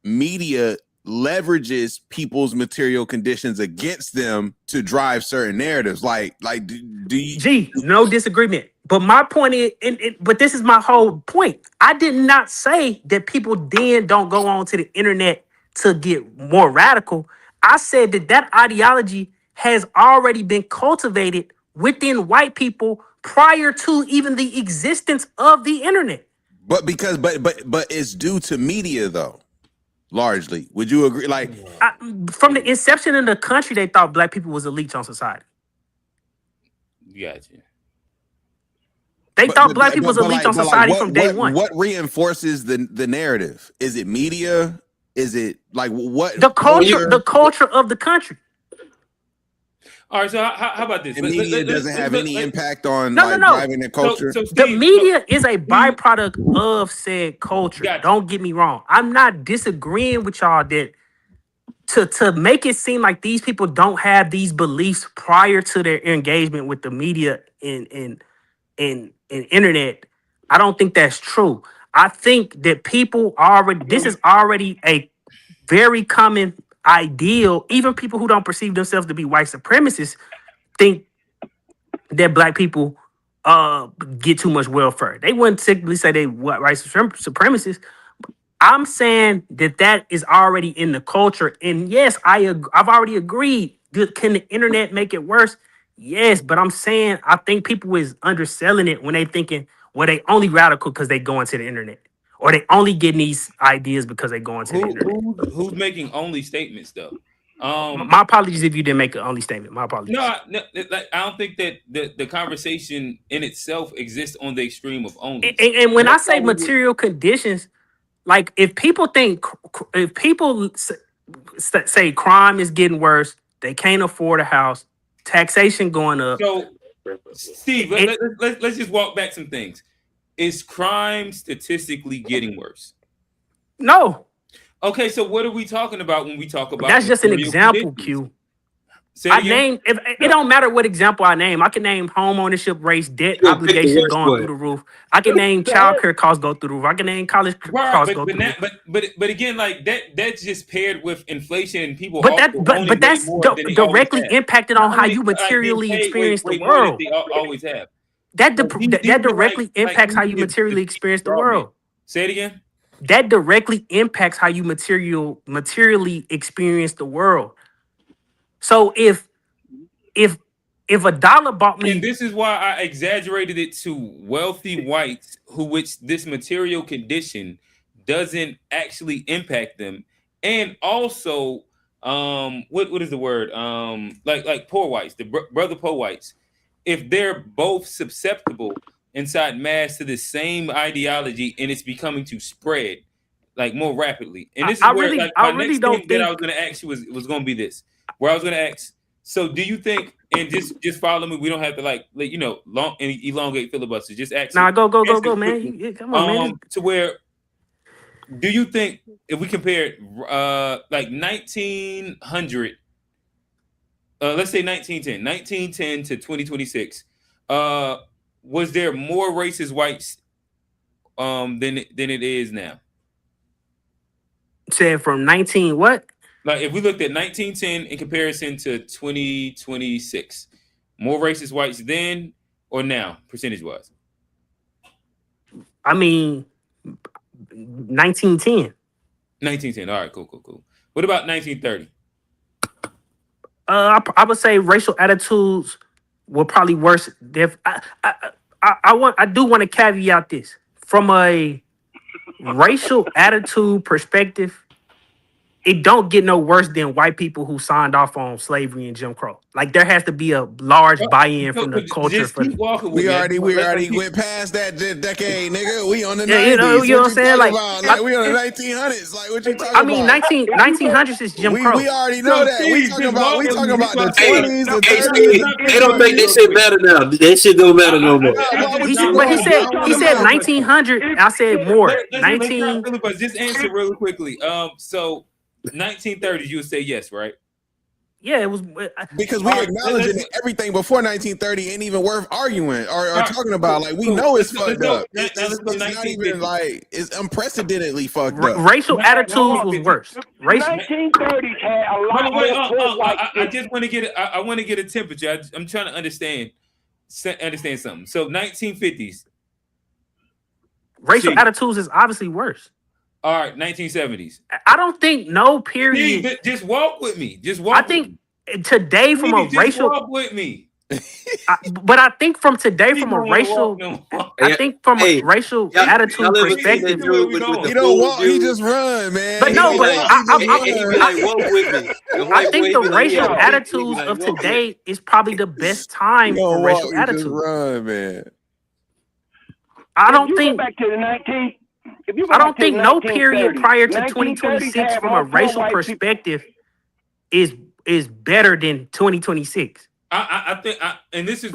media leverages people's material conditions against them to drive certain narratives. Do you? No disagreement. But my point is, but this is my whole point. I did not say that people then don't go on to the internet to get more radical. I said that ideology has already been cultivated within white people prior to even the existence of the internet. But it's due to media though, largely. Would you agree? From the inception of the country, they thought black people was a leech on society. Gotcha. They thought black people was a leech on society from day one. What reinforces the narrative? Is it media? Is it what? The culture of the country. All right, so how about this? The media doesn't have any impact on driving the culture. So Steve, the media is a byproduct of said culture. Gotcha. Don't get me wrong. I'm not disagreeing with y'all that to make it seem like these people don't have these beliefs prior to their engagement with the media and internet. I don't think that's true. I think that people this is already a very common ideal. Even people who don't perceive themselves to be white supremacists think that black people get too much welfare. They wouldn't typically say they white supremacists. I'm saying that is already in the culture. And yes, I've already agreed. Can the internet make it worse? Yes, but I'm saying I think people is underselling it when they thinking, well, they only radical because they go into the internet. Or they only getting these ideas because they go into the internet. Who's making only statements though? My apologies if you didn't make an only statement. My apologies. No, like I don't think that the conversation in itself exists on the extreme of only. And when I say material conditions, like if people say crime is getting worse, they can't afford a house, taxation going up. So, Steve, let's just walk back some things. Is crime statistically getting worse? No. Okay, so what are we talking about when we talk about? That's just an material example, conditions? Q. It don't matter what example I name. I can name home ownership rates, debt obligation going through the roof. I can name child care costs go through the roof. I can name college costs go through the roof. But again, like that's just paired with inflation and people. But that's directly impacted on how you materially experience the world. They always have. That directly impacts how you materially experience the world. Say it again. That directly impacts how you materially experience the world. So if a dollar bought me, and this is why I exaggerated it to wealthy whites which this material condition doesn't actually impact them, and also what is the word like poor whites, the brother poor whites, if they're both susceptible inside mass to the same ideology and it's becoming to spread like more rapidly. And this is where my next thing that I was going to ask you was going to be this. Where I was going to ask, so do you think, and just follow me, we don't have to long and elongate filibuster, just ask. Nah, go, man. Come on, man. To where, do you think, if we compare like 1900, let's say 1910 to 2026, was there more racist whites than it is now? Saying from 19 what? Like if we looked at 1910 in comparison to 2026, more racist whites then or now, percentage wise? I mean, 1910. 1910. All right, cool. What about 1930? I would say racial attitudes were probably worse. I do want to caveat this from a racial attitude perspective. It don't get no worse than white people who signed off on slavery and Jim Crow. Like there has to be a large buy-in from the culture. We already went past that decade, nigga. We on the 90s. You know what I'm saying? Like we on the 1900s. Like what you talking about? I mean, 1900s is Jim Crow. We already know that. We talking about the 20s, the 30s. They don't think that shit matter now. That shit don't matter no more. He said 1900. I said more. 19. Just answer really quickly. So 1930s, you would say yes, right? Yeah, it was because we acknowledging that everything before 1930 ain't even worth arguing or talking about. Like we know it's fucked up. It's not even like it's unprecedentedly fucked up. Racial attitudes was worse. 1930s had a lot more white. I just want to get it. I want to get a temperature. I'm trying to understand something. So 1950s, racial attitudes is obviously worse. All right, 1970s. I don't think no period. Steve, just walk with me. I think today from a racial. Walk with me. But I think from today from a racial. I think from a racial attitude perspective. He don't walk. He just run, man. But no, but I think the racial Yeah. attitudes of today is probably the best time for racial attitudes. Run, man. I don't think. Back to the 19. I don't think no period prior to 2026 from a racial perspective is better than 2026. I think, and this is,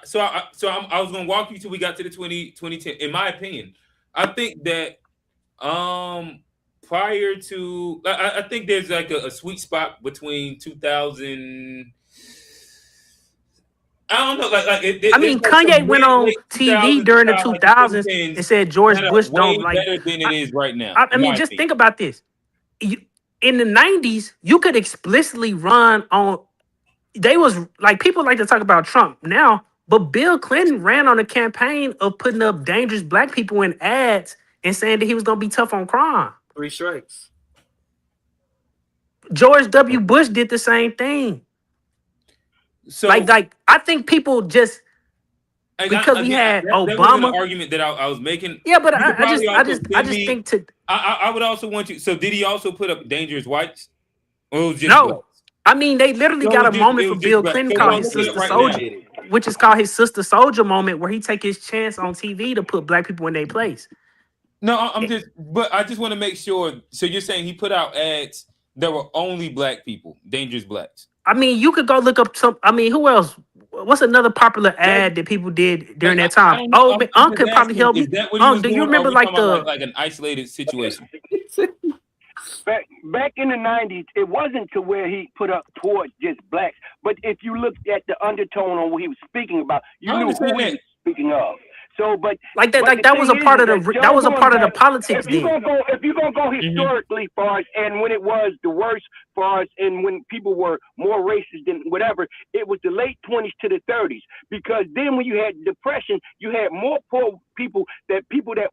so I was going to walk you till we got to the 2010. In my opinion, I think that prior to, I think there's like a sweet spot between 2000. I don't know. Kanye went on TV during the 2000s and said George Bush don't like. Better than it is right now. I mean, just think about this. In the 90s, you could explicitly run on. They was like people like to talk about Trump now, but Bill Clinton ran on a campaign of putting up dangerous black people in ads and saying that he was going to be tough on crime. 3 strikes. George W. Bush did the same thing. So, like I think people just because we had Obama. That was an argument that I was making. Yeah, but I just think I would also want you. So did he also put up dangerous whites? Or it was just No. blacks? I mean, they literally No, got a it moment was for just Bill black. Clinton So called I'm his looking at it Sister right now. Soldier, which is called his Sister Soldier moment, where he take his chance on TV to put black people in their place. No, I just want to make sure. So you're saying he put out ads that were only black people, dangerous blacks. I mean, you could go look up some. I mean, who else? What's another popular ad that people did during that I time? don't know. Oh, I'm Unc just could probably asking, help is me. that what he was Do you doing, or remember are we like talking the? about like an isolated situation? Back in the 90s, it wasn't to where he put up towards just blacks. But if you looked at the undertone on what he was speaking about, you I knew who understand he that. was speaking of. So, but Like that, but like the that was a thing part is of the that that was a going part of the back, politics if you're then. gonna go historically far as and when it was the worst far as and when people were more racist than whatever, it was the late 20s to the 30s. Because then when you had depression, you had more poor people that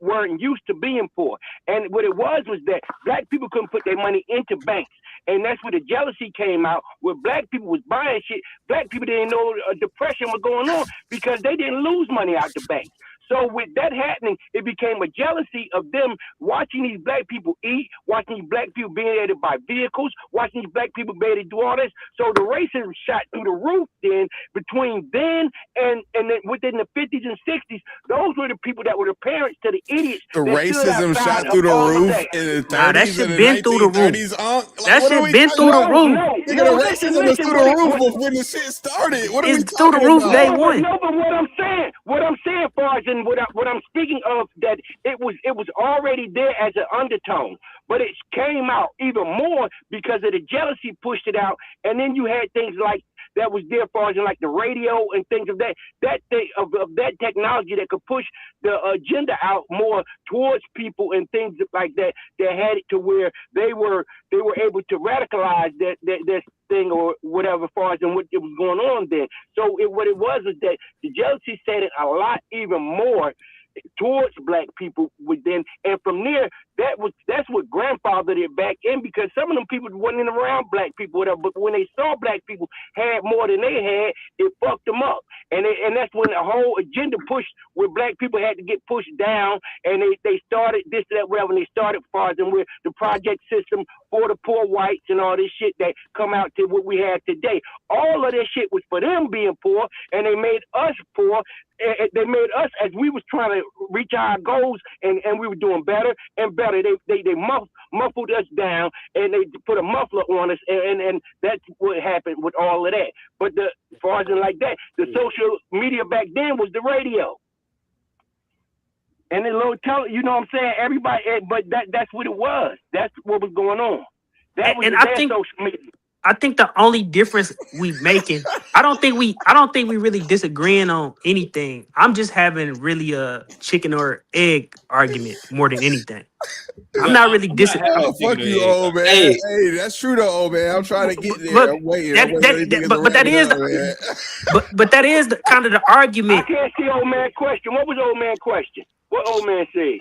weren't used to being poor. And what it was that black people couldn't put their money into banks. And that's where the jealousy came out, where black people was buying shit. Black people didn't know a depression was going on because they didn't lose money out the bank. So with that happening, it became a jealousy of them watching these black people eat, watching these black people being able to buy vehicles, watching these black people be able to do all this. So the racism shot through the roof then between then and then within the 50s and 60s. Those were the people that were the parents to the idiots. The that stood racism outside shot of through the all of roof that. in the 30s Nah, that shit and the been through the roof. 1930s. Like, That what are shit we been talking through the about? roof. Nigga, the racism is through the roof of when the shit started. What are we It's through the talking roof about? day one. No, but what I'm saying, Farge, and what I'm speaking of, that it was already there as an undertone, but it came out even more because of the jealousy pushed it out, and then you had things like that was there, Farge, like the radio and things of that thing of that technology that could push the agenda out more towards people and things like that had it to where they were able to radicalize that thing or whatever, far as and what it was going on then. So what it was is that the jealousy said it a lot even more towards black people within, and from there that's what grandfathered it back in, because some of them people wasn't around black people, whatever, but when they saw black people had more than they had, it fucked them up, and that's when the whole agenda pushed where black people had to get pushed down, and they started this, that, whatever, and they started far as and with the project system for the poor whites and all this shit that come out to what we have today. All of this shit was for them being poor, and they made us poor. They made us, as we was trying to reach our goals, and we were doing better and better. They muffled us down, and they put a muffler on us, and that's what happened with all of that. But as far as like that, the social media back then was the radio. And then you know what I'm saying? Everybody, but that's what it was. That's what was going on. That was their social media. I think the only difference we making, I don't think we really disagreeing on anything. I'm just having really a chicken or egg argument more than anything. I'm not really disagreeing. Oh, fuck you, old man. Hey, that's true though, old man. I'm trying to get there. I'm waiting. But that is but that is the kind of the argument. I can't see old man question. What was old man question? What old man said?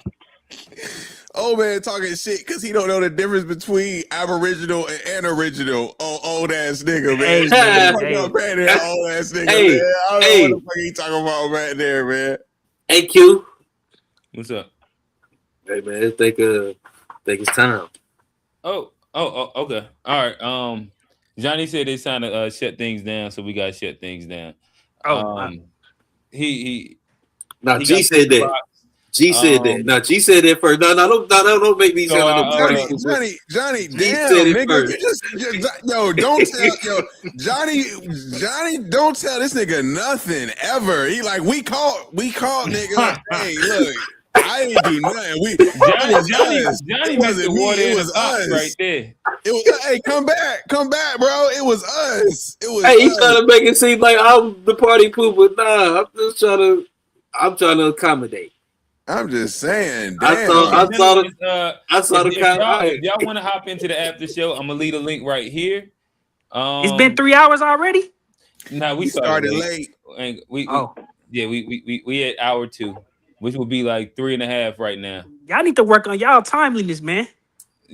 Old man talking shit because he don't know the difference between Aboriginal and original. Old ass nigga, man. Old ass nigga, man. I don't know what the fuck he talking about right there, man. Hey, Q. What's up? Hey, man, I think it's time. Oh, okay. All right. Johnny said it's time to shut things down, so we gotta shut things down. He G said that. G said that. No, G said that first. No, don't make me sound like Johnny, G damn, said it nigga. First. Don't tell, Johnny, don't tell this nigga nothing ever. He like, we caught nigga. Like, hey, look, I ain't do nothing. Johnny missed the water in the box right there. It was, hey, come back, bro. It was us. Hey, he's trying to make it seem like I'm the party pooper. Nah, I'm trying to accommodate. I'm just saying. Damn. I saw the comment. If y'all want to hop into the after show, I'm gonna leave a link right here. It's been 3 hours already. No, we started late. And we at hour 2, which will be like 3.5 right now. Y'all need to work on y'all timeliness, man.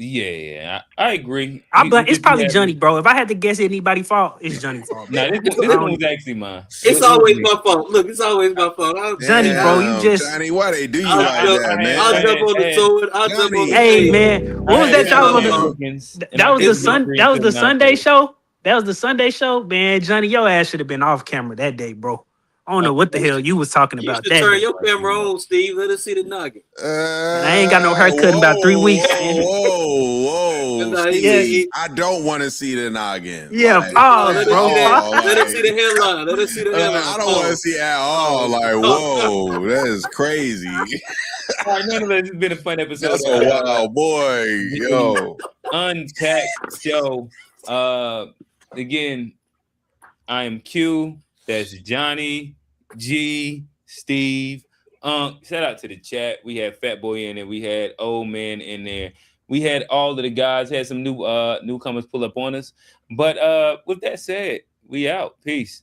Yeah, I agree. It's probably Johnny, bro. If I had to guess anybody's fault, it's Johnny's fault. Nah, this one was actually mine. It's always my fault. Look, it's always my fault. Johnny, bro, you just Johnny, why they do you I'll like jump- that, man? I'll jump on the sword. I'll jump on the Hey sword. man, what was that y'all on that was the Sunday show? That was the Sunday show, man. Johnny, your ass should have been off camera that day, bro. I don't know what the hell you was talking You about should that turn day. your camera on, Steve. Let us see the noggin. I ain't got no haircut in about 3 weeks, man. Whoa, Nah, Steve, I don't want to see the noggin. Yeah, Like, pause, let bro. Let us see the headline. Let us see the headline. I don't want to see at all. Like, whoa, that is crazy. All right, nonetheless, it's been a fun episode. That's a wild boy, yo. Unpacked show. Again, I am Q. That's Johnny, G, Steve, shout out to the chat. We had Fat Boy in there. We had Old Man in there. We had all of the guys. Had some newcomers pull up on us. But with that said, we out. Peace.